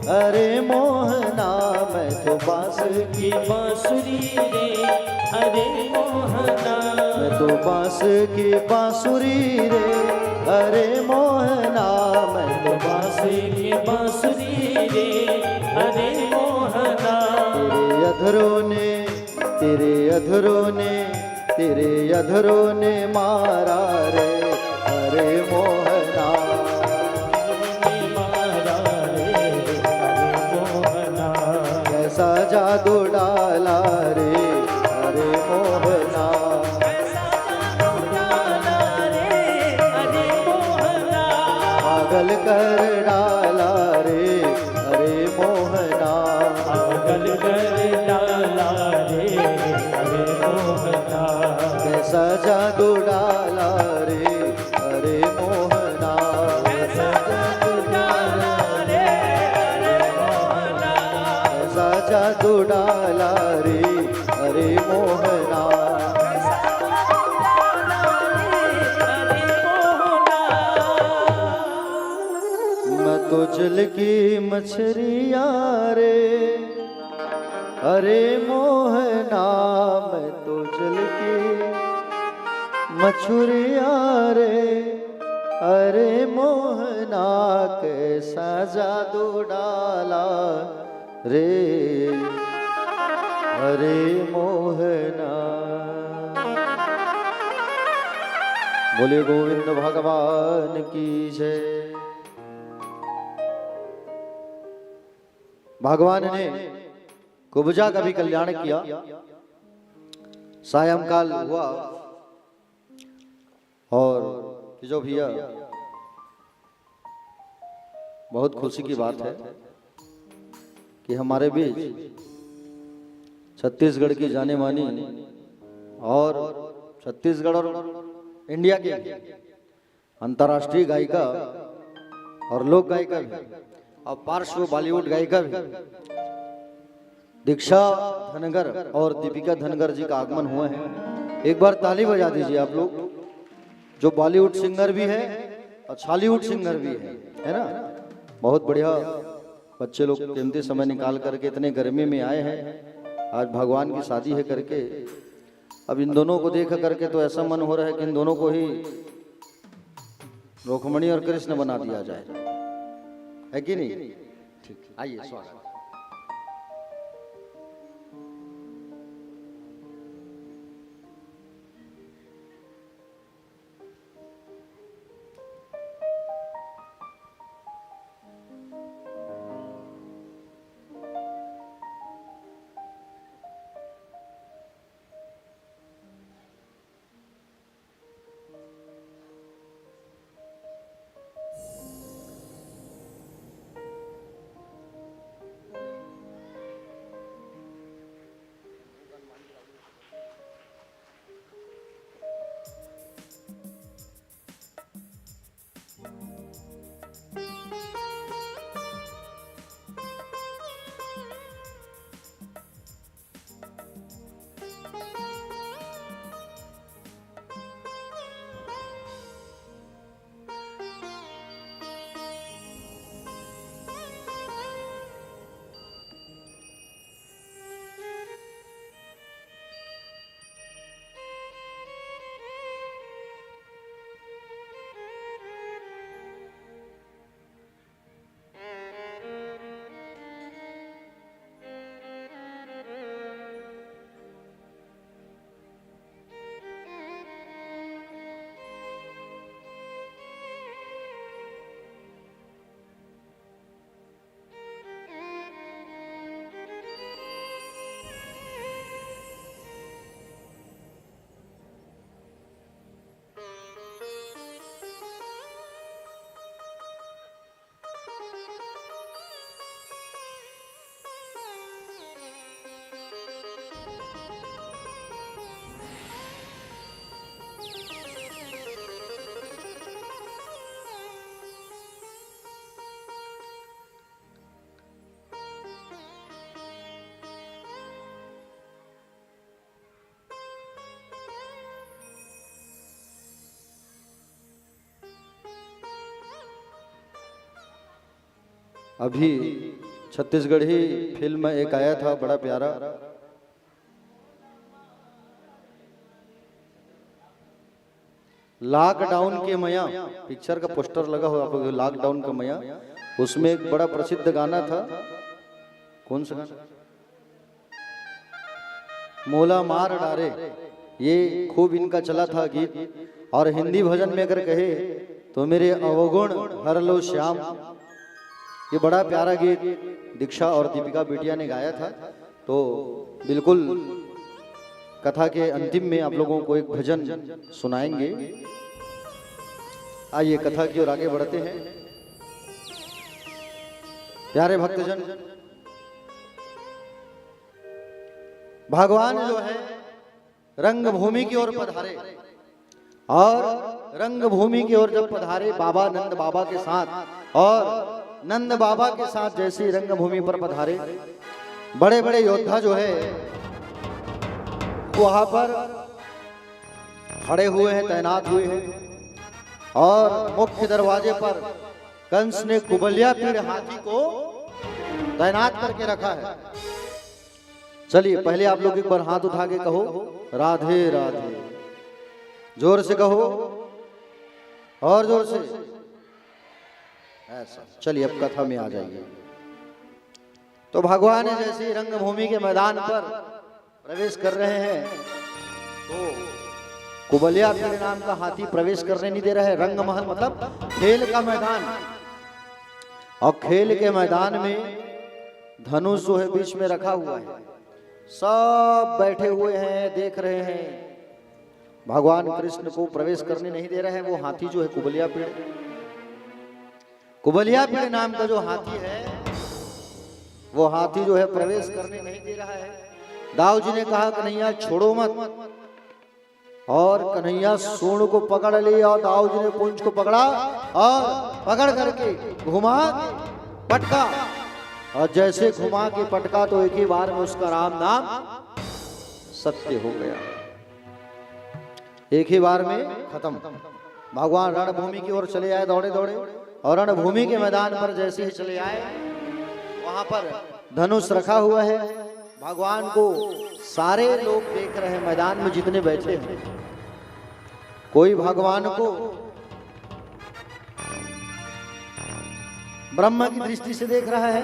अरे मोहना मैं तो बांस की की बांसुरी रे, अरे मोहना मैं तो बांस की बांसुरी रे, अरे मोहना मैं तो बांस की बांसुरी रे, अरे मोहना तेरे अधरों ने मारा रे, अरे मोहना मारा रे, अरे मोहना कैसा जादू डाला रे, अरे मोहना पागल कर डाला रे, अरे मोहना पागल कर डाला रे, अरे मोहना कैसा जादू डाला रे, अरे मोहना ऐसा जादू डाला रे, अरे मोहना कैसा जादू डाला रे, अरे मोहना अरे मोहना मैं तो जल की मछलियाँ रे, अरे मोहना मैं तो जल की मछुरिया रे, अरे मोहना कैसा जादू डाला रे, अरे मोहना। बोले गोविंद भगवान की जय। भगवान ने कुब्जा का भी कल्याण किया। सायंकाल हुआ और जो भैया बहुत खुशी की बात है कि हमारे बीच छत्तीसगढ़ की जाने मानी और छत्तीसगढ़ और इंडिया की अंतर्राष्ट्रीय गायिका और लोक गायिका भी और पार्श्व बॉलीवुड गायिका भी दीक्षा धनगर और दीपिका धनगर जी का आगमन हुआ है। एक बार ताली बजा दीजिए आप लोग, जो बॉलीवुड सिंगर भी है और छॉलीवुड सिंगर भी है ना। बहुत बढ़िया बच्चे लोग कीमती समय निकाल करके इतने गर्मी में आए हैं। आज भगवान की शादी है करके, अब इन दोनों को देख करके तो ऐसा मन हो रहा है कि इन दोनों को ही रुक्मणी और कृष्ण बना दिया जाए, है कि नहीं? ठीक, आइए स्वागत। अभी छत्तीसगढ़ी फिल्म एक आया था बड़ा प्यारा, लॉकडाउन के मया, पिक्चर का पोस्टर लगा हुआ आप लोग, लॉकडाउन का मया, उसमें एक बड़ा प्रसिद्ध गाना था, कौन सा गाना? मोला मार डारे, ये खूब इनका चला था गीत। और हिंदी भजन में अगर कहे तो मेरे अवगुण हर लो श्याम, ये बड़ा प्यारा गीत दीक्षा और दीपिका बिटिया ने गाया था। तो बिल्कुल कथा के अंतिम में आप लोगों को एक भजन सुनाएंगे। आइए कथा की ओर आगे बढ़ते हैं। प्यारे भक्तजन, भगवान जो है रंगभूमि की ओर पधारे, और रंगभूमि की ओर जब पधारे बाबा नंद बाबा के साथ, और नंद बाबा के साथ जैसे रंगभूमि पर पधारे, बड़े बड़े योद्धा जो है वहां पर खड़े हुए हैं, तैनात हुए हैं। और मुख्य दरवाजे पर कंस ने कुबलिया पीड़ हाथी को तैनात करके रखा है। चलिए पहले आप लोग एक बार हाथ उठा के कहो राधे राधे, जोर से कहो और जोर से, ऐसा। चलिए अब कथा में आ जाइए। तो भगवान जैसे रंगभूमि के मैदान पर प्रवेश कर रहे हैं, तो कुबलिया पीड़ नाम का हाथी प्रवेश करने नहीं दे रहा है। रंग महल मतलब खेल का मैदान, और खेल के मैदान में धनुष जो है बीच में रखा हुआ है, सब बैठे हुए हैं, देख रहे हैं। भगवान कृष्ण को प्रवेश करने नहीं दे रहे हैं। वो हाथी जो है कुबलिया पीड़, कुबलिया पीड़ नाम का जो हाथी है, वो हाथी जो है प्रवेश करने नहीं दे रहा है। दाऊ जी ने कहा कन्हैया छोड़ो मत, और कन्हैया सूंड को पकड़ लिया, और दाऊ जी ने पूंछ को पकड़ा और पकड़ करके घुमा पटका, और जैसे घुमा के पटका तो एक ही बार में उसका राम नाम सत्य हो गया, एक ही बार में खत्म। भगवान रणभूमि की ओर चले आए दौड़े दौड़े, और रणभूमि के मैदान पर जैसे ही चले आए, वहां पर धनुष रखा हुआ है। भगवान को सारे लोग देख रहे हैं, मैदान में जितने बैठे हैं। कोई भगवान को ब्रह्म की दृष्टि से देख रहा है,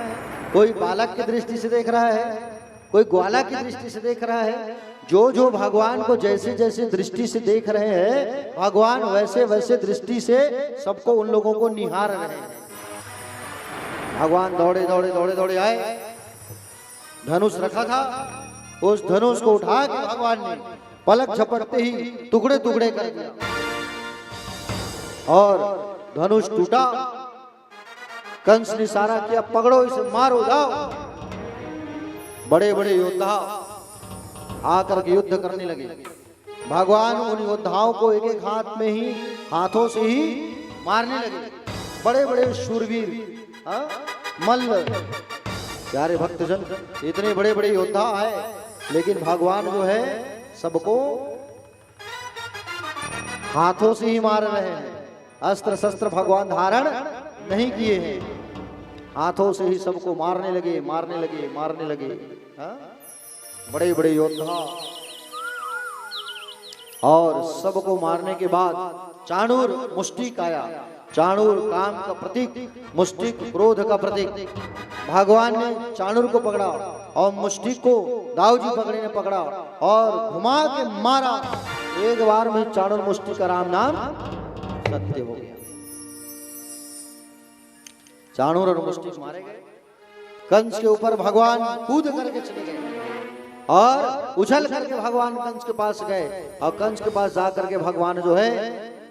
कोई बालक की दृष्टि से देख रहा है, कोई ग्वाला की दृष्टि से देख रहा है। जो जो भगवान को जैसे जैसे दृष्टि से देख रहे हैं, भगवान वैसे वैसे दृष्टि से सबको उन लोगों को निहार रहे हैं। भगवान दौड़े दौड़े दौड़े दौड़े आए, धनुष रखा था, उस धनुष को उठा के भगवान ने पलक झपटते ही टुकड़े टुकड़े कर दिया, और धनुष टूटा। कंस ने इशारा किया पकड़ो इसे, मारो जाओ। बड़े बड़े योद्धा आकर के युद्ध करने लगे। भगवान उन योद्धाओं को एक एक हाथ में ही, हाथों से ही मारने लगे। बड़े बड़े शूरवीर मल्ल, प्यारे भक्तजन, इतने बड़े बड़े योद्धा आए, लेकिन भगवान जो है सबको हाथों से ही मार रहे हैं। अस्त्र शस्त्र भगवान धारण नहीं किए हैं, हाथों से ही सबको मारने लगे मारने लगे मारने लगे। बड़े बड़े योद्धा, और सबको मारने के बाद चाणूर मुष्टिक आया। चाणूर काम का प्रतीक, मुष्टिक क्रोध का प्रतीक। भगवान ने चाणूर को पकड़ा, और मुष्टिक को दाऊ जी पकड़े ने पकड़ा, और घुमा के मारा। एक बार में चाणूर मुष्टिक का राम नाम सत्य हो गया। चाणूर और मुष्टिक मारे गए। कंस के ऊपर भगवान कूद करके चले गए, और उछल करके भगवान कंस के पास गए, और कंस के पास जा करके भगवान जो है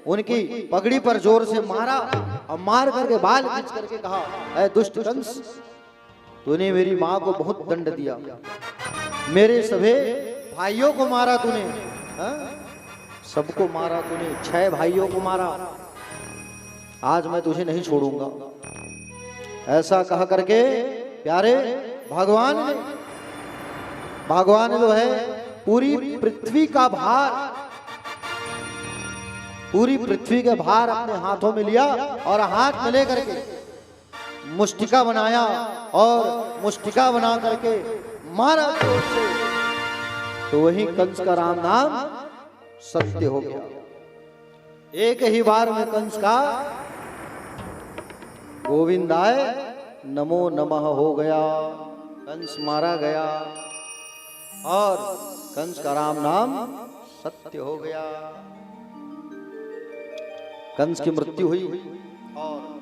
उनकी पगड़ी पर जोर से मारा, और मार करके बाल खींच करके कहा, ऐ दुष्ट कंस, तूने मेरी माँ को बहुत दंड दिया, मेरे सभी भाइयों को मारा तूने, सबको मारा तूने, 6 भाइयों को मारा, आज मैं तुझे नहीं छोड़ूंगा। ऐसा कहा करके प्यारे भगवान जो है पूरी पृथ्वी का भार, पूरी पृथ्वी का भार अपने हाथों में लिया, और हाथ में लेकर के मुष्टिका बनाया और मुष्टिका बना करके मारा जोर से, तो वही कंस का राम नाम सत्य हो गया। एक ही बार में कंस का गोविंदाय नमो नमः हो गया, कंस मारा गया और कंस का राम नाम सत्य हो गया। कंस की मृत्यु हुई और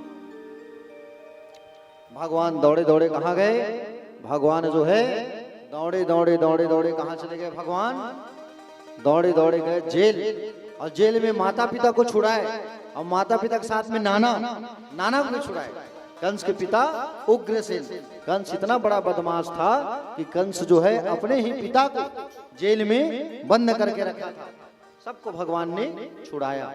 भगवान दौड़े दौड़े कहाँ गए? भगवान जो है दौड़े दौड़े दौड़े दौड़े कहाँ चले गए? भगवान दौड़े दौड़े गए जेल, और जेल में माता पिता को छुड़ाए, और माता पिता के साथ में नाना को छुड़ाए। कंस के पिता उग्रसेन। कंस इतना बड़ा बदमाश था कि कंस जो है अपने ही पिता को जेल में बंद करके रखा था। सबको भगवान ने छुड़ाया।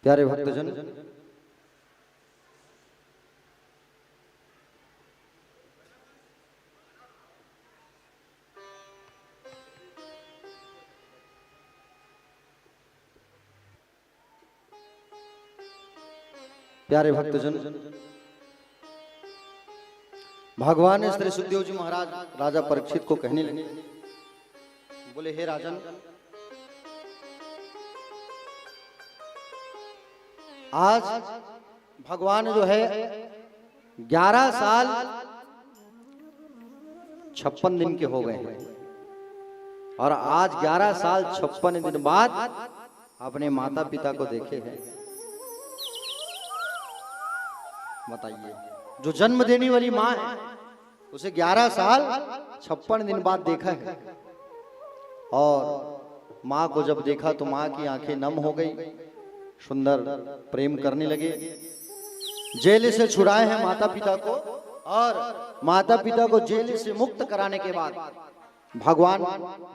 प्यारे भक्तजन, प्यारे भक्तजन, भगवान ने श्री सुखदेव जी महाराज राजा परीक्षित को कहने लगे, बोले हे राजन, आज भगवान जो है 11 साल 56 दिन के हो गए हैं, और आज 11 साल 56 दिन बाद अपने माता पिता को देखे हैं। बताइए, जो जन्म देने वाली माँ है उसे 11 साल 56 दिन बाद देखा है, और माँ को जब देखा तो माँ की आंखें नम हो गई, सुंदर प्रेम करने लगे। जेल से छुड़ाए हैं माता पिता को, और माता पिता को जेल से मुक्त कराने के बाद भगवान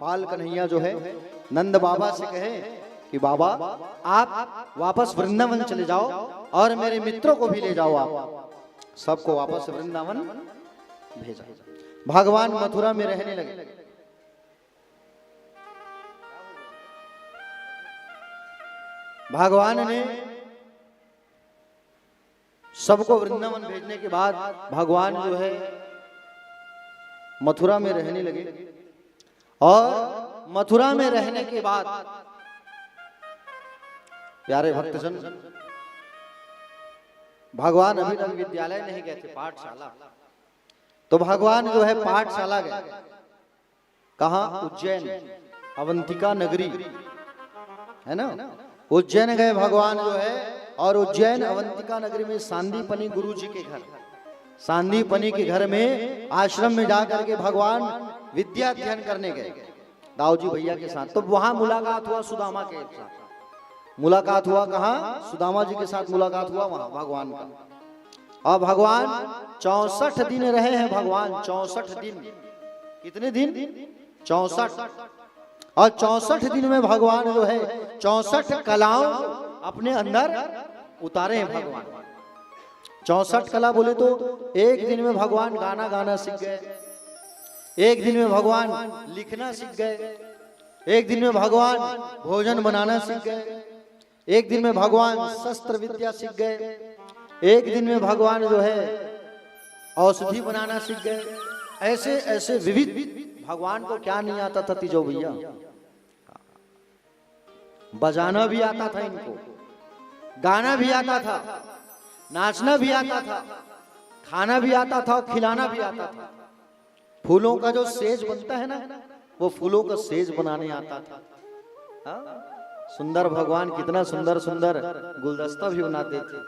बाल कन्हैया जो है नंद बाबा से कहे कि बाबा आप वापस वृंदावन चले जाओ और मेरे मित्रों को भी ले जाओ, आप सबको वापस वृंदावन भेजा। भगवान मथुरा में रहने लगे। भगवान ने सबको वृंदावन भेजने के बाद भगवान जो है मथुरा में रहने लगे, और मथुरा में रहने के बाद प्यारे भक्तजन भगवान अभी तक विद्यालय नहीं गए थे, पाठशाला। तो भगवान जो है पाठशाला गए, कहाँ? उज्जैन, अवंतिका नगरी है ना, उज्जैन गए भगवान जो है। और उज्जैन अवंतिका नगरी में सांदीपनी गुरु जी के घर, सांदीपनी के घर में आश्रम में जाकर के भगवान विद्या अध्ययन करने गए दाऊजी भैया के साथ। तो वहां मुलाकात हुआ सुदामा के साथ, मुलाकात हुआ कहाँ? सुदामा जी के साथ मुलाकात हुआ वहां भगवान का। और भगवान 64 दिन रहे हैं भगवान, 64 दिन। कितने दिन? 64। और 64 दिन में भगवान जो है 64 कलाओं अपने अंदर उतारे हैं भगवान। 64 कला बोले तो एक दिन में भगवान गाना गाना सीख गए, एक दिन में भगवान लिखना सीख गए, एक दिन में भगवान भोजन बनाना सीख गए, एक दिन में भगवान शस्त्र विद्या सीख गए, एक दिन में भगवान जो है औषधि बनाना सीख गए। ऐसे ऐसे विविध, भगवान को क्या नहीं आता था तीजो भैया? बजाना भी आता था इनको, गाना भी आता था, नाचना भी आता था, खाना भी आता था और खिलाना भी आता था। फूलों का जो सेज बनता है ना, वो फूलों का सेज बनाने आता था। हा? सुंदर भगवान कितना सुंदर सुंदर गुलदस्ता भी बनाते थे,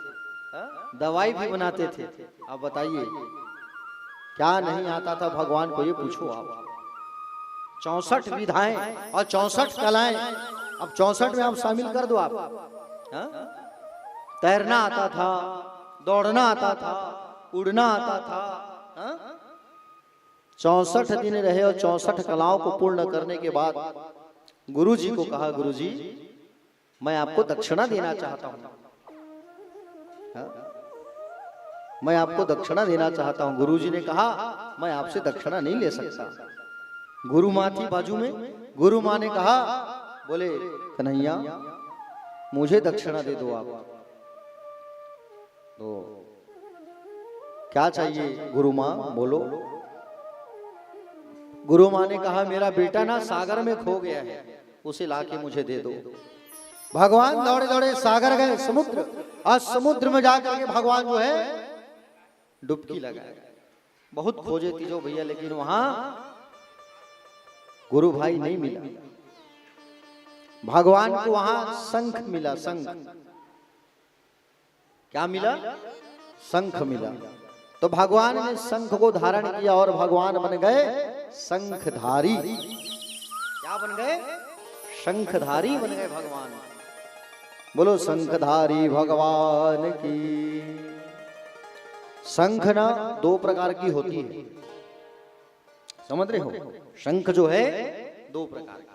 दवाई भी बनाते थे। अब बताइए क्या नहीं आता था भगवान को? ये पूछो आप। 64 विधाएं और 64 कलाएं, अब 64 में आप शामिल कर दो आप। हा? तैरना आता था, दौड़ना आता था, उड़ना आता था। 64 दिन रहे और 64 कलाओं को पूर्ण करने के बाद गुरु जी को कहा, गुरु जी मैं आपको दक्षिणा देना चाहता हूं, मैं आपको दक्षिणा देना चाहता हूं। गुरु जी ने कहा मैं आपसे दक्षिणा नहीं ले सकता। गुरु माँ थी बाजू में, गुरु माँ ने कहा, बोले कन्हैया मुझे दक्षिणा दे दो आप। तो क्या चाहिए गुरु माँ? बोलो। गुरु माँ ने कहा मेरा बेटा ना सागर में खो गया है, उसे लाके मुझे दे दो। भगवान दौड़े दौड़े सागर गए, समुद्र, और समुद्र में जाकर के भगवान जो है डुबकी लगाए। बहुत खोजे तीजो भैया, लेकिन वहां गुरु भाई नहीं मिला। भगवान को वहां शंख मिला, शंख। क्या मिला? शंख मिला। तो भगवान ने शंख को धारण किया और भगवान बन गए शंखधारी। क्या बन गए? शंखधारी बन गए भगवान। बोलो शंखधारी भगवान की। शंख ना 2 प्रकार की होती है, समझ रहे हो? शंख जो है 2 प्रकार का।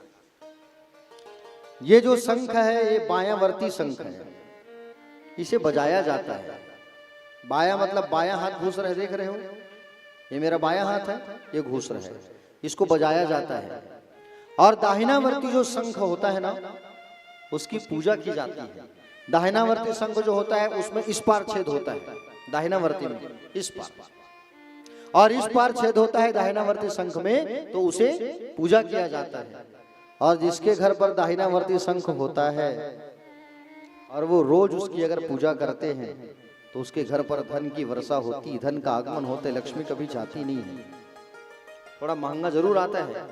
ये जो शंख है ये बायावर्ती शंख है, इसे बजाया जाता है। बाया मतलब बाया हाथ घूस रहे, देख रहे हो? ये मेरा बाया हाथ है, ये घूस रहा है, इसको बजाया जाता है। और दाहिनावर्ती जो शंख होता है ना, उसकी पूजा की जाती है। दाहिनावर्ती शंख जो होता है उसमें इस पार छेद होता है, दाहिनावर्ती में इस पार, और इस पार छेद होता है दाहिनावर्ती शंख में, तो उसे पूजा किया जाता है। और जिसके घर पर दाहिनावर्ती शंख होता है और वो रोज उसकी अगर पूजा करते हैं तो उसके घर पर धन की वर्षा होती, धन का आगमन होते, लक्ष्मी कभी जाती नहीं है। थोड़ा महंगा जरूर आता है,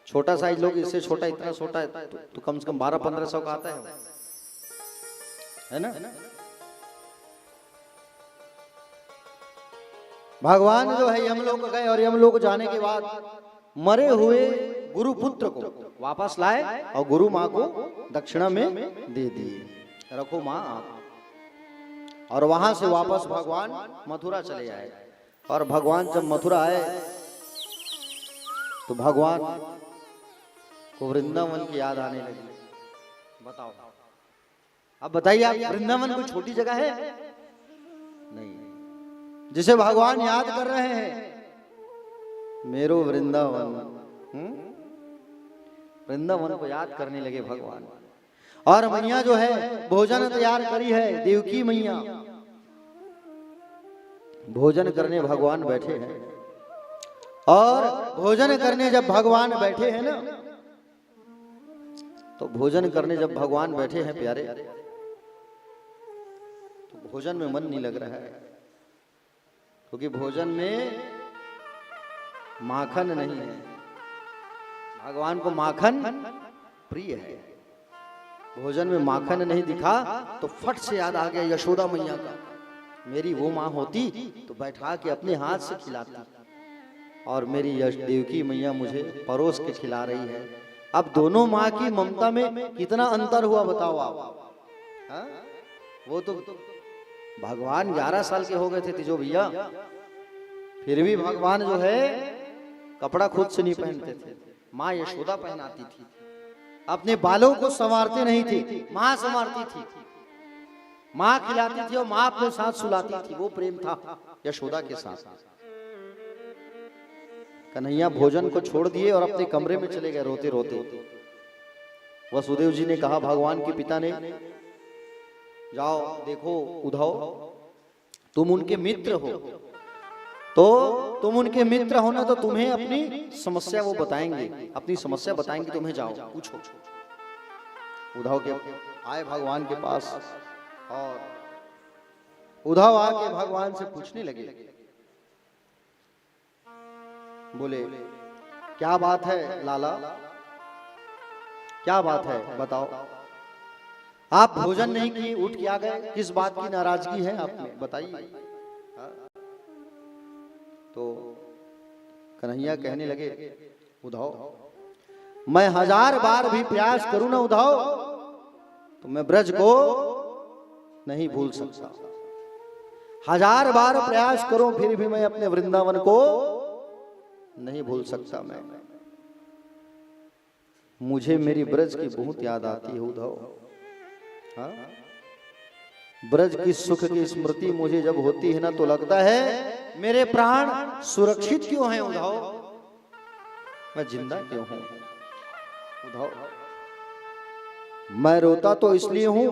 छोटा साइज लोग, इससे छोटा इतना छोटा है तो कम से कम 1200-1500 का आता है ना? भगवान जो है यमलोक गए और यमलोक जाने के बाद मरे हुए गुरु पुत्र को वापस लाए और गुरु माँ को दक्षिणा में दे दिए, रखो माँ आप। और वहां से वापस भगवान मथुरा चले आए। और भगवान जब मथुरा आए तो भगवान को वृंदावन की याद आने लगी। बताओ, अब बताइए आप, वृंदावन कोई छोटी जगह है? नहीं। जिसे भगवान याद कर रहे हैं, मेरो वृंदावन, वृंदावन को याद करने लगे भगवान। और मैया जो है भोजन तैयार करी है, देवकी मैया भोजन करने भगवान बैठे हैं। और भोजन करने जब भगवान बैठे हैं ना, तो भोजन करने जब भगवान बैठे हैं प्यारे, तो भोजन में मन नहीं लग रहा है, क्योंकि भोजन में माखन नहीं है। भगवान को माखन प्रिय है। भोजन में माखन नहीं दिखा तो फट से याद आ गया यशोदा मैया का। मेरी वो माँ होती तो बैठा के अपने हाथ से खिलाती, और मेरी यश देवकी मैया मुझे परोस के खिला रही है। अब दोनों माँ की ममता में कितना अंतर हुआ बताओ आप। हा? वो तो भगवान 11 साल के हो गए थे तिजो भैया, फिर भी भगवान जो है कपड़ा खुद से नहीं पहनते थे, माँ यशोदा पहनाती थी। अपने बालों को संवारते नहीं थे, माँ संवारती थी, माँ खिलाती थी और माँ अपने साथ सुलाती थी। वो प्रेम था यशोदा के साथ। कन्हैया भोजन को छोड़ दिए और अपने कमरे में चले गए रोते रोते। वसुदेव जी ने कहा भगवान के पिता ने, जाओ देखो उद्धव, तुम उनके मित्र हो, तो तुम उनके मित्र हो ना, तो तुम्हें अपनी समस्या वो बताएंगे, अपनी समस्या बताएंगे तुम्हें, जाओ पूछो। उद्धव के आए भगवान के पास, और उद्धव आके भगवान से पूछने लगे, बोले क्या बात है लाला, क्या बात है बताओ। आप भोजन नहीं किए, उठ के आ गए, किस बात की नाराजगी है आप में, बताइए। तो कन्हैया कहने लगे, उद्धव मैं 1000 बार भी प्रयास करूं ना उद्धव, तो मैं ब्रज को नहीं भूल सकता। 1000 बार प्रयास करूं फिर भी मैं अपने वृंदावन को नहीं भूल सकता। मैं मुझे मेरी ब्रज की बहुत याद आती है उद्धव। हाँ? ब्रज की सुख की स्मृति मुझे जब होती है ना, तो लगता है मेरे प्राण सुरक्षित क्यों हैं उद्धव, मैं जिंदा क्यों हूं उद्धव। मैं रोता तो इसलिए हूं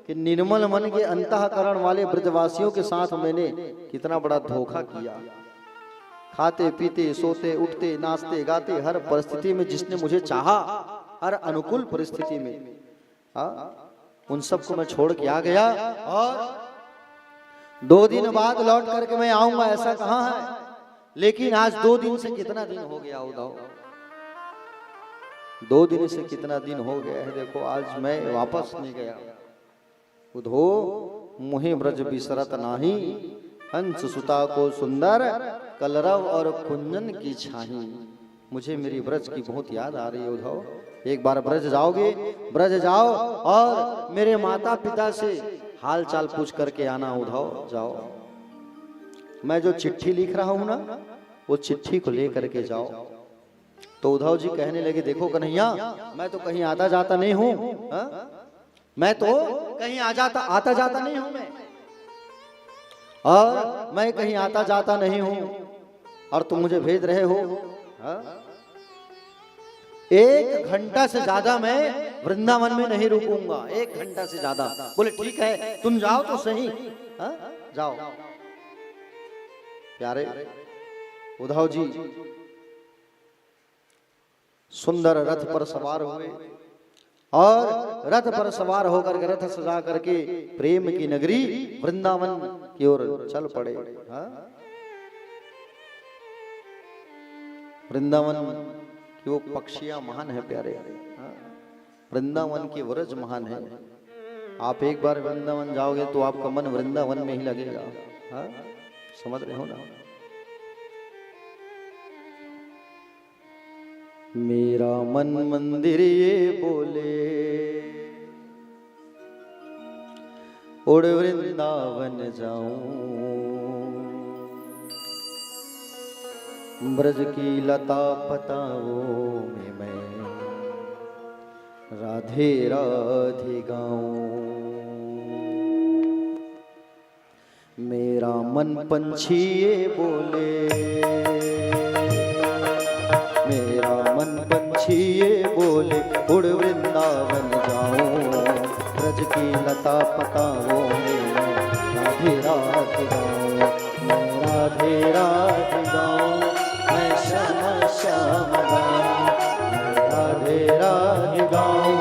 कि निर्मल मन के अंतःकरण वाले ब्रजवासियों के साथ मैंने कितना बड़ा धोखा किया। खाते पीते सोते उठते नाचते गाते हर परिस्थिति में जिसने मुझे चाहा, हर अनुकूल परिस्थिति में, उन सबको मैं छोड़ के आ गया, और 2 दिन बाद लौट करके मैं आऊंगा ऐसा कहा है, लेकिन आज 2 दिन से कितना दिन हो गया उद्धव, 2 दिन से कितना दिन हो गया है। देखो आज मैं वापस नहीं गया। उद्धव मुहे ब्रज बिसरत नाही, हंस सुता को सुंदर कलरव और कुंजन की छाही। मुझे मेरी ब्रज की बहुत याद आ रही है उद्धव। एक बार ब्रज जाओगे, ब्रज जाओ और मेरे माता पिता से हाल चाल पूछ करके आना उद्धव, जाओ। मैं जो चिट्ठी लिख रहा हूं ना, वो चिट्ठी को लेकर के जाओ। तो उद्धव जी कहने लगे, देखो कन्हैया मैं तो कहीं आता जाता नहीं हूं, मैं तो कहीं आता जाता नहीं हूं मैं, और मैं कहीं आता जाता नहीं हूं, और तुम मुझे भेज रहे हो। 1 घंटा से ज्यादा मैं वृंदावन में नहीं रुकूंगा, 1 घंटा से ज्यादा। बोले ठीक है तुम जाओ तो सही, जाओ। प्यारे उद्धव जी सुंदर रथ पर सवार हुए, और रथ पर सवार होकर रथ सजा करके प्रेम की नगरी वृंदावन की ओर चल पड़े। वृंदावन की वो पक्षियां महान है प्यारे, वृंदावन की व्रज महान है। आप एक बार वृंदावन जाओगे तो आपका मन वृंदावन में ही लगेगा। समझ रहे हो ना। मेरा मन मंदिर ये बोले, उड़ वृंदावन जाऊं, ब्रज की लता पताओं में मैं राधे राधे गाऊं। मेरा मन पंछी ये बोले, मेरा मन पंछी ये बोले, उड़ वृंदावन जाऊं, ब्रज की लता पताओं में मैं राधे राधे गाऊं। मैं राधे राधे गाऊं, मैं श्याम श्याम गाऊं, मैं राधे राधे गाऊं,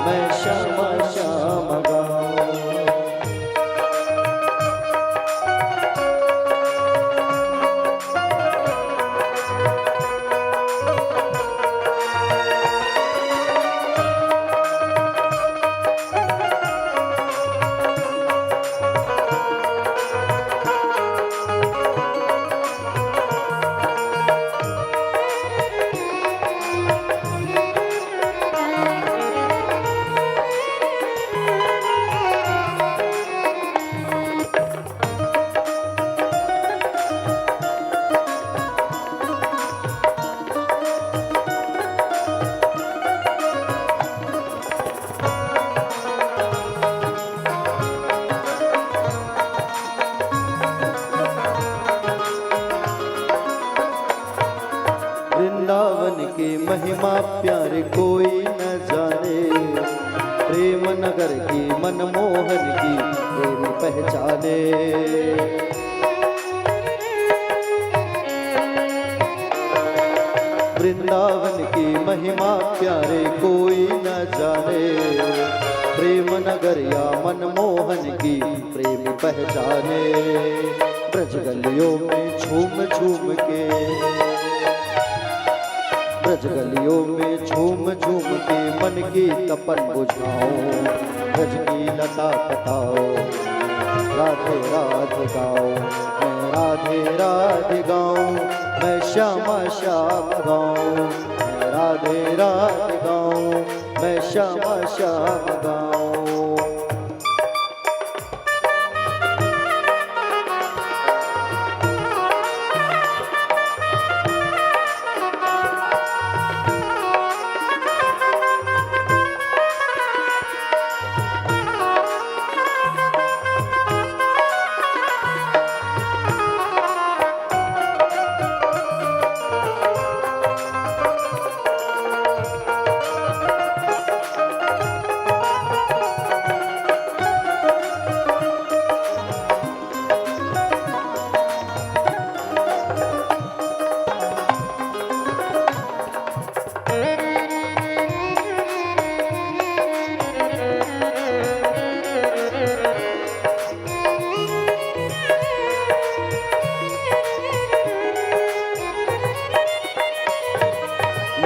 मैं श्याम श्याम गाऊं। प्यारे कोई न जाने, प्रेम नगर की मनमोहन की प्रेम पहचाने। वृंदावन की महिमा प्यारे कोई न जाने, प्रेम नगर या मनमोहन की प्रेम पहचाने। ब्रज गलियों में झूम झूम के, ब्रज गलियों में झूम झूम के मन की तपन बुझाओ, ब्रज की लता पताओ, राधे राधे गाओ, मैं राधे राधे गाऊं, मैं श्यामा श्याम गाऊं, मैं राधे राधे गाऊं, मैं श्यामा श्याम गाऊं।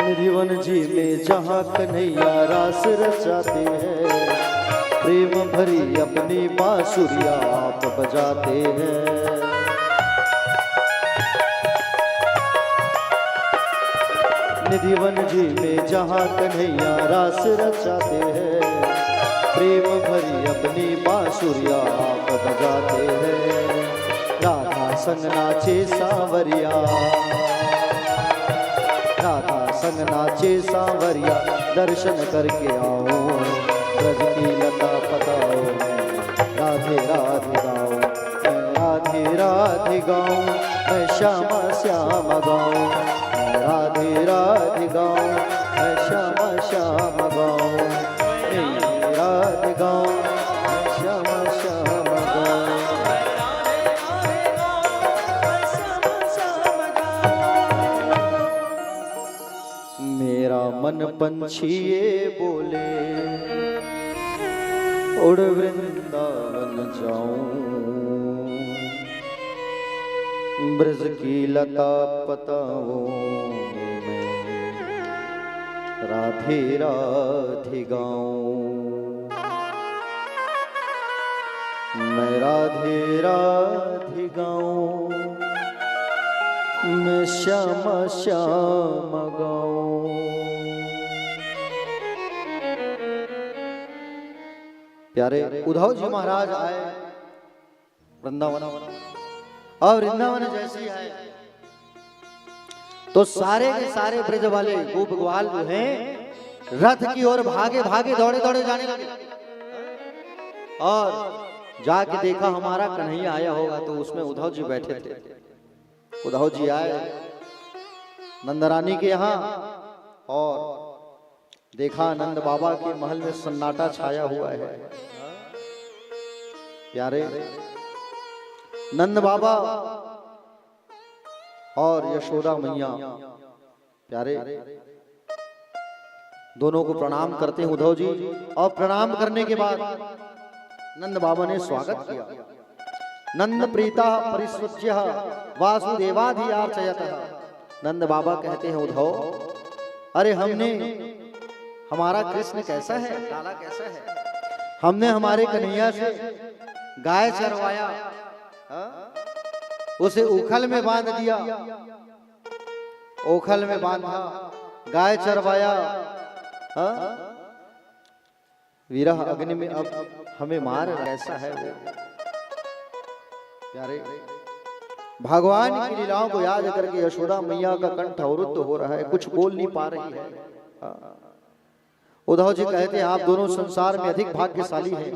निधिवन जी में जहाँ कन्हैया रास रचाते हैं, प्रेम भरी अपनी बांसुरिया आप बजाते हैं। निधिवन जी में जहाँ कन्हैया रास रचाते हैं, प्रेम भरी अपनी बांसुरिया आप बजाते हैं। राधा संग नाचे सांवरिया, राधा संग नाचे सांवरिया, दर्शन करके आओ, ब्रज की लता पताओ, राधे राधे गाओ, मैं राधे राधे गाऊं, मैं श्यामा श्याम गाऊं, मैं राधे राधे गाऊं, मैं श्यामा श्याम गाऊं, मैं राधे गाऊं, मैं श्यामा श्याम गाऊं। मेरा मन पंछी ये बोले, उड़ वृंदावन जाऊं, ब्रज की लता पताओं में राधे राधे गाऊं, मैं राधे राधे गाऊं, मैं श्यामा श्याम गाऊं। प्यारे उद्धव जी महाराज आए वृंदावन, और वृंदावन जैसी है तो सारे के सारे ब्रज वाले गोप ग्वाल जो हैं रथ की ओर भागे भागे दौड़े दौड़े जाने लगे, और जाके देखा हमारा कन्हैया आया होगा, तो उसमें उद्धव जी बैठे थे। उद्धव जी आए नंदरानी के यहाँ, और देखा नंद बाबा के महल में सन्नाटा छाया हुआ है। प्यारे नंद बाबा और यशोदा मैया प्यारे दोनों को प्रणाम करते हैं उद्धव जी, और प्रणाम करने के बाद नंद बाबा ने स्वागत किया। नंद प्रीता परिसृज्य वासुदेवाधियार्चयतः। नंद बाबा कहते हैं उद्धव, अरे हमारा कृष्ण कैसा है, लाला कैसा है, हमने हमारे कन्हैया से गाय चरवाया, उसे उखल में बांध दिया, ओखल में बांधा, गाय चरवाया, विरह अग्नि में अब हमें मार, कैसा है वो। प्यारे भगवान की लीलाओं को याद करके यशोदा मैया का कंठ अवरुद्ध हो रहा है, कुछ बोल नहीं पा रही है। उद्धव जी कहते हैं आप दोनों संसार में अधिक भाग्यशाली हैं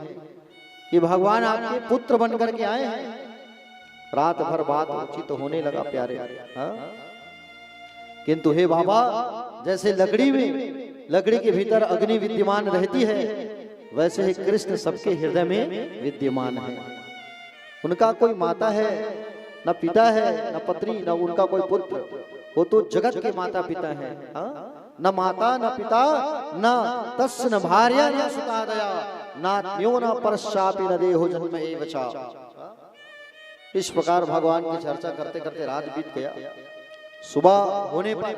कि भगवान आपके पुत्र बनकर के आए हैं। रात भर बात उचित तो होने लगा प्यारे, किंतु हे बाबा, जैसे लकड़ी में लकड़ी के भीतर अग्नि विद्यमान रहती है, वैसे ही कृष्ण सबके हृदय में विद्यमान है। उनका कोई माता है न पिता है, न पत्नी, न उनका कोई पुत्र, वो तो जगत के माता पिता है। न माता न पिता न तस्य न भार्या न सुता दया नात्म्यो न परश्चापि न देहो जन्म एव चा। इस प्रकार भगवान की चर्चा करते करते रात बीत गया। सुबह होने पर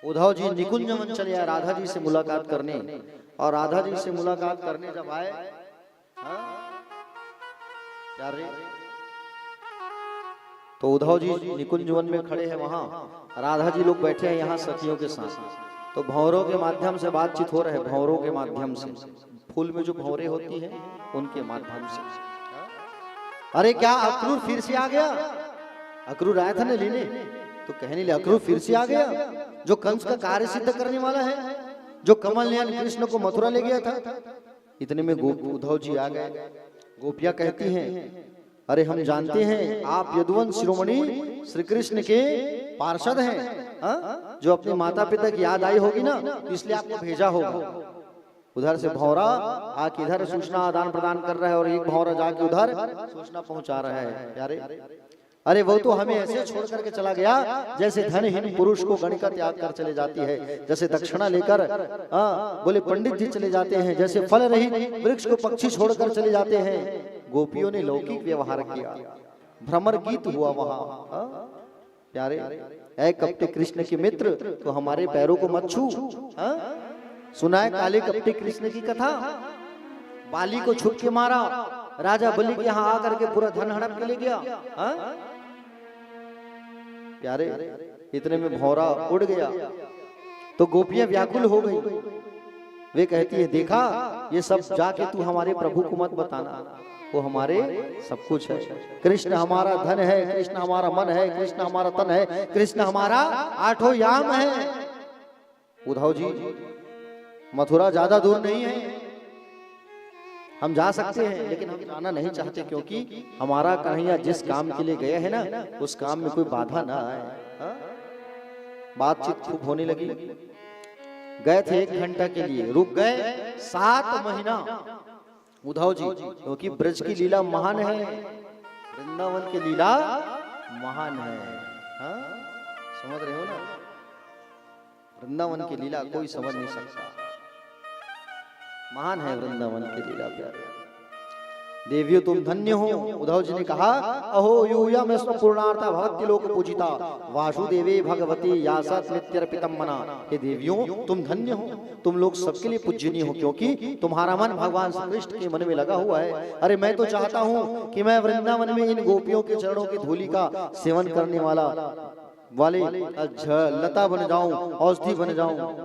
उद्धव जी निकुंज वन चले आए राधा जी से मुलाकात करने, और राधा जी से मुलाकात करने जब आए, तो उद्धव जी निकुंज वन में खड़े हैं, वहां राधा जी लोग बैठे हैं यहाँ सखियों के साथ। तो भंवरों के माध्यम से बातचीत हो रहे है, भंवरों के माध्यम से, फूल में जो भंवरे होती हैं उनके माध्यम से। अरे क्या अक्रूर फिर से आ गया? अक्रूर आया था ना लेने, तो कहने लगे अक्रूर फिर से आ गया, जो कंस का कार्य सिद्ध करने वाला है, जो कमल नयन कृष्ण को मथुरा ले गया था। इतने में उद्धव जी आ गए। गोपियां कहती हैं, अरे हम जानते हैं आप यदुवंश शिरोमणि श्री कृष्ण के पार्षद हैं, जो अपने माता पिता की याद आई होगी ना, इसलिए आपको भेजा होगा। उधर से भौरा आके इधर सूचना आदान प्रदान कर रहा है, और एक भौरा जाके उधर सूचना पहुंचा रहा है। प्यारे, अरे वो तो हमें ऐसे छोड़ करके चला गया जैसे धनहीन पुरुष को गण का त्याग कर चले जाती है, जैसे दक्षिणा लेकर बोले पंडित जी चले जाते हैं, जैसे फल रहित वृक्ष को पक्षी छोड़कर चले जाते हैं। गोपियों ने लौकिक व्यवहार किया, भ्रमर गीत हुआ वहां। प्यारे, ऐ कपटे कृष्ण के मित्र, तो हमारे पैरों को मत छू। सुना है काले कपटे कृष्ण की कथा, बाली को छुप के मारा, राजा बलि के यहाँ आकर के पूरा धन हड़प के ले गया। प्यारे, इतने में भौरा उड़ गया, तो गोपियां व्याकुल हो गई। वे कहती है, देखा ये सब जाके तू हमारे प्रभु को मत बताना, वो हमारे सब कुछ है। कृष्ण हमारा धन है, कृष्ण हमारा मन है, कृष्ण हमारा तन है, कृष्ण हमारा आठों याम है। उद्धव जी, मथुरा ज्यादा दूर नहीं है, हम जा सकते हैं, लेकिन हम जाना नहीं चाहते, क्योंकि हमारा कन्हैया जिस काम के लिए गया है ना, उस काम में कोई बाधा ना आए। बातचीत खूब होने लगी। गए थे 1 घंटा के लिए, रुक गए 7 महीना उद्धव जी, क्योंकि ब्रज की लीला महान है, वृंदावन की लीला महान है। समझ रहे हो ना? वृंदावन की लीला कोई समझ नहीं सकता, महान है वृंदावन की लीला। प्यारे देवियों तुम धन्य हो। उद्धव जी ने कहा, अहो यूयम पूर्णार्था भवति लोक पूजिता वासुदेवे भगवती यासत नित्यर्पितम मना। हे देवियों तुम धन्य हो, तुम लोग सबके लिए पूजनीय हो, क्योंकि तुम्हारा मन भगवान श्री कृष्ण के मन में लगा हुआ है। अरे मैं तो चाहता हूँ कि मैं वृंदावन में इन गोपियों के चरणों की धूलि का सेवन करने वाले लता बन जाऊं, औषधि बन जाऊं।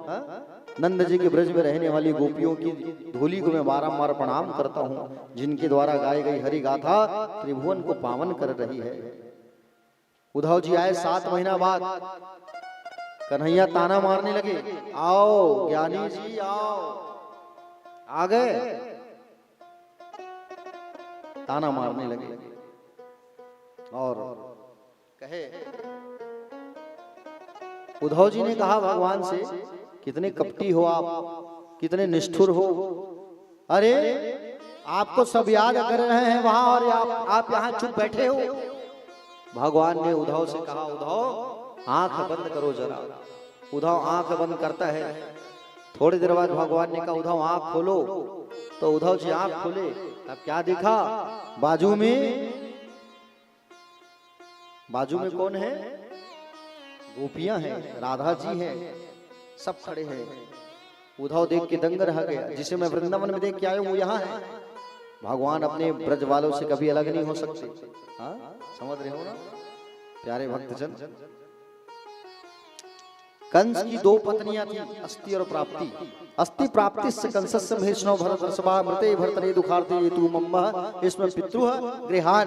नंद जी के ब्रज में रहने वाली गोपियों की धूलि को मैं बारंबार प्रणाम करता हूँ, जिनके द्वारा गाई गई हरि गाथा त्रिभुवन को पावन कर रही है। उद्धव जी आए 7 महीना बाद, कन्हैया ताना मारने लगे, आओ ज्ञानी जी आओ। आ गए, ताना मारने लगे और कहे, उद्धव जी ने कहा भगवान से, कितने कपटी हो आप, कितने निष्ठुर हो। अरे आपको सब याद कर रहे हैं वहां, और आप यहाँ चुप बैठे हो। भगवान ने उद्धव से कहा, उद्धव आंख बंद करो जरा। उद्धव आंख बंद करता है। थोड़ी देर बाद भगवान ने कहा, उद्धव आंख खोलो। तो उद्धव जी आंख खोले। अब क्या देखा, बाजू में कौन है? गोपियां हैं, राधा जी हैं, सब खड़े हैं। उद्धव देख के दंग रह गया, जिसे मैं वृंदावन में देख के आया हूं वो यहाँ है। भगवान अपने ब्रज वालों से कभी अलग नहीं हो सकते। समझ रहे हो ना प्यारे भक्तजन? कंस की 2 पत्नियां थी, अस्ति और प्राप्ति। अस्ति प्राप्ति से कंसस्य महेशनो भरत वर्षभा मृते भरतरे दुखार्ते ये तू मम्मा इसमें पितृह गृहान।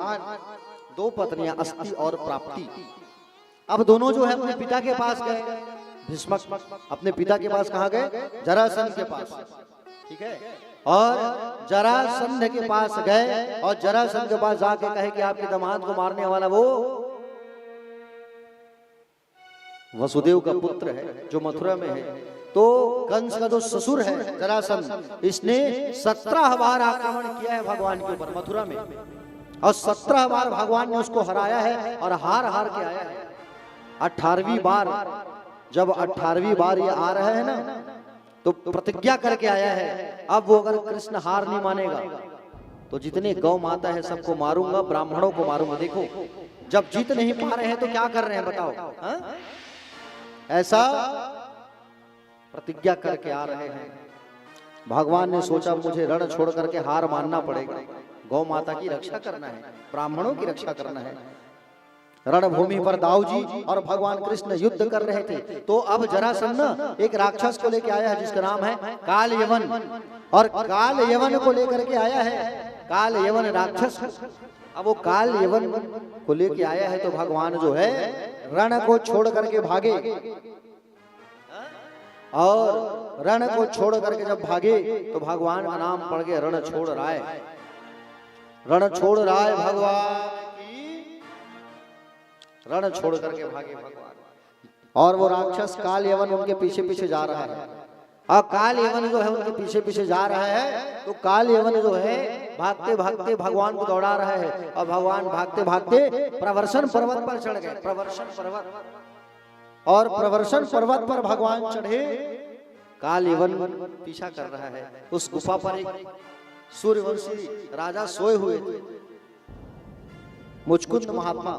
2 पत्नियां अस्ति और प्राप्ति। अब दोनों जो है अपने पिता के पास गए। भीष्मक अपने पिता के पास कहाँ गए? जरासंध के पास, ठीक है। और जरासंध के पास गए और जरासंध के पास जाके कहे कि आपके दामाद को मारने वाला वो वसुदेव का पुत्र है जो मथुरा में है। तो कंस का जो ससुर है जरासंध, इसने 17 बार आक्रमण किया है भगवान के ऊपर मथुरा में, और 17 बार भगवान ने उसको हराया है और हार हार के आया है। 18वीं बार, जब 18वीं बार ये आ रहे हैं ना, तो प्रतिज्ञा करके आया है अब वो अगर कृष्ण हार नहीं मानेगा तो जितने गौ माता है सबको मारूंगा, ब्राह्मणों को मारूंगा। देखो जब जीत नहीं पा रहे हैं तो क्या कर रहे हैं बताओ, हा? ऐसा प्रतिज्ञा करके आ रहे हैं। भगवान ने सोचा मुझे रण छोड़ करके हार मानना पड़ेगा, गौ माता की रक्षा करना है, ब्राह्मणों की रक्षा करना है। रणभूमि पर दाऊजी और भगवान कृष्ण युद्ध कर रहे थे, तो अब जरासंध एक राक्षस को लेके आया है जिसका नाम है काल यवन, और काल यवन को लेकर के आया है, काल यवन राक्षस। अब वो काल यवन को लेके आया है तो भगवान जो है रण को छोड़ करके भागे, और रण को छोड़ करके जब भागे तो भगवान का नाम पड़ गया रण छोड़ राय। रण छोड़ राय भगवान की, रण छोड़ करके भागे भगवान। और वो राक्षस काल यवन उनके पीछे पीछे जा रहा है, और काल यवन जो है उनके पीछे पीछे जा रहा है, तो काल यवन जो है भागते भागते भगवान को दौड़ा रहा है, और भगवान भागते भागते प्रवर्षण पर्वत पर चढ़ गए। प्रवर्षण पर्वत, और प्रवर्षण पर्वत पर भगवान चढ़े, काल यवन पीछा कर रहा है। उस गुफा पर एक सूर्यवंशी राजा सोए हुए थे, मुचकुंद महात्मा।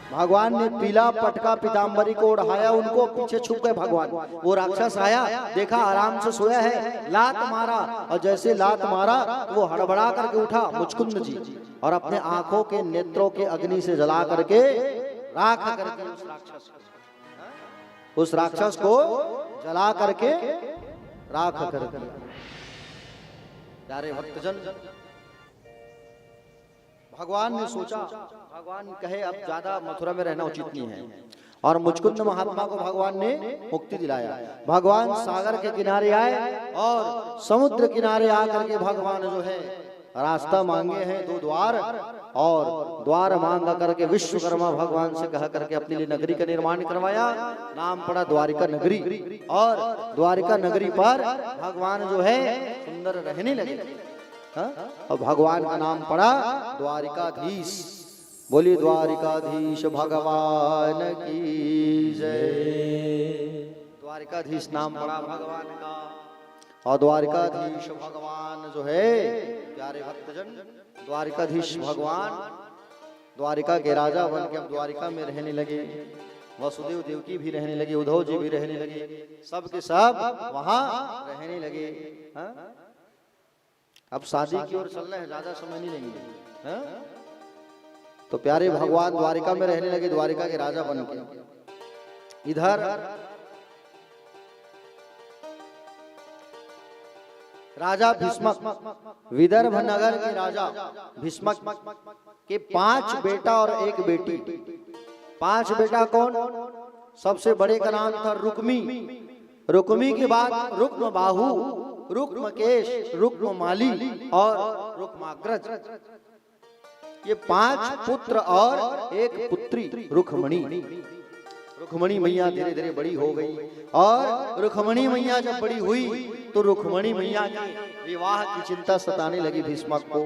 भगवान ने पीला पटका पीताम्बरी को उड़ाया, उनको पीछे छुप गए भगवान। वो राक्षस आया, देखा आराम से सोया है, लात मारा, और जैसे लात मारा तो वो हड़बड़ा करके उठा मुचकुंद जी, और अपने आंखों के नेत्रों के अग्नि से जला करके राख करके उस राक्षस को जला करके राख कर दिया। प्यारे भक्तजन, भगवान ने सोचा, भगवान कहे अब ज्यादा मथुरा में रहना उचित नहीं है, और मुचकुंद महात्मा को भगवान ने मुक्ति दिलाया। भगवान सागर के किनारे आए, और समुद्र किनारे आकर के भगवान जो है रास्ता मांगे हैं 2 द्वार, और द्वार मांग करके विश्वकर्मा भगवान से कहा करके अपने लिए नगरी का निर्माण करवाया। नाम पड़ा द्वारिका नगरी, और द्वारिका नगरी पर भगवान जो है सुंदर रहने लगे। और भगवान का नाम पड़ा द्वारिकाधीश। बोली द्वारिकाधीश भगवान की जय। द्वारिकाधीश नाम पड़ा भगवान का, और द्वारिकाधीश भगवान जो है प्यारे भक्तजन, द्वारिकाधीश भगवान द्वारिका के राजा बन के अब द्वारिका में रहने लगे। वसुदेव देवकी भी रहने लगे, उद्धव जी भी रहने लगे, सब के सब वहां रहने लगे। अब शादी की ओर चलना है, ज्यादा समय नहीं लेंगे। तो प्यारे भगवान द्वारिका में रहने लगे, द्वारिका के राजा बन के। इधर राजा भीष्मक, विदर्भ नगर के राजा भीष्मक के 5 बेटा और 1 बेटी। 5 बेटा कौन? सबसे बड़े का नाम था रुक्मी, रुक्मी के बाद रुक्म बाहु, रुक्मकेश, रुक्ममाली और रुक्माग्रज। ये 5 पुत्र और 1 पुत्री रुक्मणी। रुक्मणी मैया धीरे धीरे बड़ी हो गई, और रुक्मणी मैया जब बड़ी हुई तो रुक्मणी मैया के विवाह की चिंता सताने लगी भीष्मक को।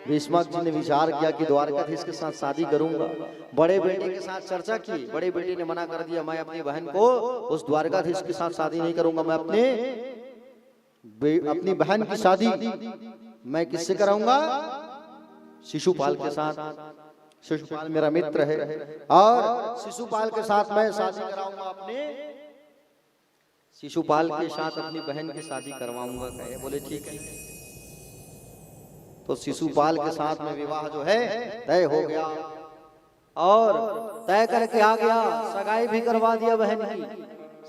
भीष्मक जी ने विचार किया कि द्वारकाधीश के साथ शादी करूंगा। बड़े बेटे के साथ चर्चा की, बड़े बेटे ने मना कर दिया, मैं अपनी बहन को उस द्वारकाधीश के साथ शादी नहीं करूंगा, मैं अपनी बहन की शादी मैं किससे कराऊंगा? शिशुपाल के साथ। शिशुपाल मेरा मित्र है, और शिशुपाल के साथ मैं शादी कराऊंगा, अपने शिशुपाल के साथ अपनी बहन की शादी करवाऊंगा। कहे बोले ठीक है। तो शिशुपाल के साथ में विवाह जो है तय हो गया, और तय करके आ गया, सगाई भी करवा दिया बहन की,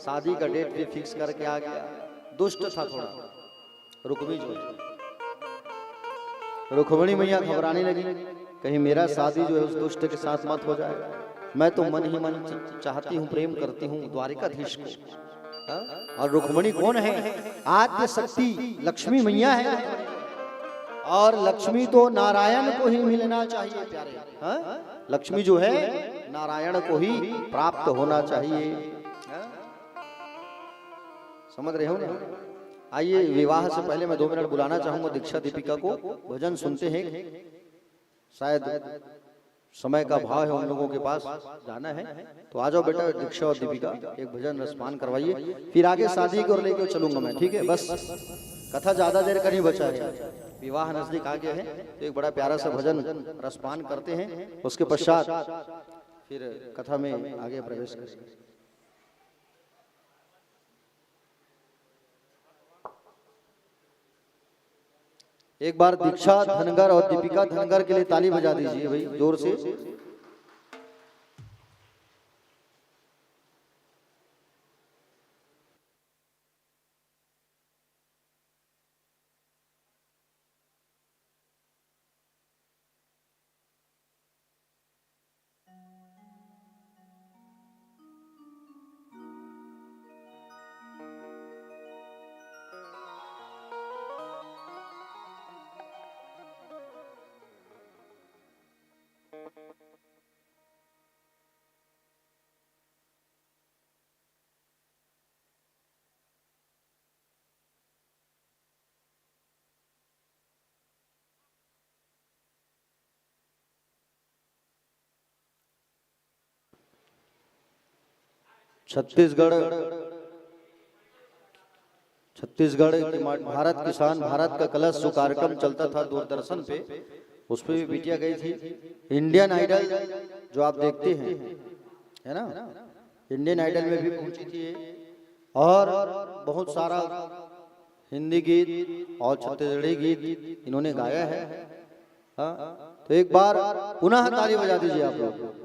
शादी का डेट भी फिक्स करके आ गया। दुष्ट था थोड़ा रुक्मी जो है। रुक्मणी मैया घबराने लगी, कहीं मेरा शादी जो है उस दुष्ट के साथ मत हो जाए। मैं तो मन ही मन चाहती हूँ, प्रेम करती हूँ द्वारिकाधीश को। और रुक्मणी कौन है? आद्य शक्ति लक्ष्मी मैया है, और लक्ष्मी तो नारायण को ही मिलना चाहिए प्यारे। लक्ष्मी जो है नारायण को ही प्राप्त होना चाहिए। समझ रहे हो ना? आइए, विवाह से पहले मैं 2 मिनट बुलाना चाहूंगा दीक्षा दीपिका को। भजन सुनते हैं, शायद समय का भाव है उन लोगों के पास, जाना है तो आ जाओ बेटा दीक्षा और दीपिका, एक भजन रसपान करवाइए, फिर आगे शादी को लेकर चलूंगा मैं, ठीक है? बस कथा ज्यादा देर का नहीं बचा है, विवाह नजदीक आ गया है, तो एक बड़ा प्यारा सा भजन रसपान करते हैं, उसके पश्चात फिर कथा में आगे प्रवेश करेंगे। एक बार दीक्षा धनगर और दीपिका धनगर के लिए ताली बजा दीजिए भाई जोर से। छत्तीसगढ़ की भारत किसान भारत का कलश जो कार्यक्रम चलता था दूरदर्शन पे, उस पे भी बिटिया गई थी। इंडियन आइडल जो आप देखते हैं, है ना, इंडियन आइडल में भी पहुंची थी और बहुत सारा हिंदी गीत और छत्तीसगढ़ी गीत इन्होंने गाया है। हाँ, तो एक बार पुनः ताली बजा दीजिए आप लोग।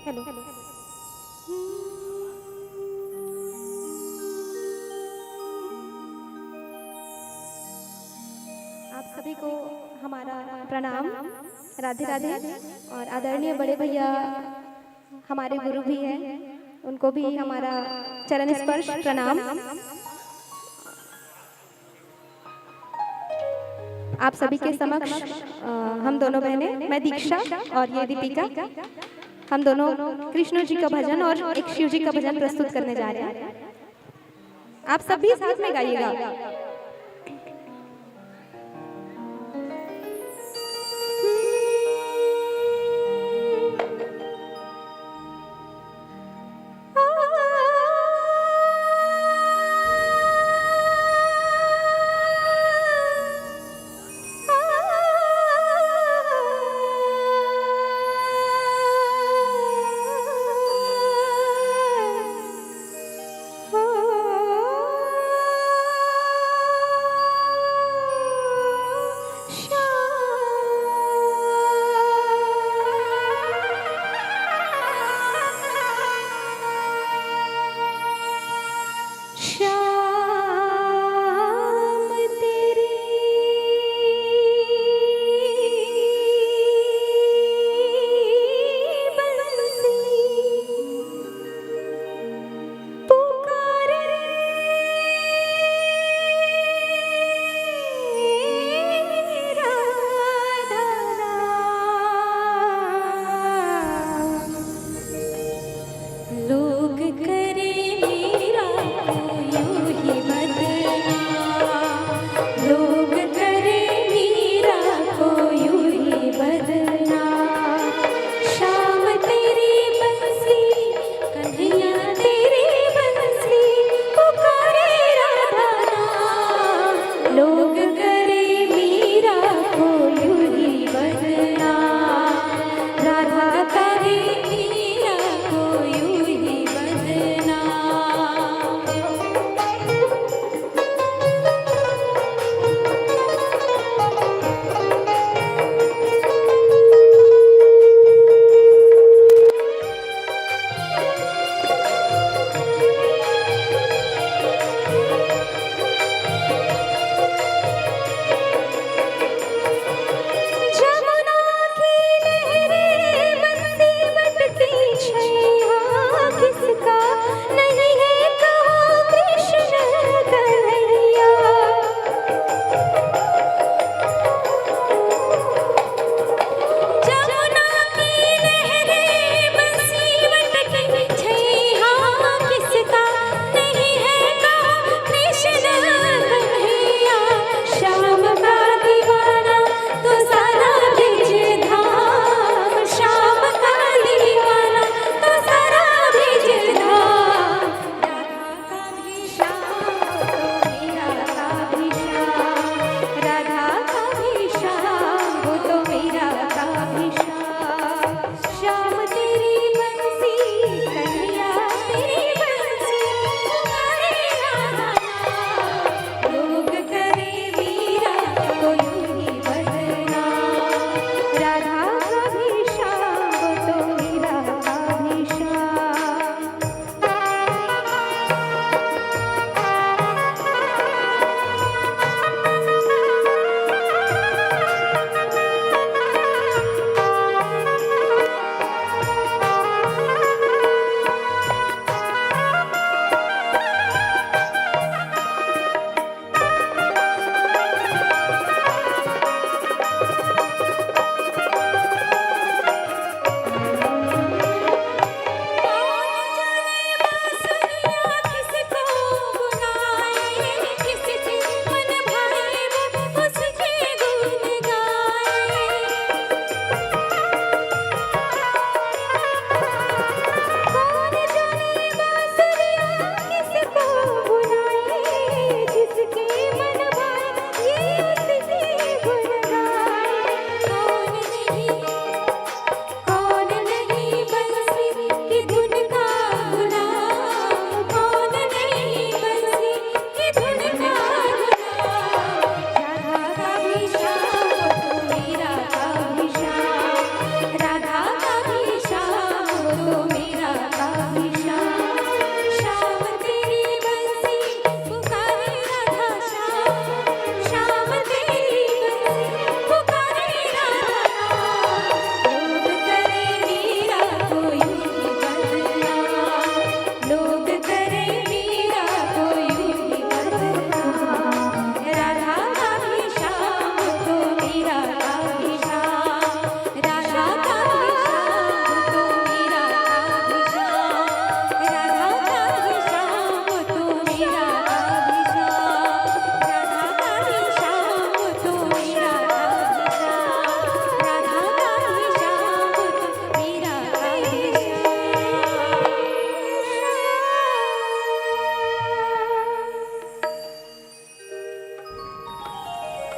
Hello hello. आप सभी को हमारा प्रणाम, राधे राधे। और आदरणीय बड़े भैया हमारे गुरु भी हैं, उनको भी हमारा चरण स्पर्श प्रणाम। आप सभी के समक्ष हम दोनों बहनें, मैं दीक्षा और ये दीपिका, हम दोनों कृष्ण जी का भजन और एक शिव जी का भजन प्रस्तुत करने जा रहे हैं। आप सभी साथ में गाइएगा।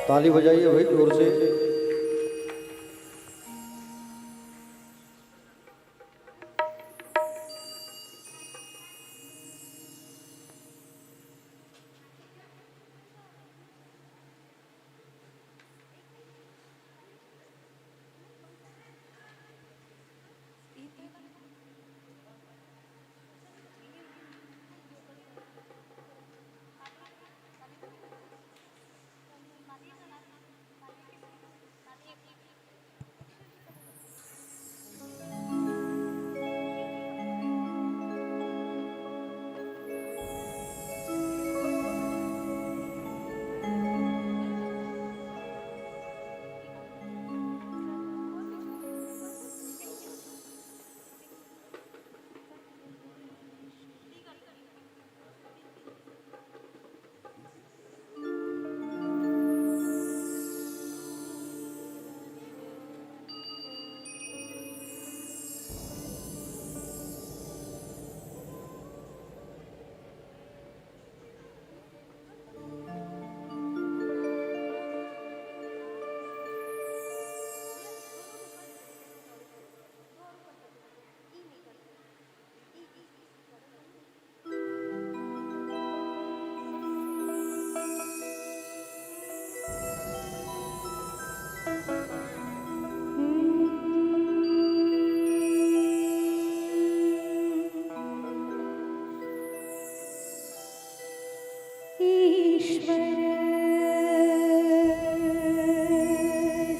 ताली बजाइए भाई जोर से।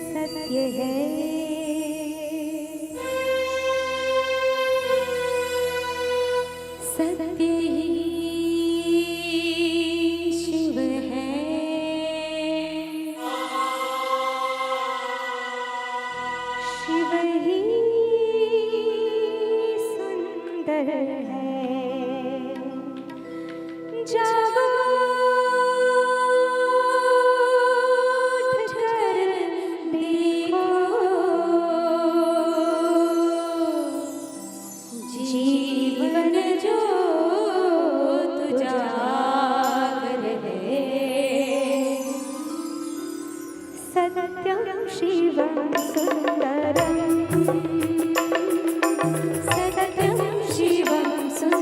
सत्य है, सत्य ही शिव है, शिव ही सुंदर है। जागो जीवन ज्योत जागर है, सत्यं शिवं सुंदरं, सत्यं शिवं सुंदरं।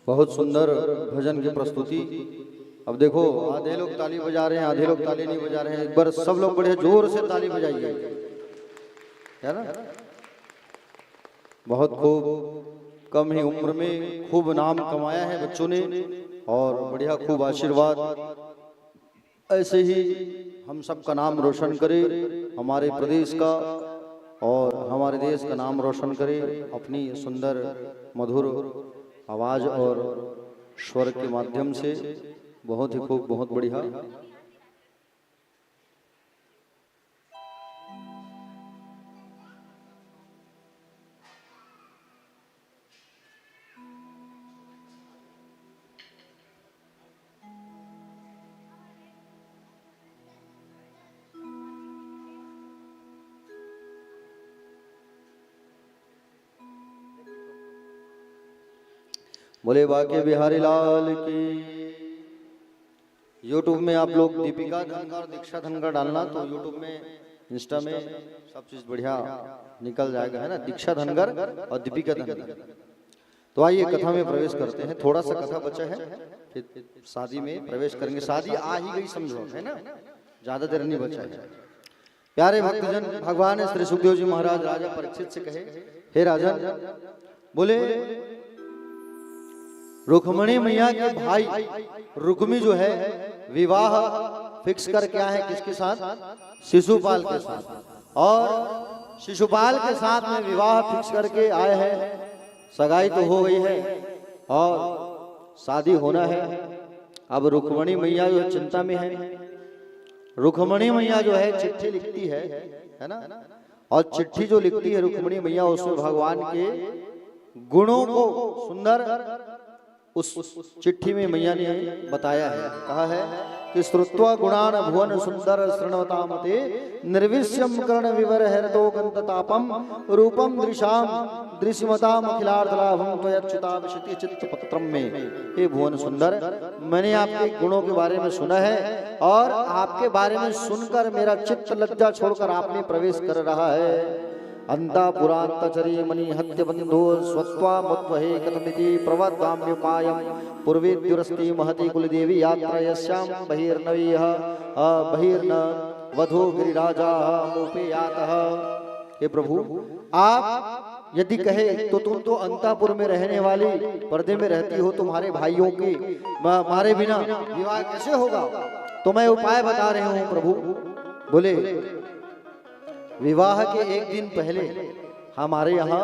बहुत सुंदर भजन की प्रस्तुति। अब देखो आधे लोग ताली बजा रहे हैं, आधे लोग ताली नहीं बजा रहे हैं। एक बार सब लोग बड़े जोर से ताली बजाइए, है ना। बहुत खूब, कम ही उम्र में खूब नाम कमाया है बच्चों ने, और बढ़िया खूब आशीर्वाद ऐसे ही हम सबका नाम रोशन करे, हमारे प्रदेश का और हमारे देश का नाम रोशन करे अपनी सुंदर मधुर आवाज और स्वर के माध्यम से। बहुत ही खूब, बहुत बढ़िया। बोले बाके बिहारी लाल की। यूट्यूब में आप लोग दीपिका धनखड़ और दीक्षा धनखड़ डालना तो यूट्यूब में, इंस्टा में सब चीज बढ़िया निकल जाएगा, है ना। दीक्षा धनखड़ और दीपिका धनखड़। तो आइए कथा में प्रवेश करते हैं। थोड़ा सा कथा बचा है, फिर शादी में प्रवेश करेंगे। शादी आ ही गई समझो, है ना, ज्यादा देर नहीं बचा है। प्यारे भक्तजन, भगवान ने श्री सुखदेव जी महाराज राजा परीक्षित से कहे, हे राजन, बोले रुक्मणी मैया के भाई रुक्मी जो है विवाह फिक्स कर क्या है किसके साथ? शिशुपाल के साथ। और शिशुपाल के साथ में विवाह फिक्स करके आए हैं। सगाई तो हो गई है और शादी होना है। अब रुक्मणी मैया जो चिंता में है। रुक्मणी मैया जो है चिट्ठी लिखती है ना, और चिट्ठी जो लिखती है रुक्मणी मैया, उसमें भगवान के गुणों को सुंदर उस चिट्ठी में मैया ने बताया है। कहा है कि श्रुत्वा गुणान भुवन सुंदर शृण्वतामते निर्विश्यम कर्ण विवर हरतो गंततापम रूपम दृशाम दृश्यमताम अखिलार्थलाभम त्वयच्युता विशति चित्त पत्रम में। हे भुवन सुंदर, मैंने आपके गुणों के बारे में सुना है और आपके बारे में सुनकर मेरा चित्त लज्जा छोड़कर आप में प्रवेश कर रहा है। अंता पुरांतचरी मणि हत्य बंधो स्वत्वा मत्वहे कथमिति प्रवद्गाम्योपायम पूर्वेद्युरस्ति महति कुलदेवी यात्रा यस्याम बहिर्नवीह बहिर्न वधो गिरिराजा मोपेयातः। हे प्रभु, आप यदि कहे तो तुम तो अंतापुर में रहने वाली, पर्दे में रहती हो, तुम्हारे भाइयों के मारे बिना विवाह कैसे होगा? तो मैं उपाय बता रहे हूँ प्रभु। बोले विवाह के एक दिन पहले हमारे यहाँ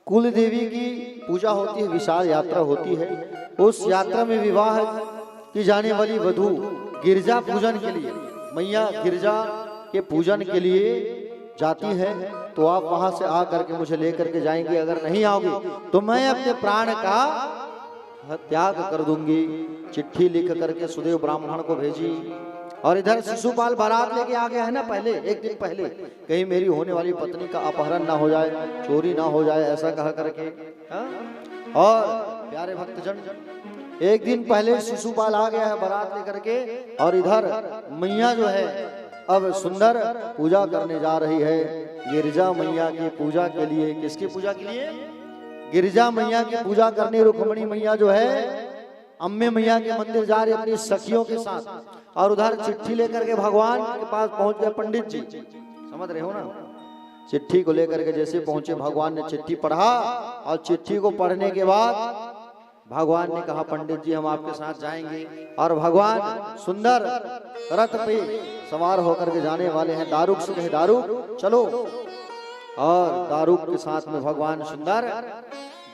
कुल देवी की पूजा होती है, विशाल यात्रा होती है। उस यात्रा में विवाह की जाने वाली वधू गिरजा पूजन के लिए, मैया गिरजा के पूजन के लिए जाती है। तो आप वहां से आ करके मुझे लेकर के जाएंगे। अगर नहीं आओगे तो मैं अपने प्राण का त्याग कर दूंगी। चिट्ठी लिख करके सुदेव ब्राह्मण को भेजी। और इधर शिशुपाल बारात लेके आ गया है ना, पहले एक दिन पहले, कहीं मेरी होने वाली पत्नी का अपहरण ना हो जाए, चोरी ना हो जाए, ऐसा कहा करके। और प्यारे भक्तजन, एक दिन पहले शिशुपाल आ गया है बारात लेकर के। और इधर मैया जो है अब सुंदर पूजा करने जा रही है। गिरिजा मैया की पूजा के लिए, किसकी पूजा के लिए? गिरिजा मैया की पूजा करने रुक्मणी मैया जो है अम्बे मैया के मंदिर जा रही अपनी सखियों के साथ। और उधर चिट्ठी लेकर के भगवान के पास पहुंच गए पंडित जी, समझ रहे हो ना। चिट्ठी को लेकर के जैसे पहुंचे, भगवान ने चिट्ठी पढ़ा और चिट्ठी को पढ़ने के बाद भगवान ने कहा, पंडित जी हम आपके साथ जाएंगे। और भगवान सुंदर रथ पे सवार होकर के जाने वाले हैं। दारुक से कहे, दारुक चलो। और दारुक के साथ में भगवान सुंदर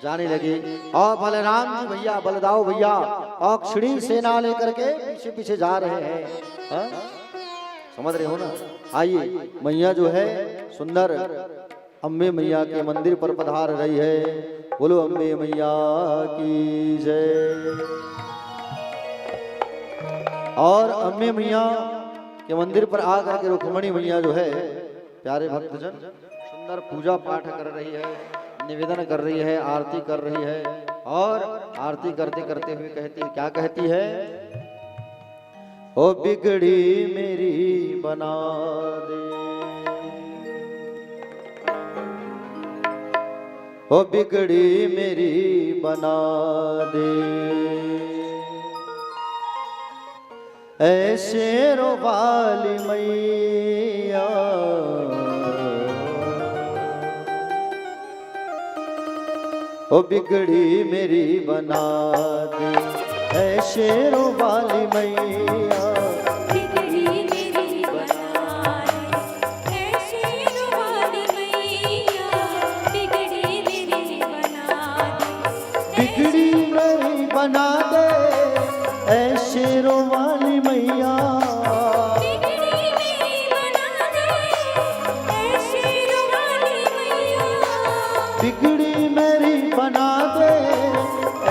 जाने लगे। और बलराम जी भैया, बलदाऊ भैया अक्षणी सेना लेकर के पीछे पीछे जा रहे हैं। समझ रहे हो ना। आइए, मैया जो है सुंदर अम्बे मैया के मंदिर पर पधार रही है। बोलो अम्बे मैया की जय। और अम्बे मैया के मंदिर पर आकर के रुक्मणी मैया जो है, प्यारे भक्तजन, सुंदर पूजा पाठ कर रही है, निवेदन कर रही है, आरती कर रही है। और आरती करते करते हुए कहती, क्या कहती है? ओ बिगड़ी मेरी बना दे, ओ बिगड़ी मेरी बना दे, ऐसे रो वाली मैया, ओ बिगड़ी मेरी बना दे, ऐसे रो वाली मैया, बिगड़ी मेरी बना दे, ऐसे रो वाली मैया, बिगड़ी मेरी बना दे, बिगड़ी मेरी बना दे, ऐसे रो वाली मैया, बिगड़ी मेरी बना दे, ऐसे रो वाली मैया, बिगड़ी मेरी बना दे,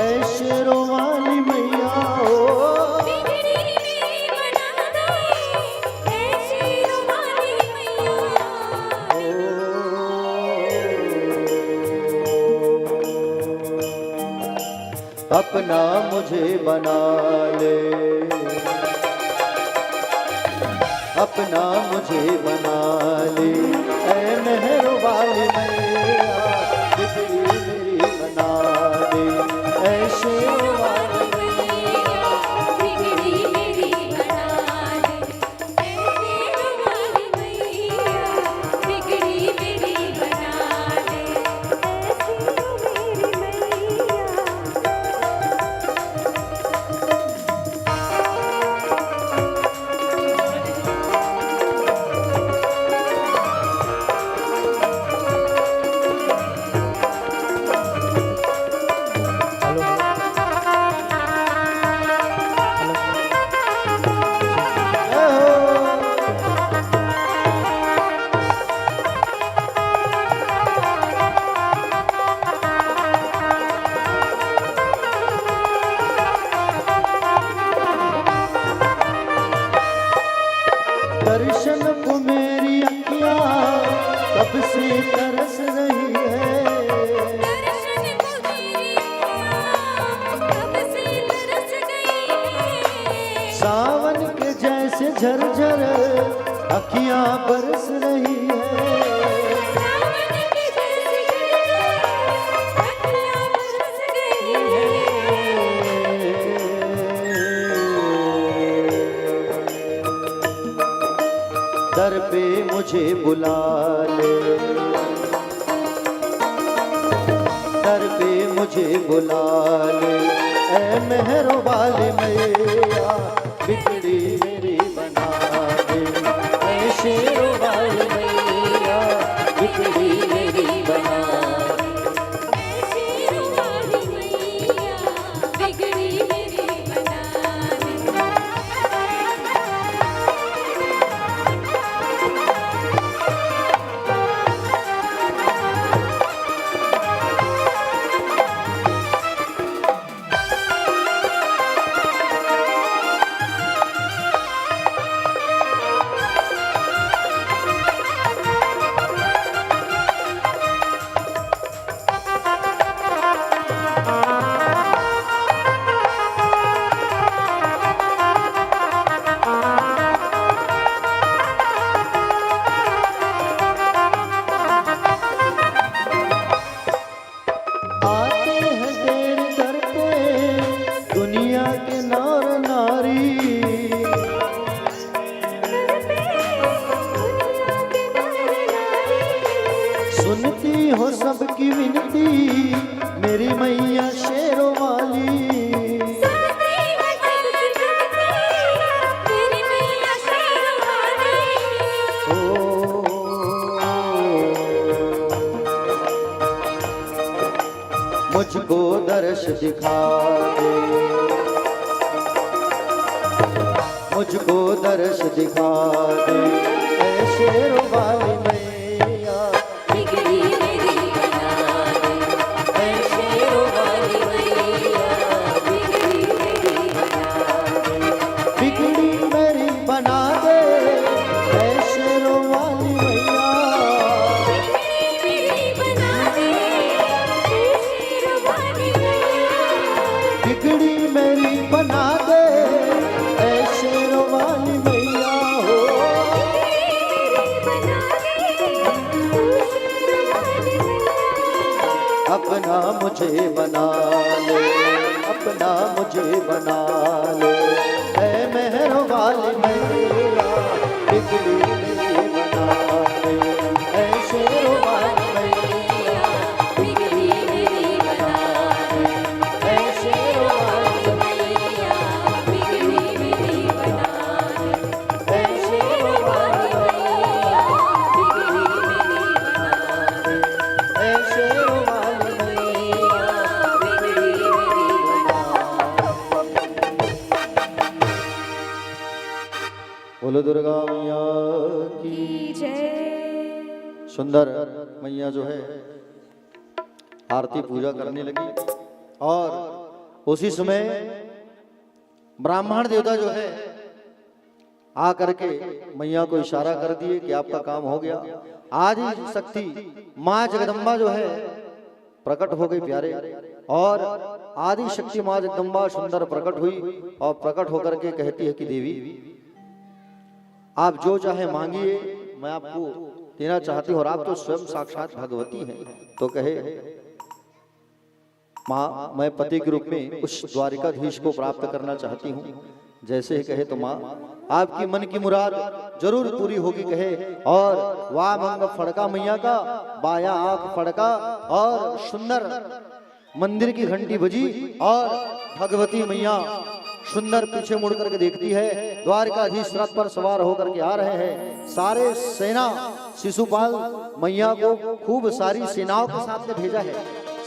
ऐसे रो वाली मैया, ओ बिगड़ी मेरी बना दे, ऐसे रो वाली मैया, अपना मुझे बना ले, अपना मुझे बना ले, ऐ मेहर वाली मैया, बिगड़ी मेरी बना दे, ऐसे वाली मैया, बिगड़ी मेरी बना दे, ऐसे रो वाली मैया, बिगड़ी मेरी बना दे, ऐसे रो मेरी मैया। दर्शन को मेरी अखियाँ कब से तरस रही है, दर्शन को मेरी आँखें कब से तरस गई है, सावन के जैसे झरझर अखियाँ बरस रही है, सावन के जैसे अखियाँ बरस गई है, दर पे मुझे बुला ले, दर पे मुझे बुला ले, ऐ मेहर वाली मैया, बिगड़ी मेरी बना दे, ऐ शेर वाली मैया, बिगड़ी मेरी बना दे, ऐसे रो वाली मैया, बिगड़ी मेरी बना दे। आते हैं तेरे दर पे दुनिया के नर नारी, सुनती हो सबकी विनती मेरी मैया शेरों वाली, तेरी मैया शेर वाली, मुझको दर्श दिखा दे, मुझको दर्श दिखा दे, ऐ शेरों वाली मैया, बिगड़ी मेरी बना दे, ऐ शेर वाली मैया, बिगड़ी मेरी बना दे, बिगड़ी मेरी बना दे, ऐ शेरों वाली मैया, बिगड़ी मेरी बना दे, ऐ शेर वाली मैया, बिगड़ी मेरी बना दे, ऐ शेरों वाली मैया, हो बिगड़ी मेरी बना अपना मुझे बना ले, अपना मुझे बना ले। ऐ मेहर वाली मैया बिगड़ी मेरी बना ले, ऐ शेर वाली मैया बिगड़ी मेरी बना ले, ऐ शेर वाली मैया बिगड़ी मेरी बना ले, ऐ शेर वाली बिगड़ी मेरी बना ले, ऐ शेर वाली बिगड़ी मेरी बना बोलो दुर्गा मैया की। की जय। सुंदर मैया जो है आरती पूजा करने लगी और उसी समय ब्राह्मण देवता जो है आ करके मैया को इशारा कर दिए कि आपका काम हो गया। आदि शक्ति माँ जगदम्बा जो है प्रकट हो गई प्यारे, और आदि शक्ति माँ जगदम्बा सुंदर प्रकट हुई और प्रकट होकर के कहती है कि देवी आप जो चाहे मांगिए मैं आपको देना चाहती हूँ, और आप तो स्वयं साक्षात भगवती हैं। तो कहे माँ मैं पति के रूप में उस द्वारिकाधीश को प्राप्त करना चाहती हूँ। जैसे ही कहे तो माँ आपकी मन की मुराद जरूर पूरी होगी। कहे और वाह मंग फड़का मैया का बाया आंख फड़का और सुंदर मंदिर की घंटी बजी और भगवती मैया सुंदर पीछे मुड़ करके देखती है। द्वारकाधीश रथ पर सवार होकर के आ रहे हैं। सारे सेना शिशुपाल मैया को खूब सारी सेनाओं के साथ में भेजा है।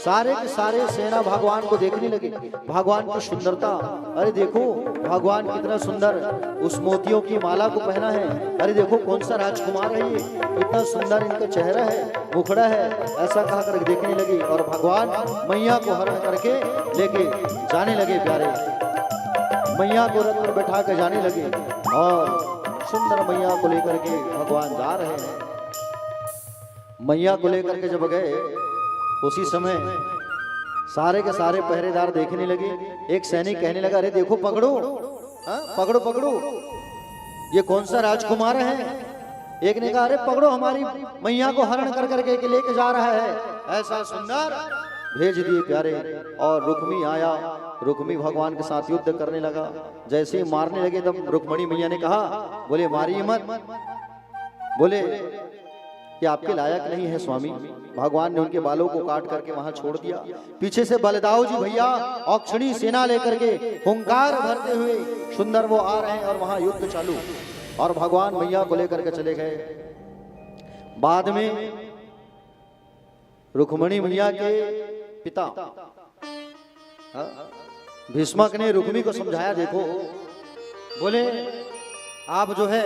सारे के सारे सेना भगवान को देखने लगे, भगवान की सुंदरता। अरे देखो भगवान कितना सुंदर उस मोतियों की माला को पहना है। अरे देखो कौन सा राजकुमार है ये, कितना सुंदर इनका चेहरा है, मुखड़ा है, ऐसा कहा कर देखने लगी। और भगवान मैया को हरण करके लेके जाने लगे प्यारे। मैया को रथ पर बैठा के जाने लगे और सुंदर मैया को लेकर के भगवान जा रहे हैं। मैया को लेकर के जब गए उसी समय सारे के सारे पहरेदार देखने लगे। एक सैनिक कहने लगा अरे देखो पकड़ो, हाँ पकड़ो पकड़ो, ये कौन सा राजकुमार है। एक ने कहा अरे पकड़ो हमारी मैया को हरण कर करके लेके जा रहा है। ऐसा सुंदर भेज दिए प्यारे। और रुक्मी आया, रुक्मी भगवान के साथ युद्ध करने लगा। जैसे ही मारने लगे तब रुक्मणी मैया ने कहा बोले मारिए मत, बोले कि आपके लायक नहीं है स्वामी। भगवान ने उनके बालों को काट करके वहां छोड़ दिया। पीछे से बलदाऊ जी भैया औक्षणी सेना लेकर के हुंकार भरते हुए सुंदर वो आ रहे हैं और वहां युद्ध चालू। और भगवान मैया को लेकर के चले गए। बाद में रुक्मणी मैया के पिता भीष्मक ने रुक्मी को समझाया देखो, बोले आप जो है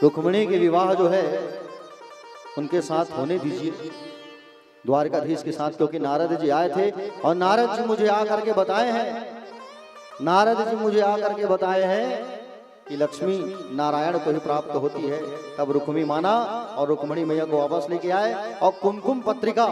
रुक्मिणी के विवाह जो है उनके साथ होने दीजिए, द्वारकाधीश के साथ, क्योंकि नारद जी आए थे और नारद जी मुझे आकर के बताए हैं, नारद जी मुझे आकर के बताए हैं कि लक्ष्मी नारायण को ही प्राप्त होती है। तब रुक्मी माना और रुक्मिणी मैया को वापस लेके आए और कुमकुम पत्रिका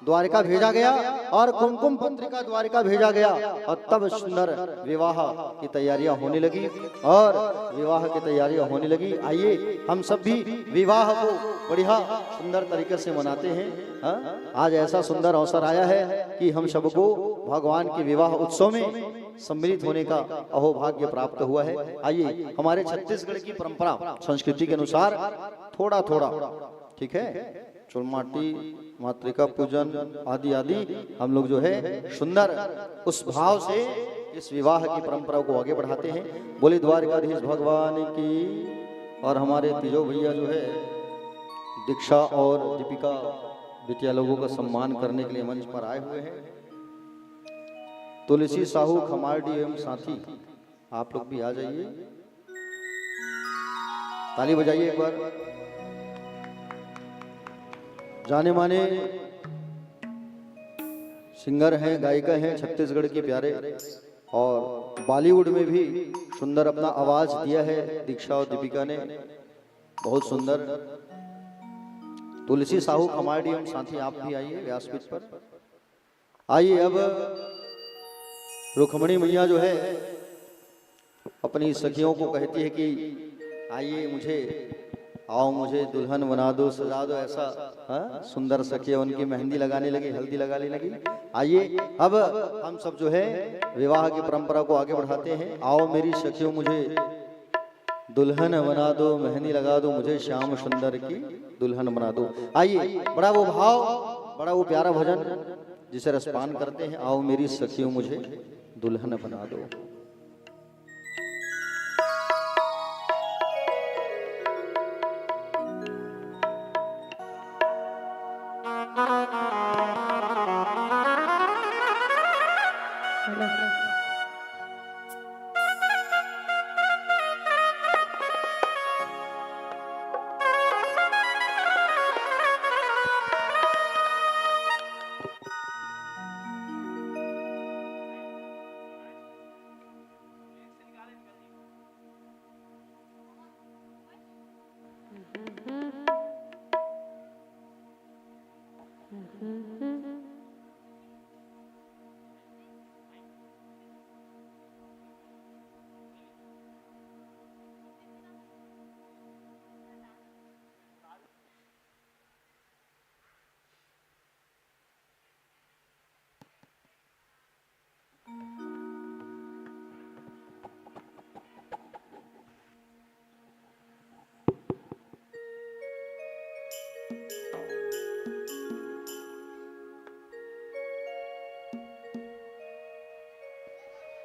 द्वारिका भेजा गया और कुमकुम पत्रिका द्वारिका भेजा गया। और तब सुंदर विवाह की तैयारियां होने लगी और विवाह की तैयारियां होने लगी। आइए हम सब भी विवाह को बढ़िया सुंदर तरीके से मनाते हैं। हाँ? आज ऐसा सुंदर अवसर आया है कि हम सबको भगवान के विवाह उत्सव में सम्मिलित होने का अहोभाग्य प्राप्त हुआ है। आइए हमारे छत्तीसगढ़ की परंपरा संस्कृति के अनुसार थोड़ा थोड़ा, ठीक है, चुलमाटी मातृका पूजन आदि आदि हम लोग जो है सुंदर उस भाव से इस विवाह की परंपरा को आगे बढ़ाते हैं। बोले द्वारकाधीश भगवान की। और हमारे तिजो भैया जो है दीक्षा और दीपिका बिटिया लोगों का सम्मान करने के लिए मंच पर आए हुए हैं। तुलसी साहू खमारडी एवं साथी आप लोग भी आ जाइए, ताली बजाइए एक बार। जाने माने सिंगर हैं, गायिका हैं छत्तीसगढ़ के प्यारे, और बॉलीवुड में भी सुंदर अपना आवाज दिया है दीक्षा और दीपिका ने, बहुत सुंदर। तुलसी साहू खमारडी एवं साथी आप भी आइए व्यासपीठ पर। आइए अब रुक्मिणी मैया जो है अपनी सखियों को कहती है कि आइए मुझे आओ मुझे दुल्हन बना दो, सजा दो, ऐसा हाँ? सुंदर सखिया उनकी मेहंदी लगाने लगी, हल्दी लगाने लगी। आइए अब हम सब जो है विवाह की परंपरा को आगे बढ़ाते हैं। आओ मेरी सखियों मुझे दुल्हन बना दो, मेहंदी लगा दो, मुझे श्याम सुंदर की दुल्हन बना दो। आइए, बड़ा वो भाव, बड़ा वो प्यारा भजन जिसे रसपान करते हैं। आओ मेरी सखियों मुझे दुल्हन बना दो।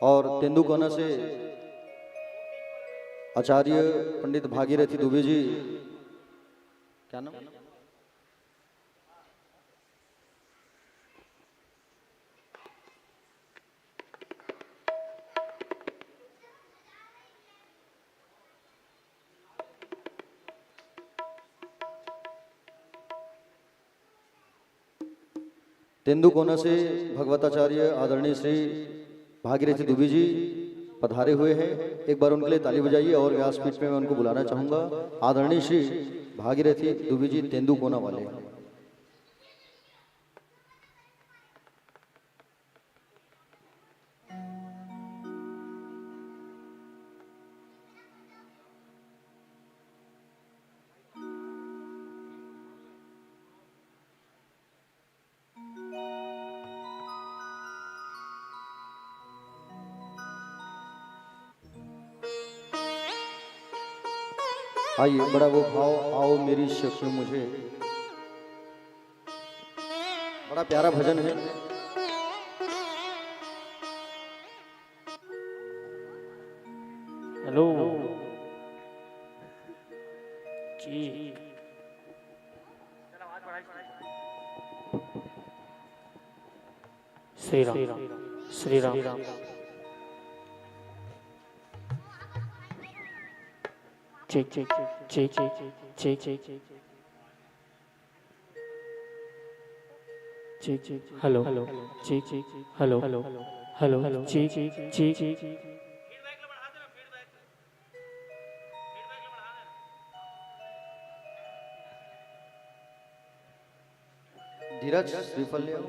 और तेंदुकोना से आचार्य पंडित भागीरथी दुबे जी, क्या नाम? तेंदुकोना से भगवताचार्य आदरणीय श्री भागीरथी दुबे जी पधारे हुए हैं। एक बार उनके लिए ताली बजाइए। और व्यासपीठ में मैं उनको बुलाना चाहूंगा आदरणीय श्री भागीरथी दुबे जी, तेंदुकोना वाले। आइए, बड़ा वो भाव, आओ मेरी सखियों मुझे, बड़ा प्यारा भजन है। हेलो जी, Shri Ram Shri Ram. Check check check check check check check hello hello check check hello hello hello hello check check check. Dheeraj श्रीफल ले आओ।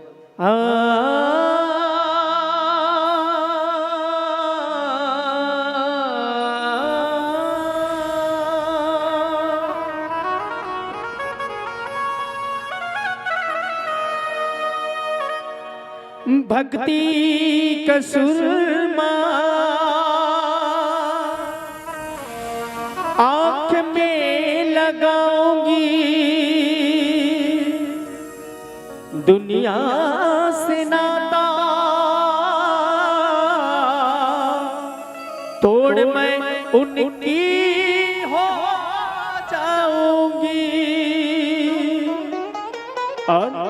भक्ति कसुरमा आँख में लगाऊंगी, दुनिया से नाता तोड़ मैं उनकी हो जाऊंगी। और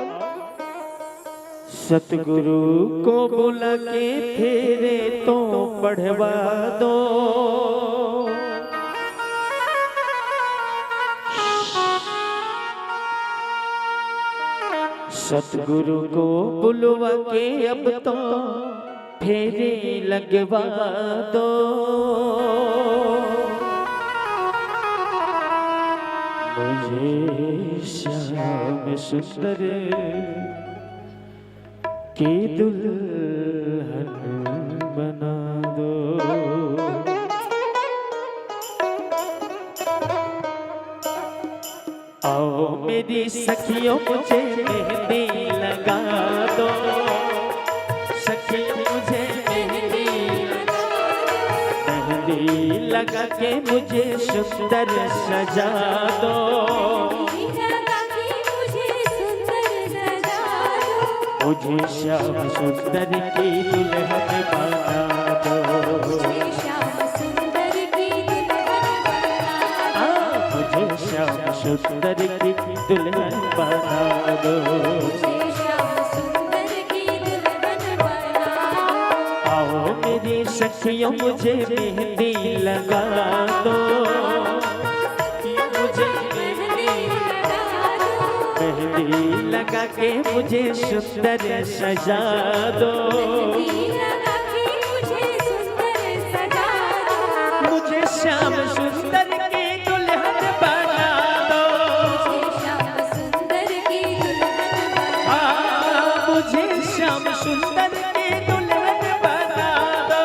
सतगुरु को बुला के फेरे तो पढ़वा दो, सतगुरु को बुलवा के अब तो फेरे लगवा दो। मुझे श्याम सुंदर की दुल्हन बना दो। आओ मेरी सखियों मुझे मेहंदी लगा दो, सखियों मुझे मेहंदी लगा के मुझे सुंदर सजा दो, मुझे श्याम सुंदर की दुल्हन बना दो, मुझे श्याम सुंदर की दुल्हन बना दो। आओ मेरी सखियों मुझे मेहंदी लगा दो, मुझे मेहंदी लगा के मुझे सुंदर सजा दो, मुझे श्याम सुंदर की दुल्हन बना दो, मुझे श्याम सुंदर की दुल्हन बना दो।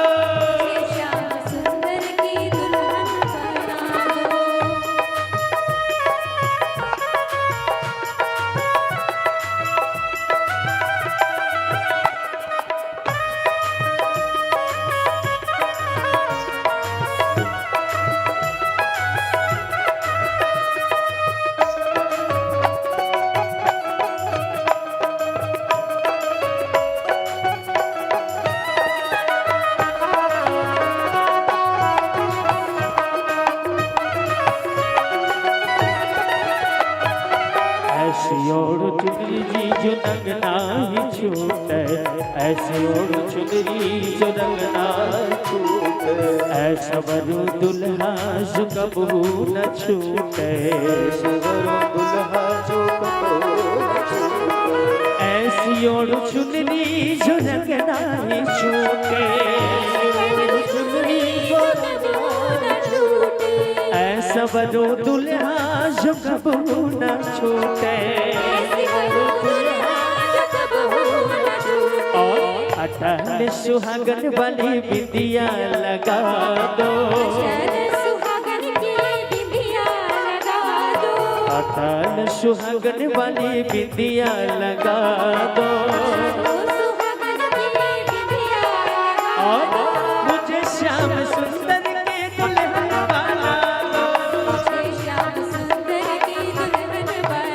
ऐसी ओढ़ चुनरी जो रंग नाही छूटे, ऐसी ओढ़ चुनरी जो रंग ना छूटे, ऐसा वरु दुल्हा जो कबू न छूटे, ऐसी ओढ़ चुनरी जो रंग नाही छूटे, ऐसा वरु दुल्हा जो कबू न छूटे, और अटल सुहागन वाली बिंदिया लगा दो, अटल सुहागन वाली बिंदिया लगा दो, और मुझे श्याम सुंदर के दुल्हन बना दो,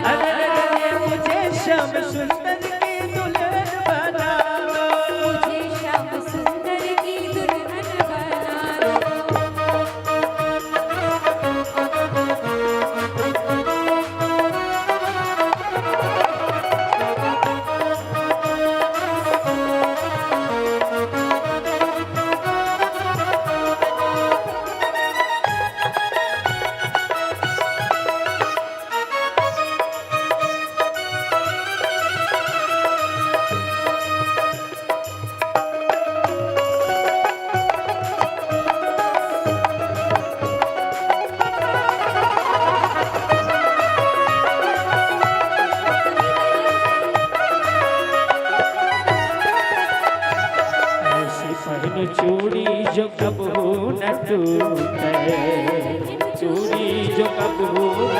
अरे मुझे श्याम सुंदर की दुल्हन बना दो। पहन चूड़ी जो कबू न टूटे, चूड़ी जो कबू न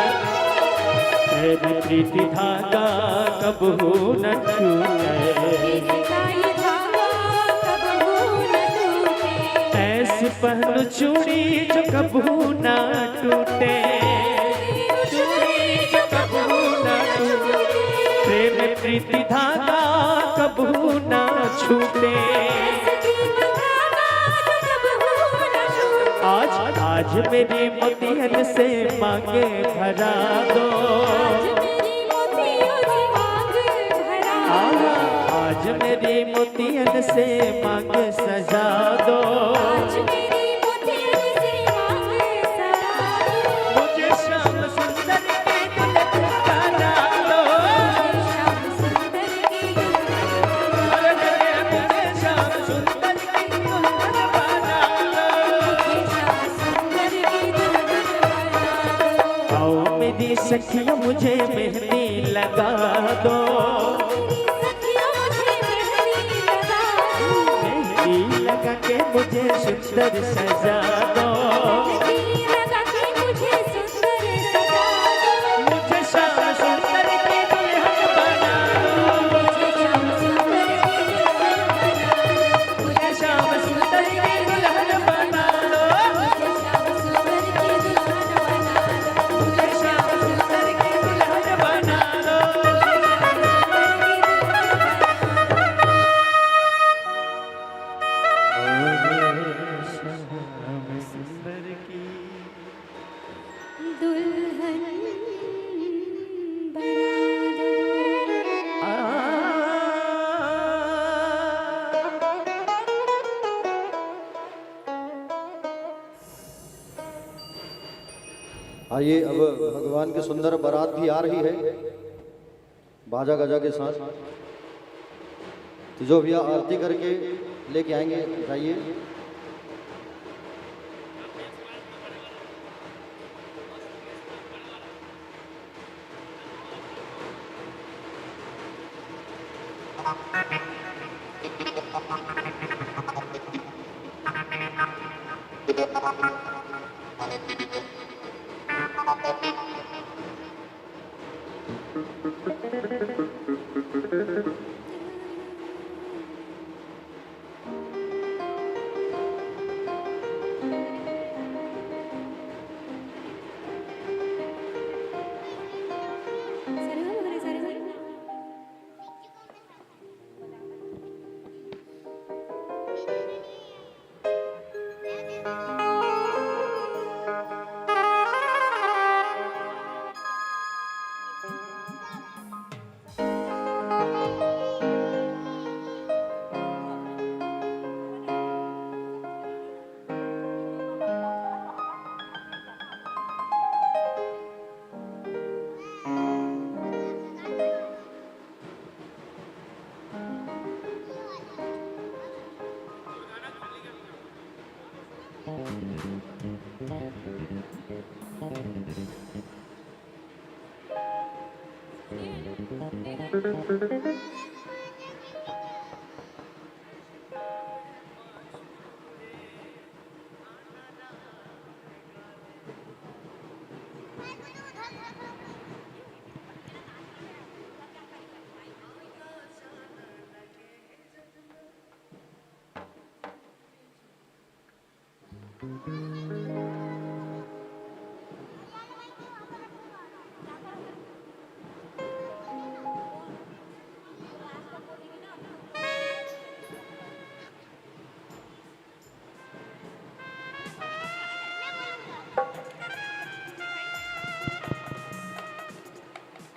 तेरे प्रीति धागा कबू न टूटे, ऐसी पहन चूड़ी जो कबू न टूटे, चूड़ी जो कबू न टूटे, प्रेम प्रीति धागा कबू न छूटे। आज मेरी मोतियन से मांगे भरा दो, आज मेरी मोतियन से मांगे सजा दो, मुझे श्याम सुंदर की दुल्हन बना दो, मुझे श्याम सुंदर की दुल्हन बना दो। आओ मेरी सखियों मुझे मेहंदी लगा दो, मेहंदी लगा के मुझे सुंदर सजा दो, मुझे आइए अब भगवान की सुंदर बारात भी आ रही है बाजा गाजा के साथ। तो जो भैया आरती करके लेके आएंगे जाइए।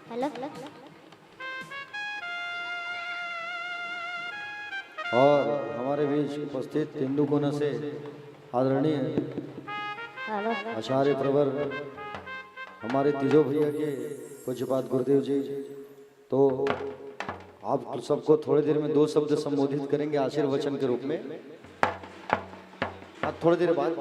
हेलो और हमारे बीच उपस्थित हिंदू कोना से आदरणीय हेलो आचार्य प्रवर हमारे तीजो भैया के पूज्यपाद गुरुदेव जी। तो आप सबको थोड़ी देर में 2 शब्द संबोधित करेंगे आशीर्वचन के रूप में। अब थोड़ी देर बाद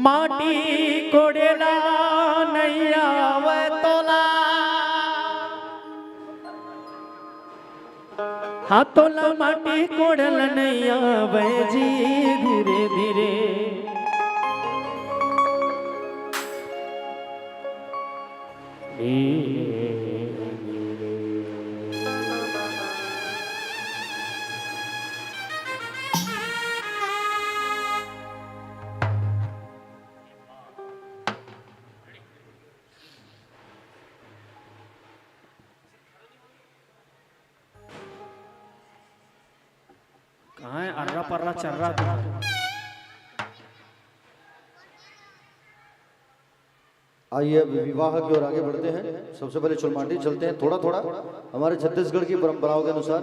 माटी कोडेला नैया तोला हाथोला माटी कोडल नैया जी धीरे धीरे कहाँ है अर्रा पर्रा चर्रा आइए अब विवाह की ओर आगे बढ़ते हैं। सबसे पहले चुलमाटी चलते हैं थोड़ा थोड़ा हमारे छत्तीसगढ़ की परंपराओं के अनुसार,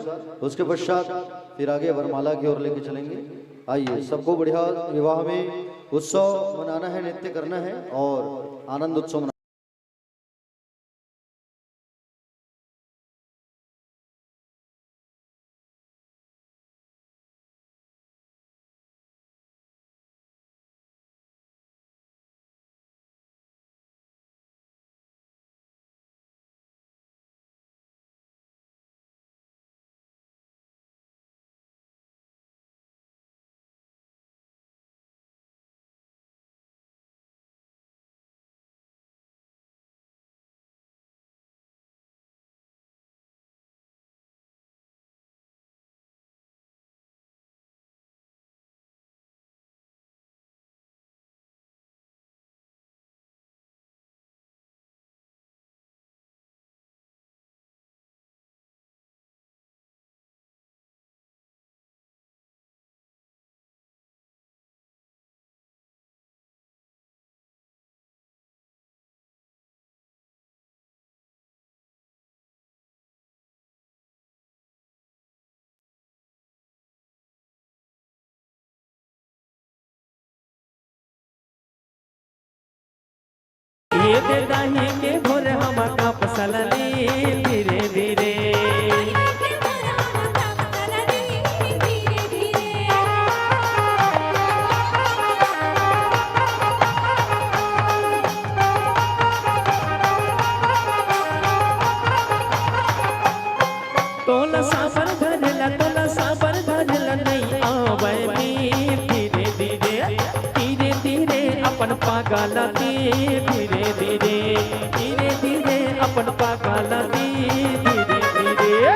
उसके पश्चात फिर आगे वरमाला की ओर लेके चलेंगे। आइए, सबको बढ़िया विवाह में उत्सव मनाना है, नृत्य करना है और आनंद उत्सव मनाना। ये दे दाही के भोर हम का पसलनी धीरे धीरे तोला साबर धरला नहीं आवे धीरे धीरे धीरे धीरे अपन पागला धीरे धीरे अपन पागला धीरे धीरे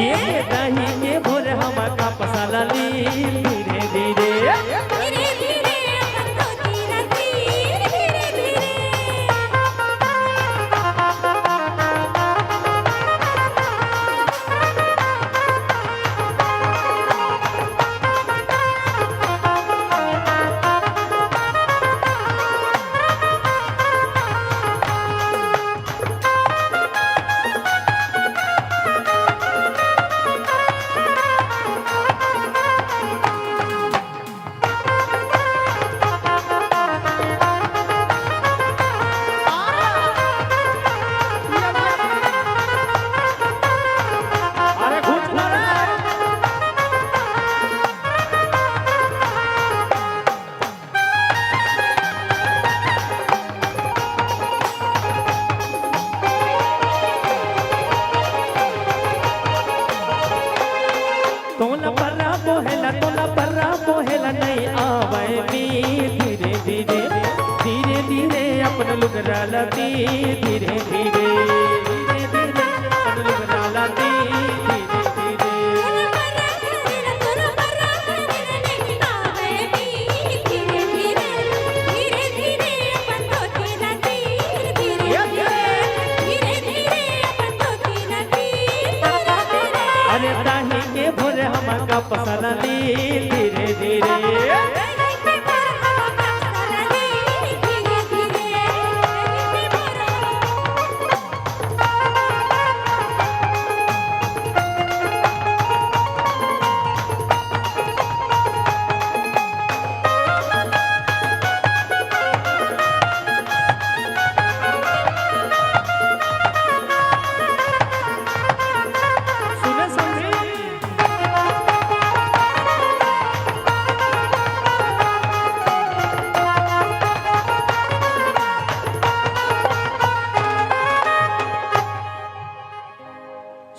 ये दही के भोर हम का पसाला धीरे धीरे तोला पर्रा पोहेला नहीं आवे धीरे धीरे धीरे धीरे अपन लुगरा लती धीरे धीरे धीरे धीरे अपन लुगरा लती धीरे धीरे अरे दाही के भोरे हम का पसला धीरे धीरे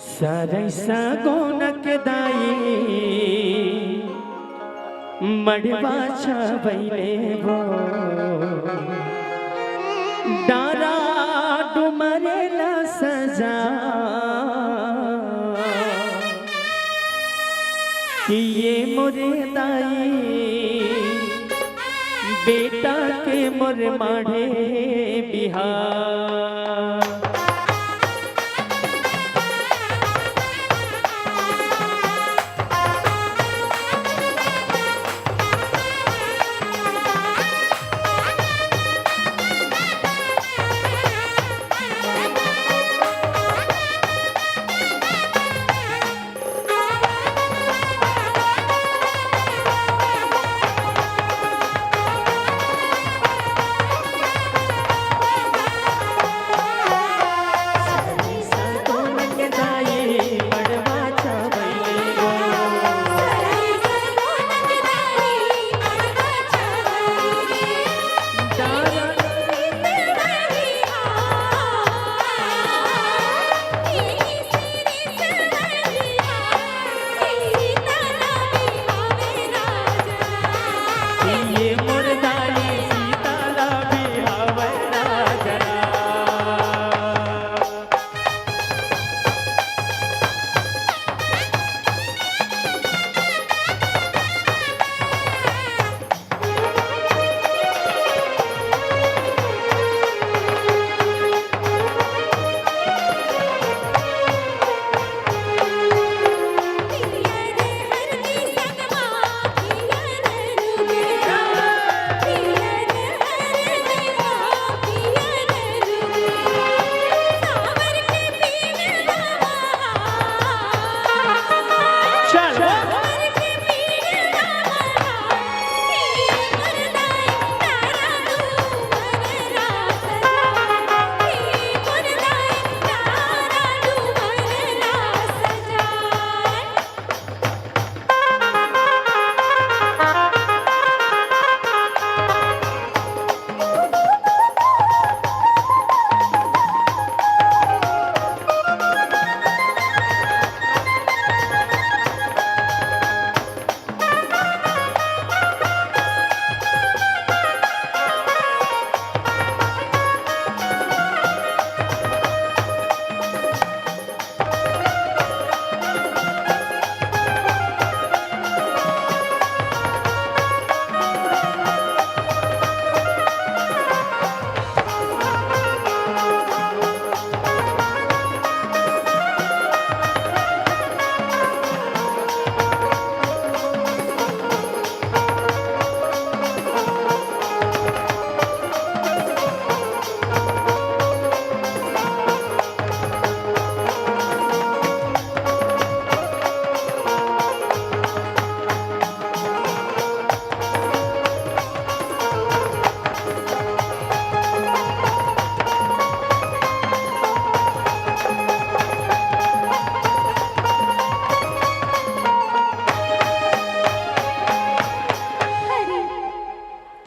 सरैसा गोनक दाई मड़वा छबैले भो डारा डुमरेला सजा कि ये मोरे दाई बेटा के मोर माढ़े बिहार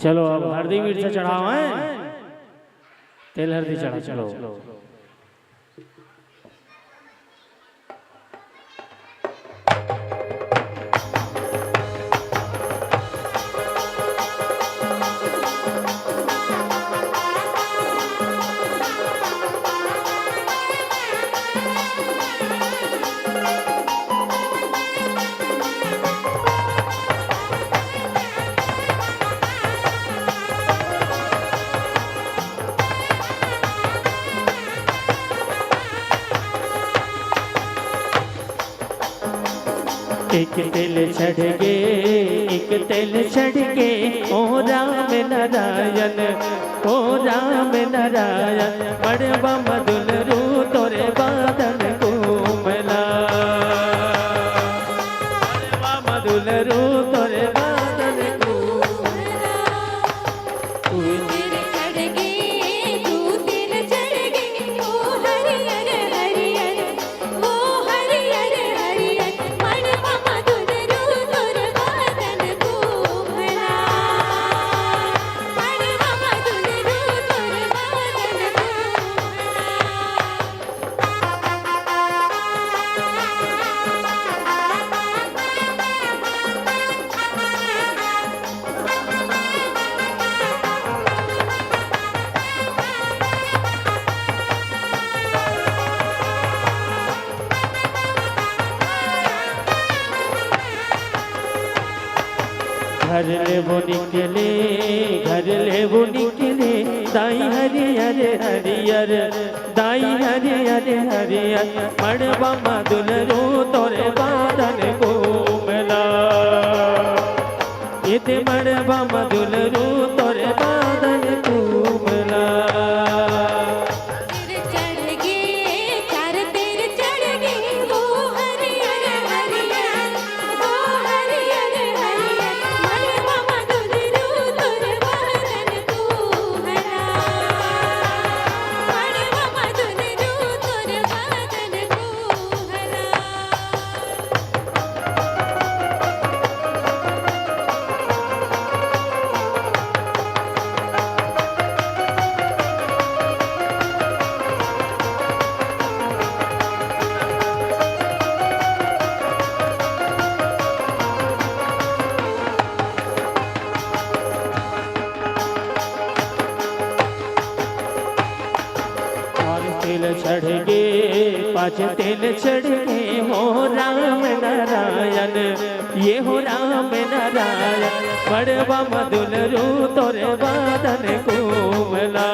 चलो अब हल्दी मिर्च चढ़ाओ हैं तेल हल्दी चढ़ा चलो एक तेल चढ़ गे एक तेल चढ़ गे ओ राम नारायण ओ राम नारायण बड़वा मधुल रू तोरे बादन कोमला बड़वा मधुल रू तोरे बादन कोमला घर ले वो निकले वो निकले दाई हरियर हरियर दाई हरियर हरियर मड़वा मधुल रो तोरे बादल कोमला इते मड़वा मधुल रो तोरे बादल कोमला तेरे चढ़ गे चार तेरे चढ़ गे वो हरियर हरियर वो हरियर हरियर मड़वा मधुर रो तोरे बादल कोमला मड़वा मधुर रो तोरे बादल कोमला तिल चढ़ गे पाँच तिल चढ़ गे हो राम नारायण ये हो राम नारायण मड़वा मधुल रू तोरे बादन कोमला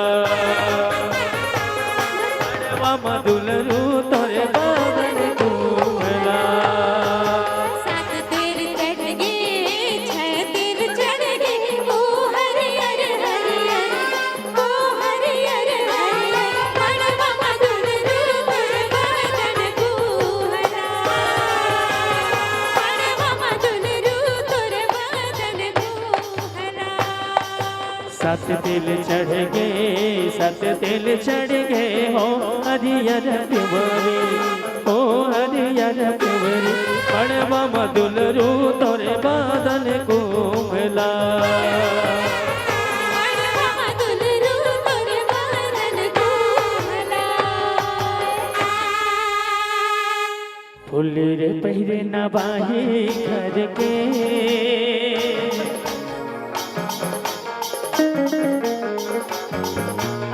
मड़वा मधुल रू तोरे बादन कोमला सात तीर चढ़ गे छह तीर चढ़ गे वो हरियर हरियर वो हरियर हरियर मड़वा मधुर रो तोरे बादल कोमला मड़वा मधुर रो तोरे बादल कोमला सत तिल चढ़ गए सत तिल चढ़ गए हो हरियर पिवरी हो हरियर पिवरी मड़वा मधुल रू तोरे बादल कोमला मड़वा मधुर रो तोरे बादल कोमला फुल्ली रे पहिरे नबाही घर के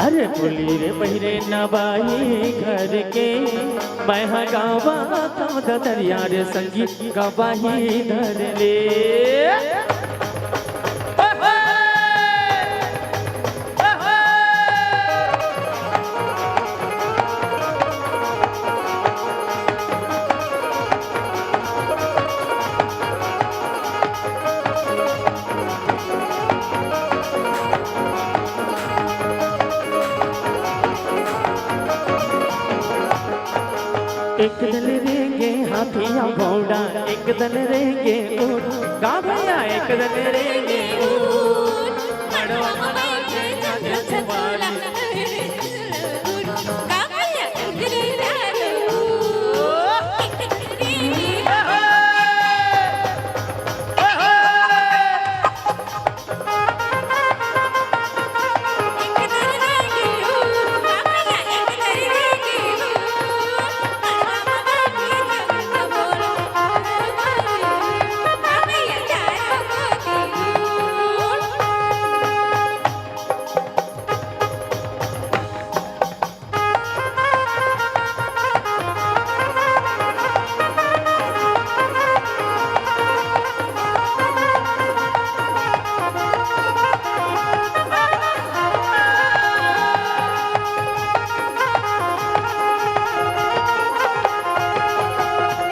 अरे फुल्ली रे पहिरे नबाही घर के मैं गावा तम दरिया रे संगीत गवाही धर ले एक दिन रेंगे हाथिया घोड़ा एक दिन रेंगे ऊँट गा भैया एक दिन रेंगे ऊँट मड़वा मनाचे जग छवाला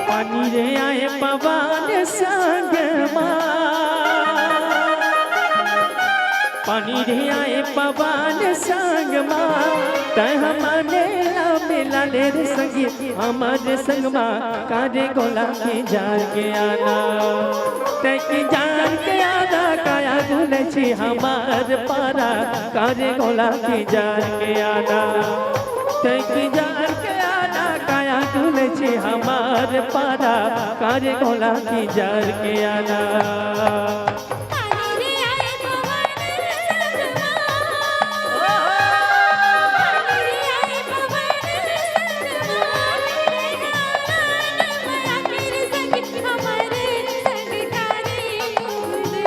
पानी रे आए पवन संग पानी रे आए पवन संग तय हमारे मिला ले रे संगी हमारे संग कारे गोला के जार के आना तय की जार के आना काया गुल छी हमार पारा कारे गोला के जार के आना तय की जार के आना काया गुल छी हमार पारा कारे गोला की जार के आना पानी रे आए पवन संगमा पानी रे आए पवन संगमा मेरे संग हमारे संग कारे घूमे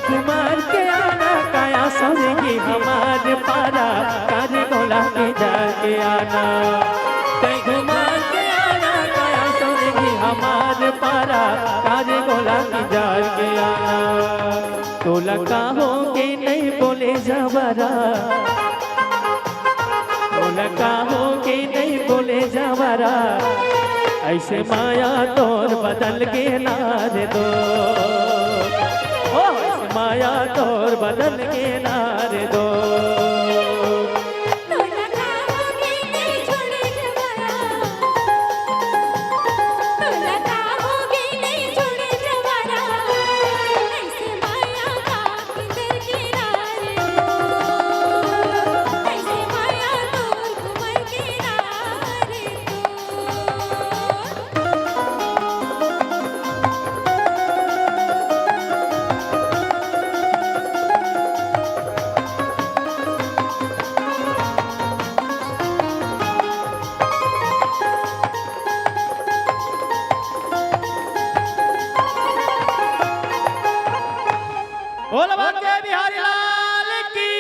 कुमार के आना काया सोनेगी हमारे पारा कारे गोला के जाके आना कुमार बोले जबरा, बोला कहोगे नहीं बोले जबरा, ऐसे माया तोर बदल के ना दे दो, ओ ऐसे माया तोर बदल के ना दे दो। तोला कहोगे नहीं छोड़े जवारा, तोला कहोगे नहीं छोड़े जवारा, ऐसे माया का किधर किनारे दो, ऐसे माया तोर घुमर किनारे बोल बाके बिहारी लाल की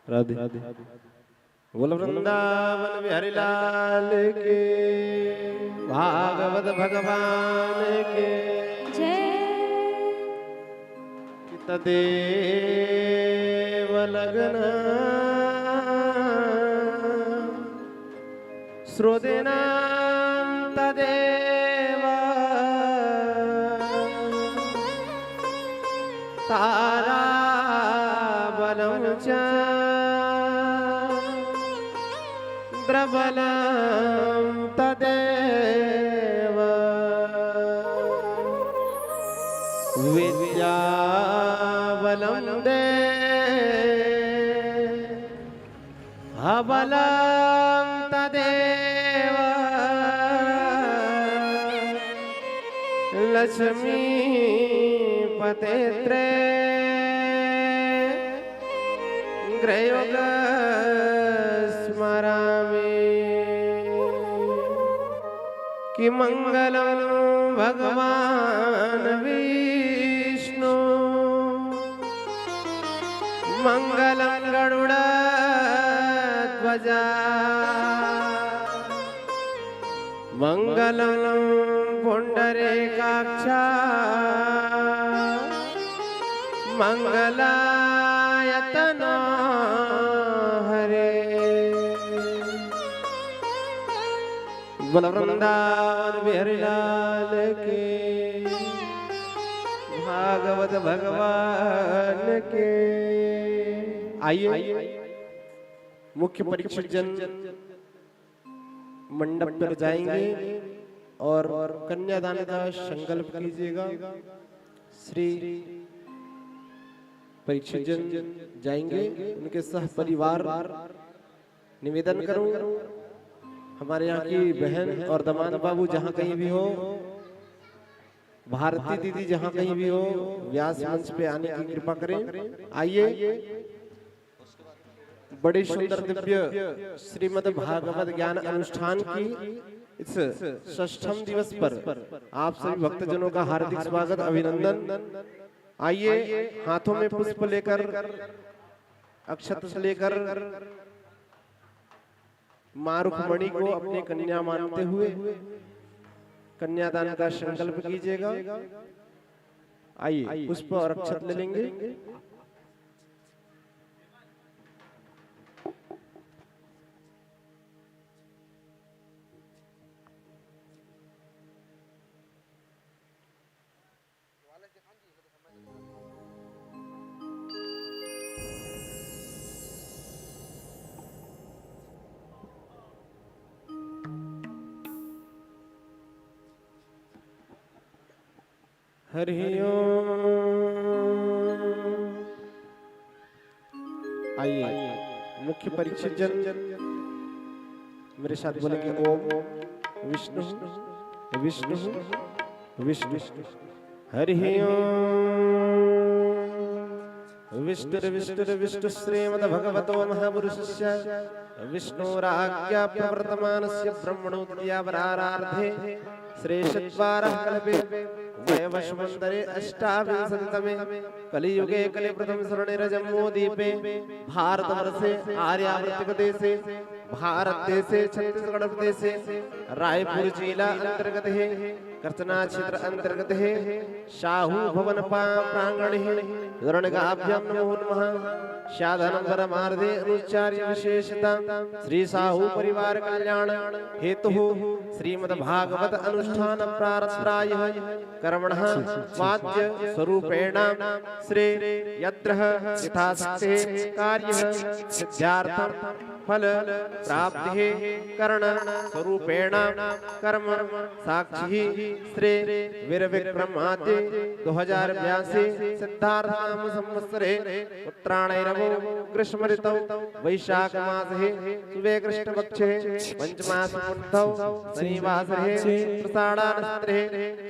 राधे राधे राधे। राधे बोल वृंदावन बिहारी लाल के, भागवत भगवान के जय। तदेव लगन श्रोतेना तदेव तारा बलं च द्रबलं तदेव विद्याबलं दे अबलं तदेव लक्ष्मी पतेत्रे ग्रयोग स्मरामि कि मंगलं भगवान विष्णु मंगलं गरुड़ध्वजा मंगलं पुंडरीकाक्षा मंगलायतनो हरे। बोल वृंदावन बिहारी लाल के, भागवत भगवान के। आइए मुख्य परीक्षक जन मंडप पर जाएंगे और कन्यादान का संकल्प कीजिएगा। श्री परीक्षक जन जाएंगे, उनके सह परिवार निवेदन करूं हमारे यहाँ की बहन और दामाद बाबू जहाँ कहीं भी हो, भारती दीदी जहाँ कहीं भी हो, व्यास मंच पे आने की कृपा करें। आइए बड़े सुंदर दिव्य श्रीमद् भागवत ज्ञान अनुष्ठान की इस 6ठम दिवस पर आप सभी भक्तजनों का हार्दिक स्वागत अभिनंदन। आइए हाथों में पुष्प लेकर अक्षत लेकर मां रुक्मणी को अपनी कन्या मानते हुए कन्यादान का संकल्प कीजिएगा। आइए पुष्प और अक्षत ले लेंगे। हरि ओम। आइए मुख्य परीक्षित जन मेरे साथ बोलेंगे ओम विष्णु विष्णु विष्णु हरि ओम। विष्णु श्रीमद् भगवतो महापुरुषस्य विष्णोराज्ञा प्रवर्तमानस्य ब्रह्मणोद्यावरारार्धे श्रेष्ठद्वारः कल्पे वैवस्वन्तरे अष्टाविंशतितमे कलियुगे कलिप्रथम स्वर्णिरजम्बूद्वीपे भारतवर्षे आर्यावर्तकदेशे भारत देशे छत्तीसगढ़ प्रदेशे रायपुर जिला अंतर्गत है कर्चना क्षेत्र अंतर्गत है शाहू भवन प्रांगण है रणगाभ्याम नमो नमः। साधनं परमार्थे अनुच्चार्य विशेषता श्री साहू परिवार कल्याण हेतु श्रीमद् भागवत अनुष्ठान प्रारब्धाय कर्मणः वाद्य स्वरूपेण श्री यत्र यथाशक्ति कार्यः सिद्ध्यार्थं फल प्राप्ति करण स्वरूपेण कर्म साक्षी श्री वीर विक्रमाद्य 2082 सिद्धार्थ नाम संवत्सरे उत्तरायणो ग्रीष्म ऋतौ वैशाख मासे शुभे कृष्ण पक्षे पंचमास पूर्णौ शनिवासरे प्रसादानस्त्रे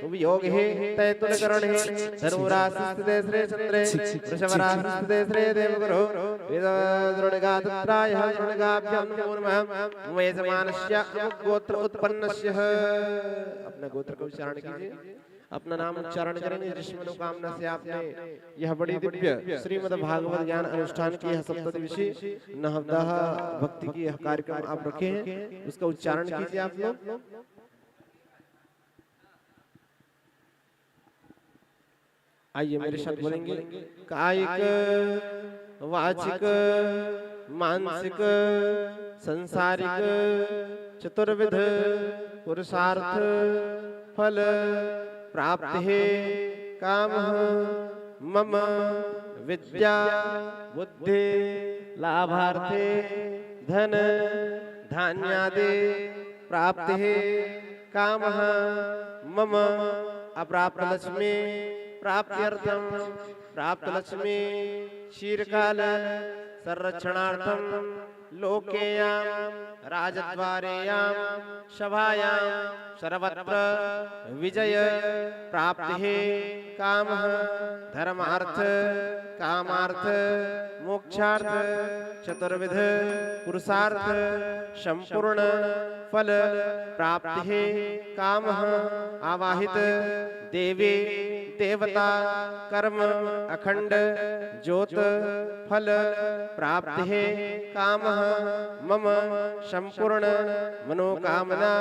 शुभयोगे तैतुलकरणे धनुराशिस्थिते श्री चंद्रे वृषभ राशिस्थिते श्री देवगुरु वेददृढगात्राय ऋणगाभ्यां नमो नमः। वेदमानस्य गोत्र उत्पन्नस्य अपना गोत्र का उच्चारण कीजिए अपना नाम उच्चारण करेंगे जिस मनोकामना से आपने यह बड़ी दिव्य श्रीमद् भागवत ज्ञान अनुष्ठान की यह सप्तदिवसीय नवदह भक्ति की यह कार्यक्रम आप रखे हैं उसका उच्चारण कीजिए आप लोग। आइए मेरे साथ बोलेंगे कायिक वाचिक मानसिक संसारिक चतुर्विध पुरुषार्थ फल प्राप्ति काम मम विद्या बुद्धि लाभार्थे धन धान्यादि प्राप्ति काम मम अप्राप्त लक्ष्मी प्राप्त्यर्थम प्राप्त लक्ष्मी शीरकाल संरक्षणार्थम लोकेयां राजद्वारेयां सभायां सर्वत्र विजय प्राप्ति कामः धर्मार्थ कामार्थ मोक्षार्थ चतुर्विध पुरुषार्थ संपूर्ण फल प्राप्ति कामः आवाहित देवी देवता कर्म अखंड ज्योत फल प्राप्ति कामः मम संपूर्ण मनोकामना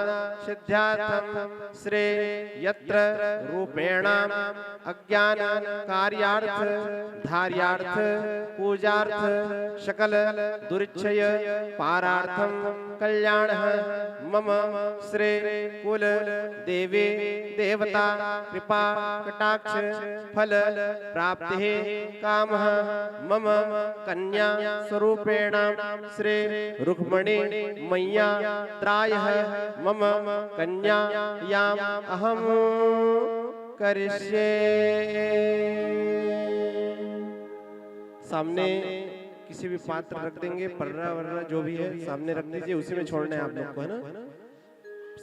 सिद्ध्यार्थं श्री यत्र रूपेण अज्ञान कार्यार्थ धार्यार्थ पूजार्थ सकल दुरिच्छय पारार्थं कल्याणः मम श्री कुल देवी देवता कृपा कटाक्ष फल प्राप्ति कामः मम कन्या स्वरूपेण श्री रुक्मणी मैया त्रायः मम कन्या याम अहम करिष्ये। सामने किसी भी पात्र रख देंगे पर्रा वर्रा जो भी है सामने रख दीजिए उसी में छोड़ना है आप लोग को है ना।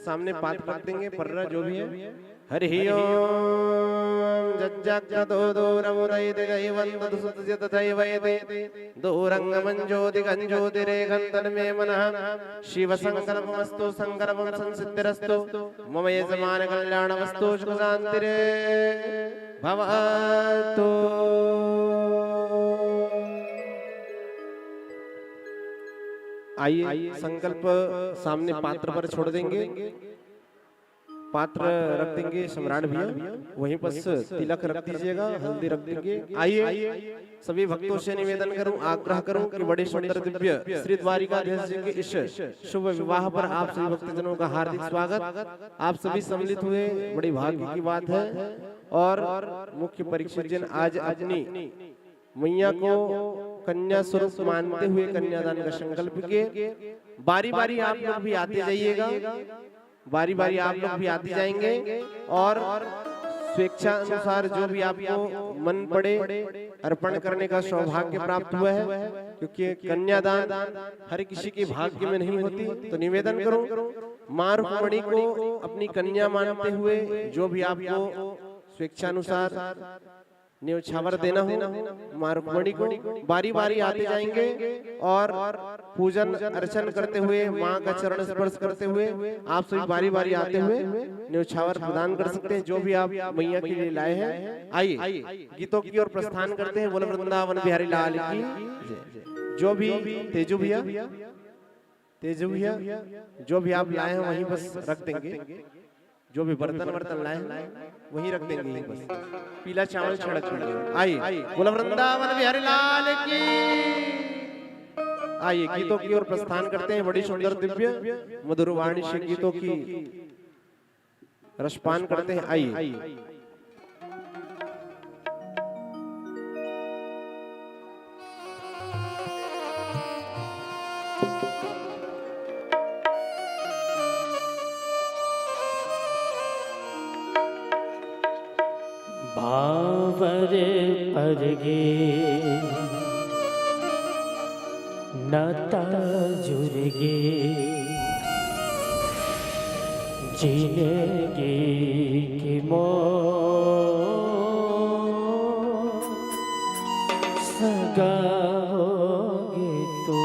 सामने पात्र रख देंगे पर्रा जो भी है। हरि ओम जज्जगतो दूरमुरैति दैवन्तु सुतजित दैवयते दूरंगमंज्योतिगंज्योतिरेखन्तन मे मनः शिव संकल्पमस्तु संकल्पं संसिद्धिरस्तु मम यजमान कल्याणमस्तु सुखशान्तिरे भवतु। आइए संकल्प सामने पात्र पर छोड़ देंगे पात्र रख देंगे सम्राट भैया वहीं पर तिलक रख दीजिएगा हल्दी रख देंगे। आइए सभी भक्तों से निवेदन करूं आग्रह करूं कि बड़े सुंदर दिव्य श्री द्वारिकाधीश जी के इस शुभ विवाह पर आप सभी भक्तजनों का हार्दिक स्वागत। आप सभी सम्मिलित हुए बड़ी भाग्य की बात है। और मुख्य परीक्षित जन आज अपनी मैया को कन्या स्वरूप मानते हुए कन्यादान का संकल्प किए। बारी बारी आप लोग भी आते जाइएगा बारी बारी आप लोग भी आते जाएंगे और स्वेच्छा अनुसार जो भी आपको मन पड़े अर्पण करने का सौभाग्य प्राप्त हुआ है, क्योंकि कन्यादान हर किसी के भाग्य में नहीं होती। तो निवेदन करो मां रुक्मणी को अपनी कन्या मानते हुए जो भी आपको स्वेच्छानुसार न्यौछावर देना हो मां रुक्मणी को बारी बारी आते जाएंगे और पूजन अर्चन करते हुए मां का चरण स्पर्श करते हुए आप सभी बारी बारी आते हुए न्यौछावर प्रदान कर सकते हैं जो भी आप मैया के लिए लाए हैं। आइए गीतों की ओर प्रस्थान करते हैं। बोलो वृंदावन बिहारी लाल की जय। जो भी तेजू भैया जो भी आप लाए हैं वहीं बस रख देंगे, जो भी बर्तन लाए वहीं रख देंगे, यहीं बस पीला चावल छिड़क देंगे। आइए बोलो वृंदावन बिहारी लाल की। आइए गीतों की ओर प्रस्थान करते हैं। बड़ी सुंदर दिव्य मधुर वाणी से गीतों की रसपान करते हैं। आइए भावर परगे नाता जुड़गे जिंदगी की मोह सगाओगे तो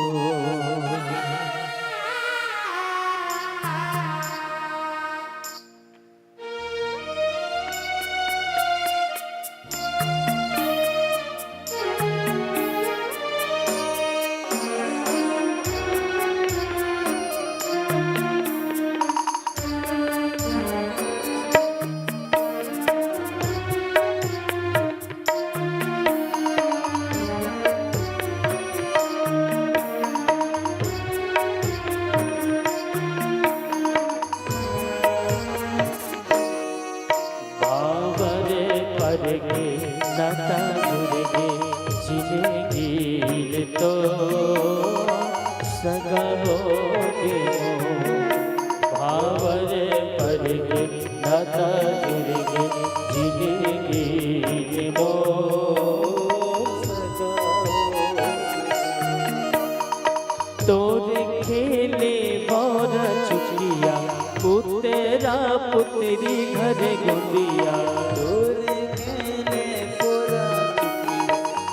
नाता जुड़गे जिंदगी तो सगाओगे भावर परगे नाता जुड़गे जिंदगी मो तोरे खेले मोरा चुकिया पुतेरा पुतरी घर गुंदिया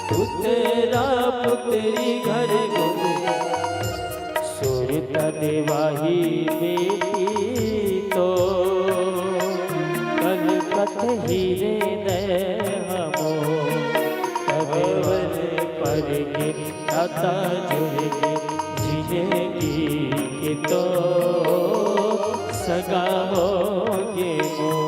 पुतरा पुतरी घर गुंदिया सुरता देवाही बेटी तो कल कथ हीरे हमो कबवर परगे नाता जुड़गे जिंदगी के तो सगाओगे मो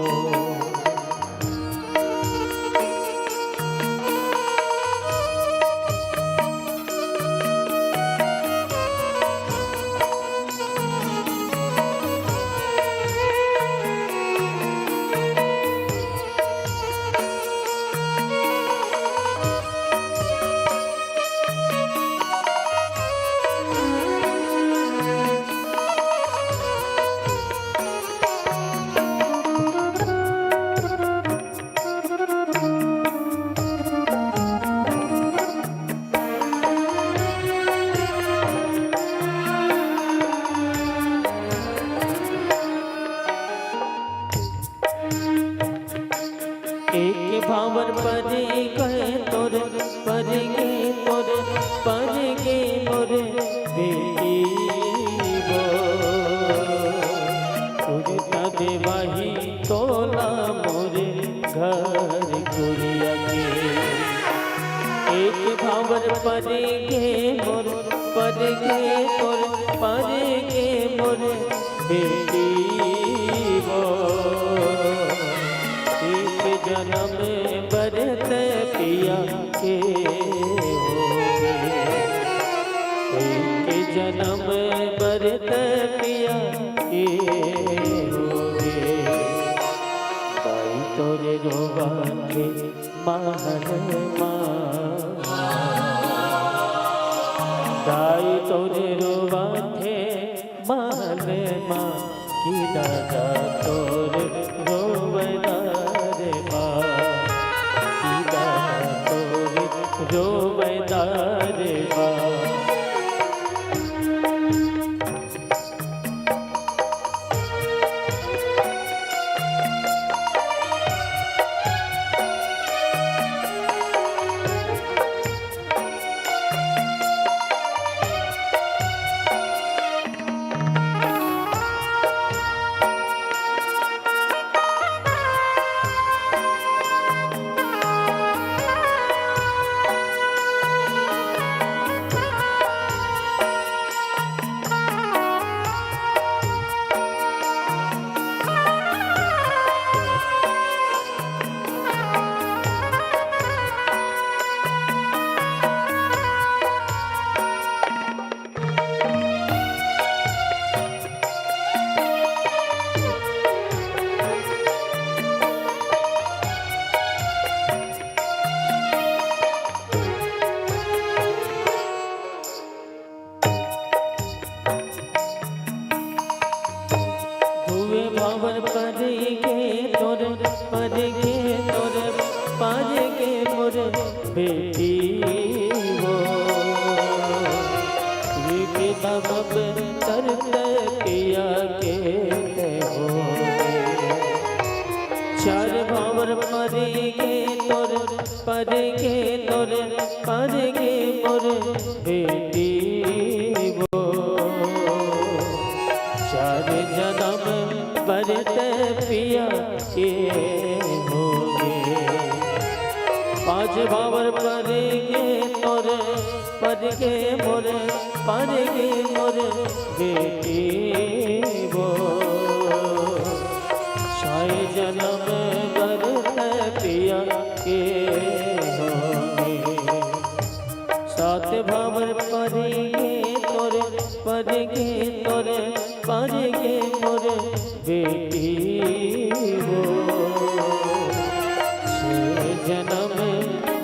एक भावर परे गए तोरे परगे तोरे परगे मोरे बेटी वो उड़ता देवाही तोला मोरे घर गुड़िया के एक भावर परे गे मोर परगे मोर परगे मोरे बेटी वो जन्म बरत पिया के होगे एक जन्म बरत पिया के होगे दाई तोरे रोवा के महल दाई तोरे रोवा के महल माँ की दादा तोरे रोवना रे माँ चार भावर परे गे तोर परे गे तोर परे गे मोर बेटी वो चार जन्म बरते पिया के होगे पांच भावर परे गे तोर परे गे मोर परे गे मोर बेटी वो छाए जन्म बरते पिया के होगे सात भावर परे गे तोर परे गे तोर परे गे मोर बेटी वो छह जन्म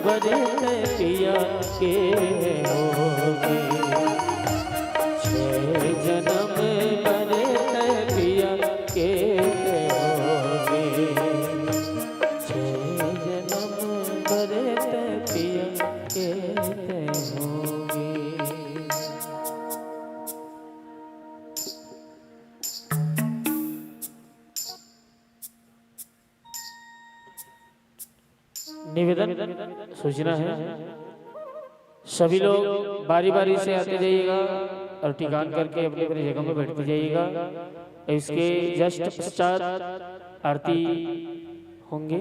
बरते पिया के होगे छह जन्म बरते पिया के होगे छह जन्म बरते पिया के होगे। निवेदन सूचना है सभी लोग बारी बारी से आते जाइएगा और ठिकान करके अपने अपनी जगह में बैठते जाइएगा। इसके जस्ट पश्चात आरती होंगे।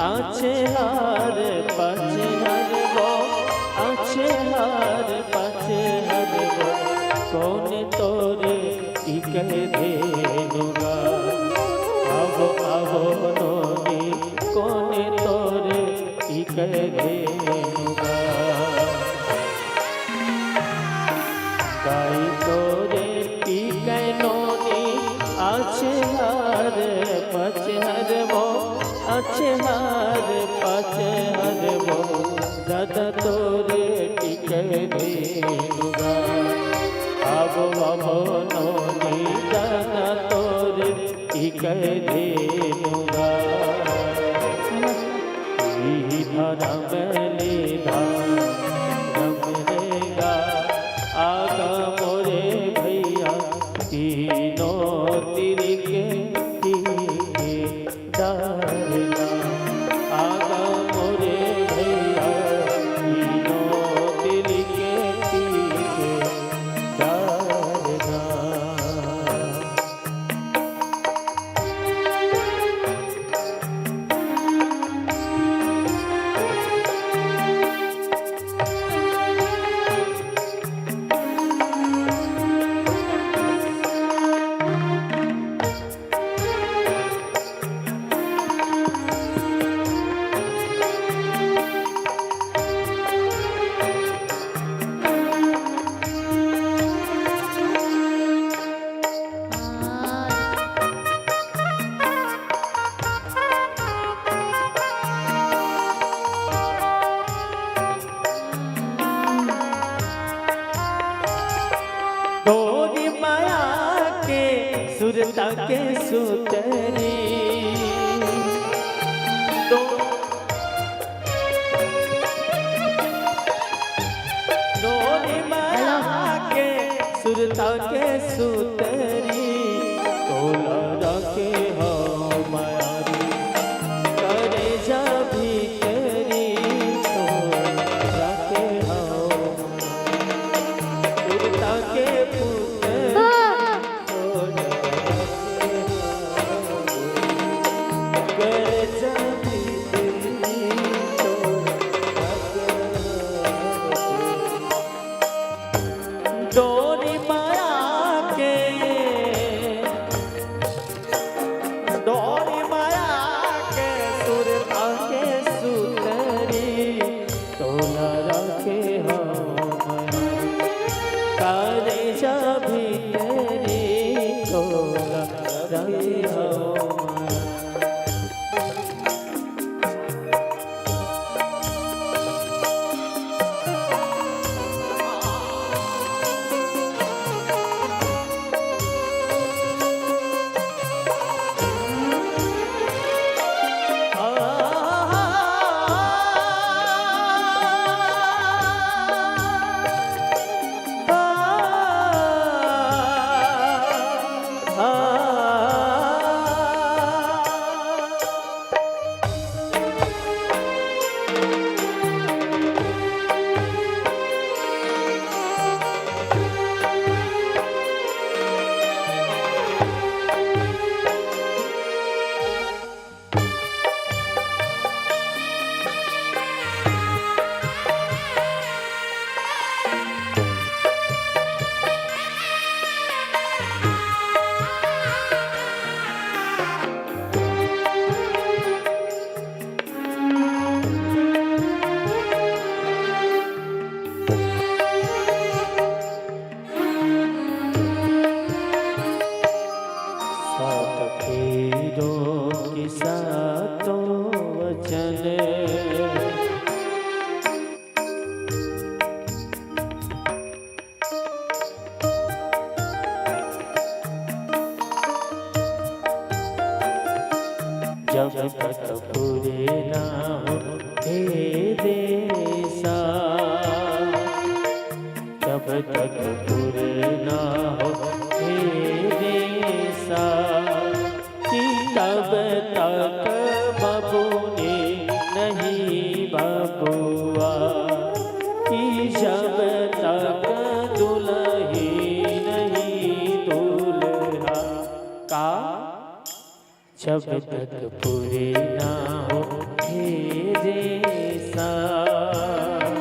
आछे हार पाछे हर वो आछे हार पाछे हर वो कौन तोरे की कह देनुगा आवो आवो नोनी कौन तोरे की कह देनुगा गाई तोरे की कह नोनी आछे हार पाछे हर वो अच्छे हार पाछे हर वो दादा तोरे टिके देनुगा आवो आवो नोनी दादा तोरे टिके देनुगा धरा मैंने धरेगा आगा मोरे भैया तीनों तिरके डालना आगा मोरे भैया तीनों दिल के पीछे डालना। तोरी माया के सुरता के सुतरी तोरी माया के सुरता के सुतरी तोला रखे हो मायारी करे जा भीतरी तोला रखे हो सुरता के सात फेरों के सातों वचन जब तक पूरे ना हो तेरे साथ, जब तक पूरे ना हो तेरे साथ, कि तब तक बाबू ने नहीं बबुआ, कि जब तक दुल्ही नहीं दूल्हा का, जब तक पूरे ना हो तेरे साथ,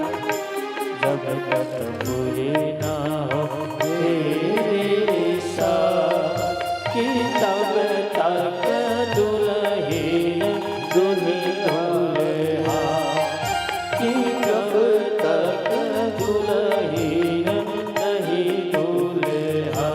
जब तक पूरे ना हो तेरे साथ, कि तब तक दुल्हीन दुल्हा, कि जब तक दुल्हीन नहीं दूल्हा।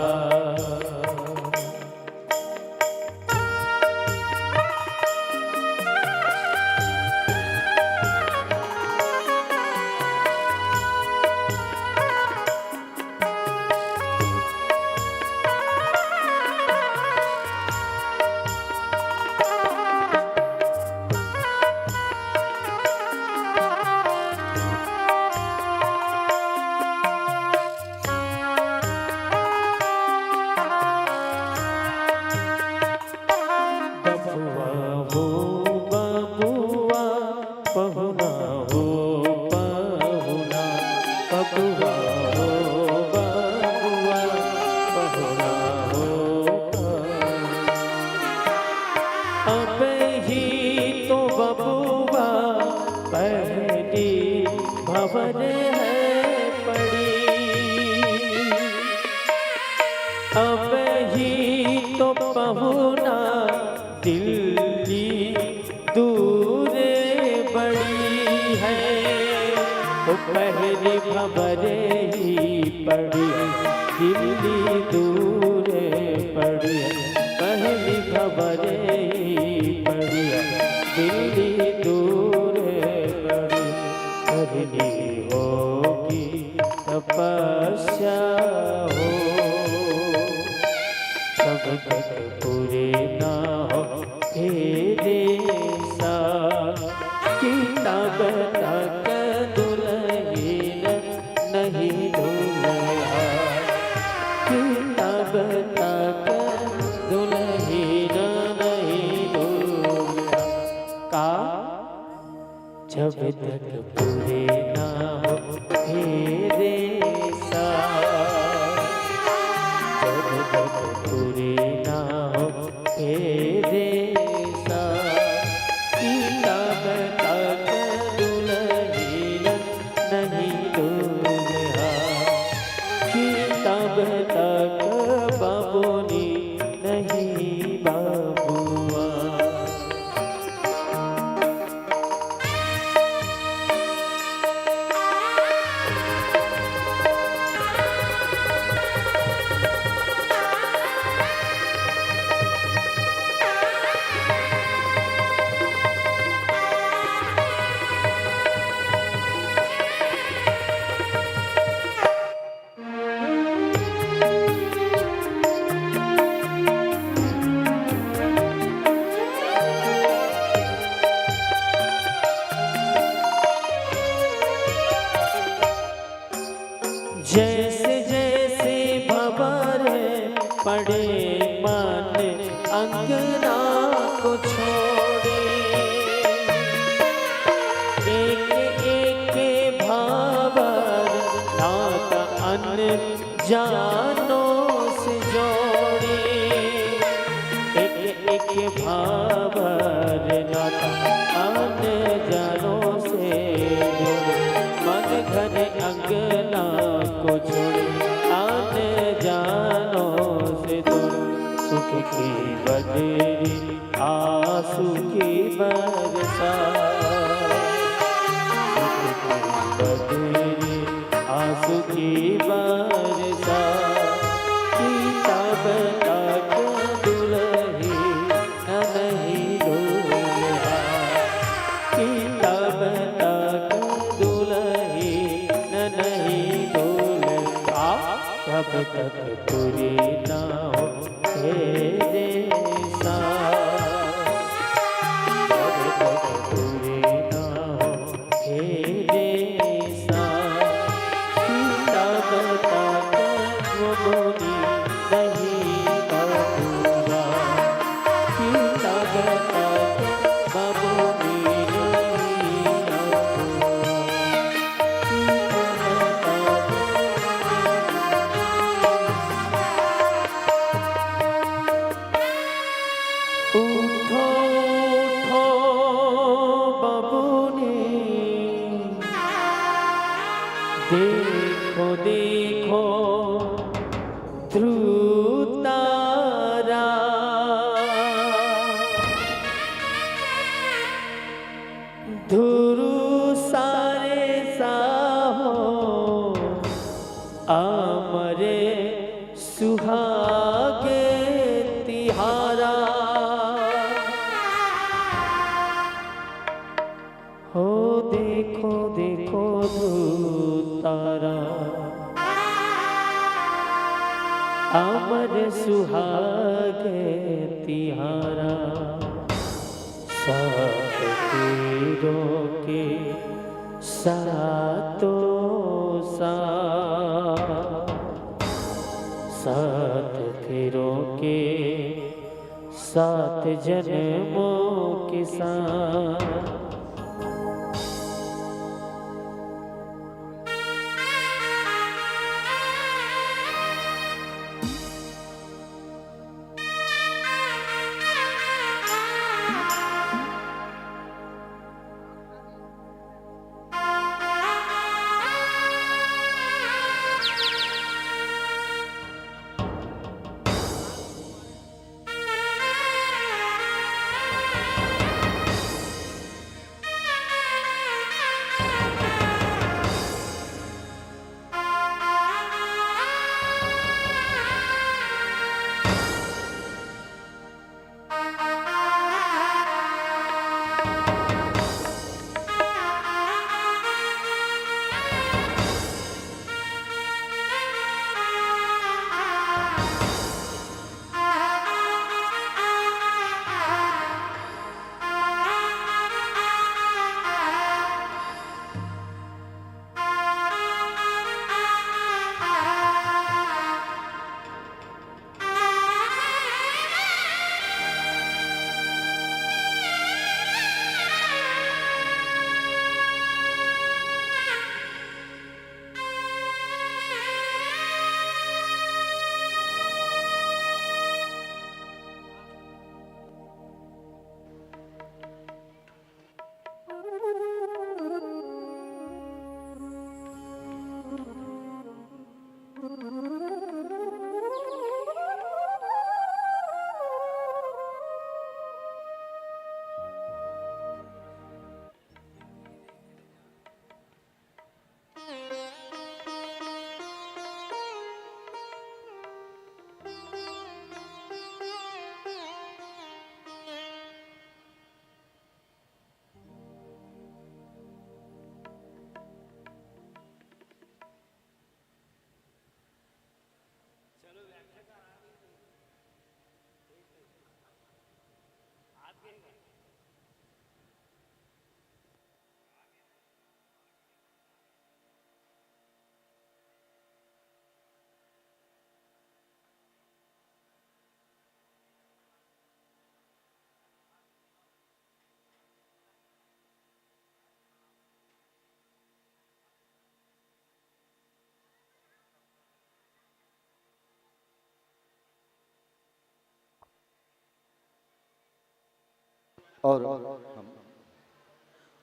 बबुआ हो बबुआ, पहुना हो पहुना, बबुआ हो बबुआ, पहुना हो पहुना। अब ही तो बबुआ पहली भवन है पड़ी, अब ही तो पहुना दिल्ली दूर बड़ी है, तो पहली खबर ही पड़ी दिल्ली दूर पड़ी है, पहली खबर ही पड़ी है दिल्ली दूर पड़ी। करनी होगी तपस्या हो, तब तक पूरे ना हो तेरे साथ, कि तब तक दुल्हीन नहीं दूल्हा, कि तब तक दुल्हीन नहीं दूल्हा का, जब तक पूरे ना हो तेरे साथ, जब तक पूरे ना हो तेरे साथ, कि तब तक दुल्हीन नहीं दूल्हा, कि तब तक बाबूनी नहीं बाबुआ। अंगना को छोड़े, एक एक भावर नाता अनजानों से जोड़े, एक एक भावर नाता अनजानों से जोड़े, मन घन अंगना को छोड़े, अनजानों से जोड़े, सुख की बदरी आंसू की बरसा, सुख की बदरी आंसू की बरसा, तब तक दुल्ही नहीं दूल्हा, तब तक दुल्ही नहीं दूल्हा, तब तक पूरी ना हो तेरे साथ, तब तक पूरी ना हो तेरे साथ, तब तक वो बोली नहीं बबूरा, तब तक बबूरी नहीं बबूरा, उठो उठो बबूनी, देखो देखो ध्रुव तारा, ध्रुव सारे साहो अमरे सुहागे तिहारा, हो देखो देखो ध्रुव तारा, अमर सुहागे तिहारा, सात तीरों के सातों सात तीरों के सात जन्मों के साथ,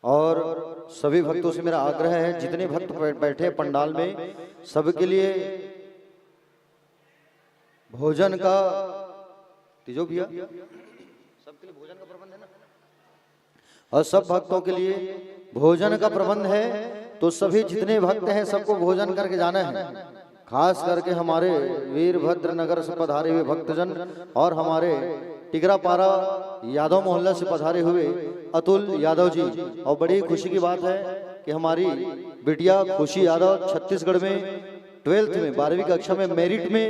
और सभी भक्तों से मेरा आग्रह है, जितने भक्त बैठे हैं पंडाल में, सबके लिए भोजन का तिजो भैया सबके लिए भोजन का प्रबंध है ना, और सब भक्तों के लिए भोजन का प्रबंध है। तो सभी जितने भक्त हैं सबको भोजन करके जाना है। खास करके हमारे वीरभद्र नगर से पधारे हुए भक्तजन और हमारे टिगरापारा यादव मोहल्ला से पधारे हुए अतुल यादव जी। और बड़ी खुशी की बात है कि हमारी बिटिया खुशी यादव छत्तीसगढ़ में 12th में 12वीं कक्षा में मेरिट में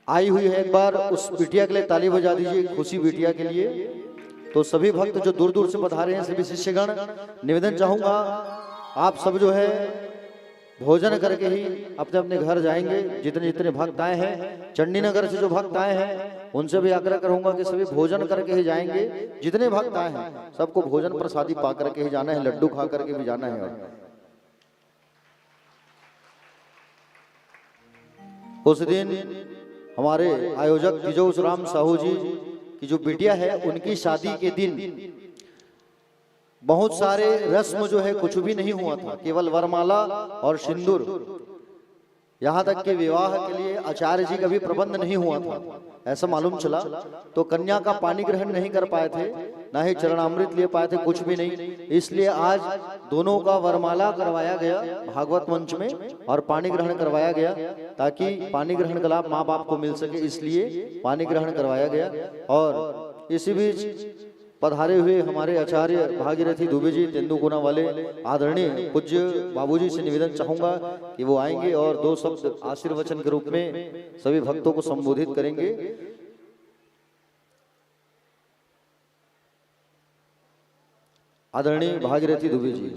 आई हुई है। एक बार उस बिटिया के लिए ताली बजा दीजिए, खुशी बिटिया के लिए। तो सभी भक्त जो दूर दूर से पधारे हैं, सभी शिष्यगण, निवेदन चाहूंगा आप सब जो है भोजन करके ही अपने अपने घर जाएंगे। जितने जितने भक्त आए हैं, चंडी नगर से जो भक्त आए हैं उनसे भी आग्रह करूंगा कि सभी भोजन करके ही जाएंगे। जितने भक्त आए हैं सबको भोजन प्रसादी पा करके ही जाना है, लड्डू खा करके भी जाना है। उस दिन हमारे आयोजक तिजोस राम साहू जी की जो बिटिया है, उनकी शादी के दिन बहुत सारे रस्म जो है कुछ भी नहीं हुआ था, केवल वरमाला और सिंदूर, यहाँ तक कि विवाह के लिए आचार्य जी का भी प्रबंध नहीं हुआ था, ऐसा मालूम चला। तो कन्या का पानी ग्रहण नहीं कर पाए थे, ना ही चरणामृत ले पाए थे, कुछ भी नहीं। इसलिए आज दोनों का वरमाला करवाया गया भागवत मंच में और पानी ग्रहण करवाया गया, ताकि पानी ग्रहण का लाभ माँ बाप को मिल सके, इसलिए पानी ग्रहण करवाया गया। और इसी बीच पधारे हुए हमारे आचार्य भागीरथी दुबे जी तेंदुकुना वाले आदरणीय पूज्य बाबूजी से निवेदन चाहूंगा कि वो आएंगे और 2 शब्द आशीर्वचन के रूप में सभी भक्तों को संबोधित करेंगे। आदरणीय भागीरथी दुबे जी।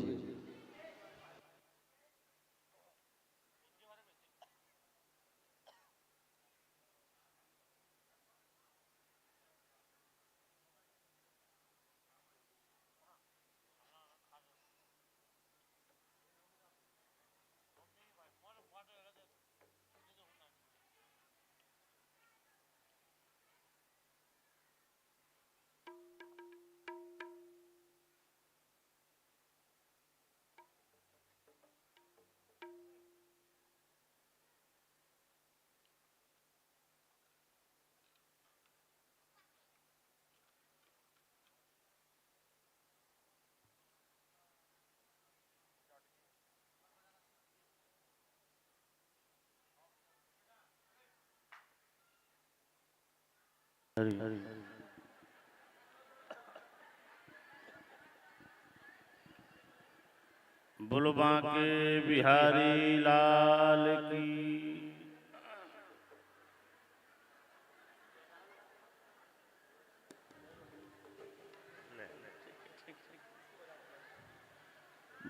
बोलो बांके बिहारी लाल की।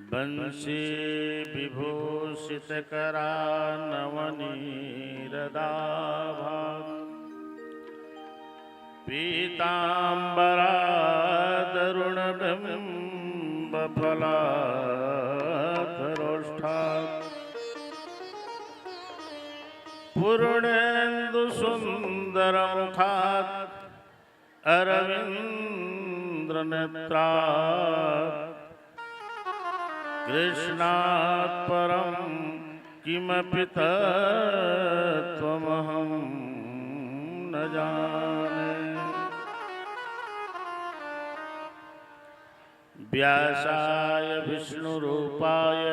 बंशी विभूषित करा नवनीरदाभा पीतांबरा तरुण बिंब फलाधरोष्ठा पूर्णेन्दु सुंदर मुखात् अरविंद्र नेत्रात् कृष्णात् परं किमपि तत्त्वमहं न जाने। व्यासाय विष्णुरूपाय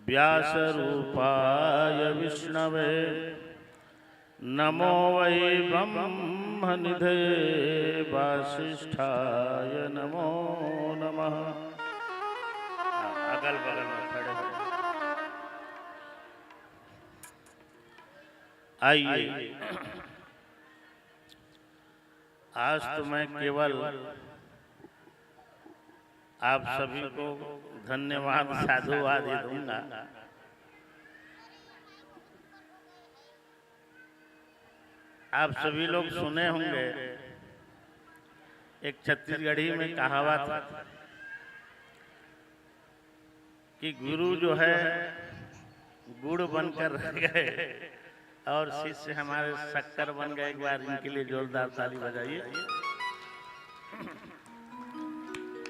व्यासरूपाय विष्णवे नमो वै ब्रह्मनिधये वासिष्ठाय नमो नमः। अगल बगल में खड़े हैं, आइए। आज तो मैं केवल आप सभी को धन्यवाद साधुवाद ही दूंगा। आप सभी लोग सुने होंगे, एक छत्तीसगढ़ी में कहावत कि गुरु जो है गुड़ बनकर रह गए और शिष्य हमारे शक्कर बन गए। एक बार इनके लिए जोरदार ताली बजाइए।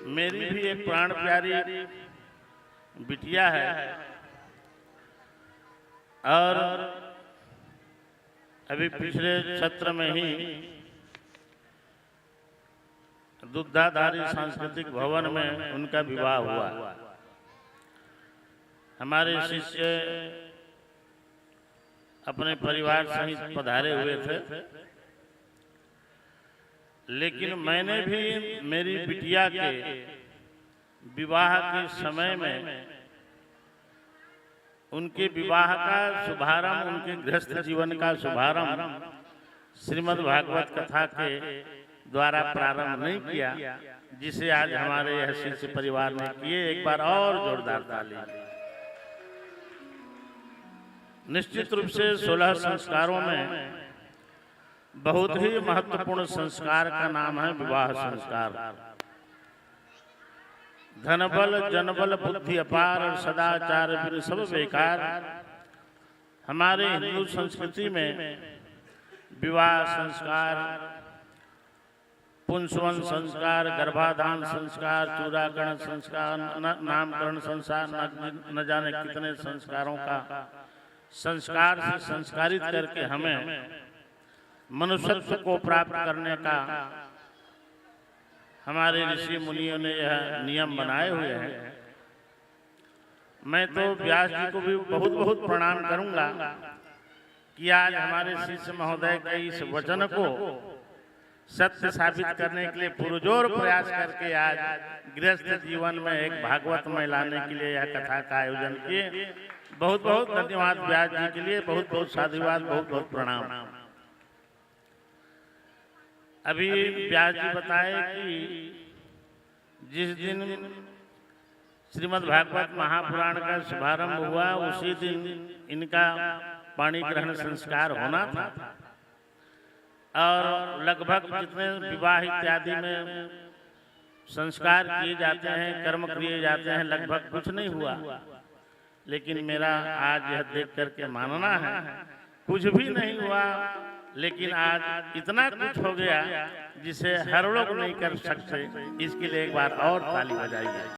मेरी भी एक प्राण प्यारी बिटिया है और अभी पिछले सत्र में ही दुग्धाधारी सांस्कृतिक भवन में उनका विवाह हुआ। हमारे शिष्य अपने परिवार सहित पधारे हुए थे, लेकिन मैंने भी मेरी बिटिया के विवाह के समय में उनके विवाह का शुभारंभ, उनके गृहस्थ जीवन का शुभारंभ श्रीमद् भागवत कथा के द्वारा प्रारंभ नहीं किया, जिसे आज हमारे यह शिष्य परिवार ने किए। एक बार और जोरदार ताली। निश्चित रूप से 16 संस्कारों में बहुत ही महत्वपूर्ण संस्कार का नाम है विवाह संस्कार। धनबल जनबल बुद्धि अपार और सदाचार बिन सब बेकार। हमारे हिंदू संस्कृति में विवाह संस्कार, पुंसवन संस्कार, गर्भाधान संस्कार, चूड़ाकरण संस्कार, नामकरण संस्कार, न जाने कितने संस्कारों का संस्कार से संस्कारित करके हमें मनुष्यत्व को प्राप्त करने का हमारे ऋषि मुनियों ने यह नियम बनाए हुए हैं। मैं तो व्यास जी को भी बहुत बहुत प्रणाम करूंगा कि आज हमारे शिष्य महोदय के इस वचन को सत्य साबित करने के लिए पुरजोर प्रयास करके आज गृहस्थ जीवन में एक भागवत में लाने के लिए यह कथा का आयोजन किए। बहुत बहुत धन्यवाद व्यास जी के लिए, बहुत बहुत साधुवाद, बहुत बहुत प्रणाम। अभी व्यास जी बताए कि जिस दिन श्रीमद् भागवत महापुराण का शुभारंभ हुआ उसी दिन इनका पाणी ग्रहण संस्कार होना था और लगभग जितने विवाह इत्यादि में संस्कार किए जाते हैं, कर्म किए जाते हैं, लगभग कुछ नहीं हुआ। लेकिन मेरा आज यह देख करके मानना है कुछ भी नहीं हुआ, लेकिन आज इतना कुछ हो गया जिसे हर लोग नहीं कर सकते। इसके लिए एक बार और ताली बजाइए।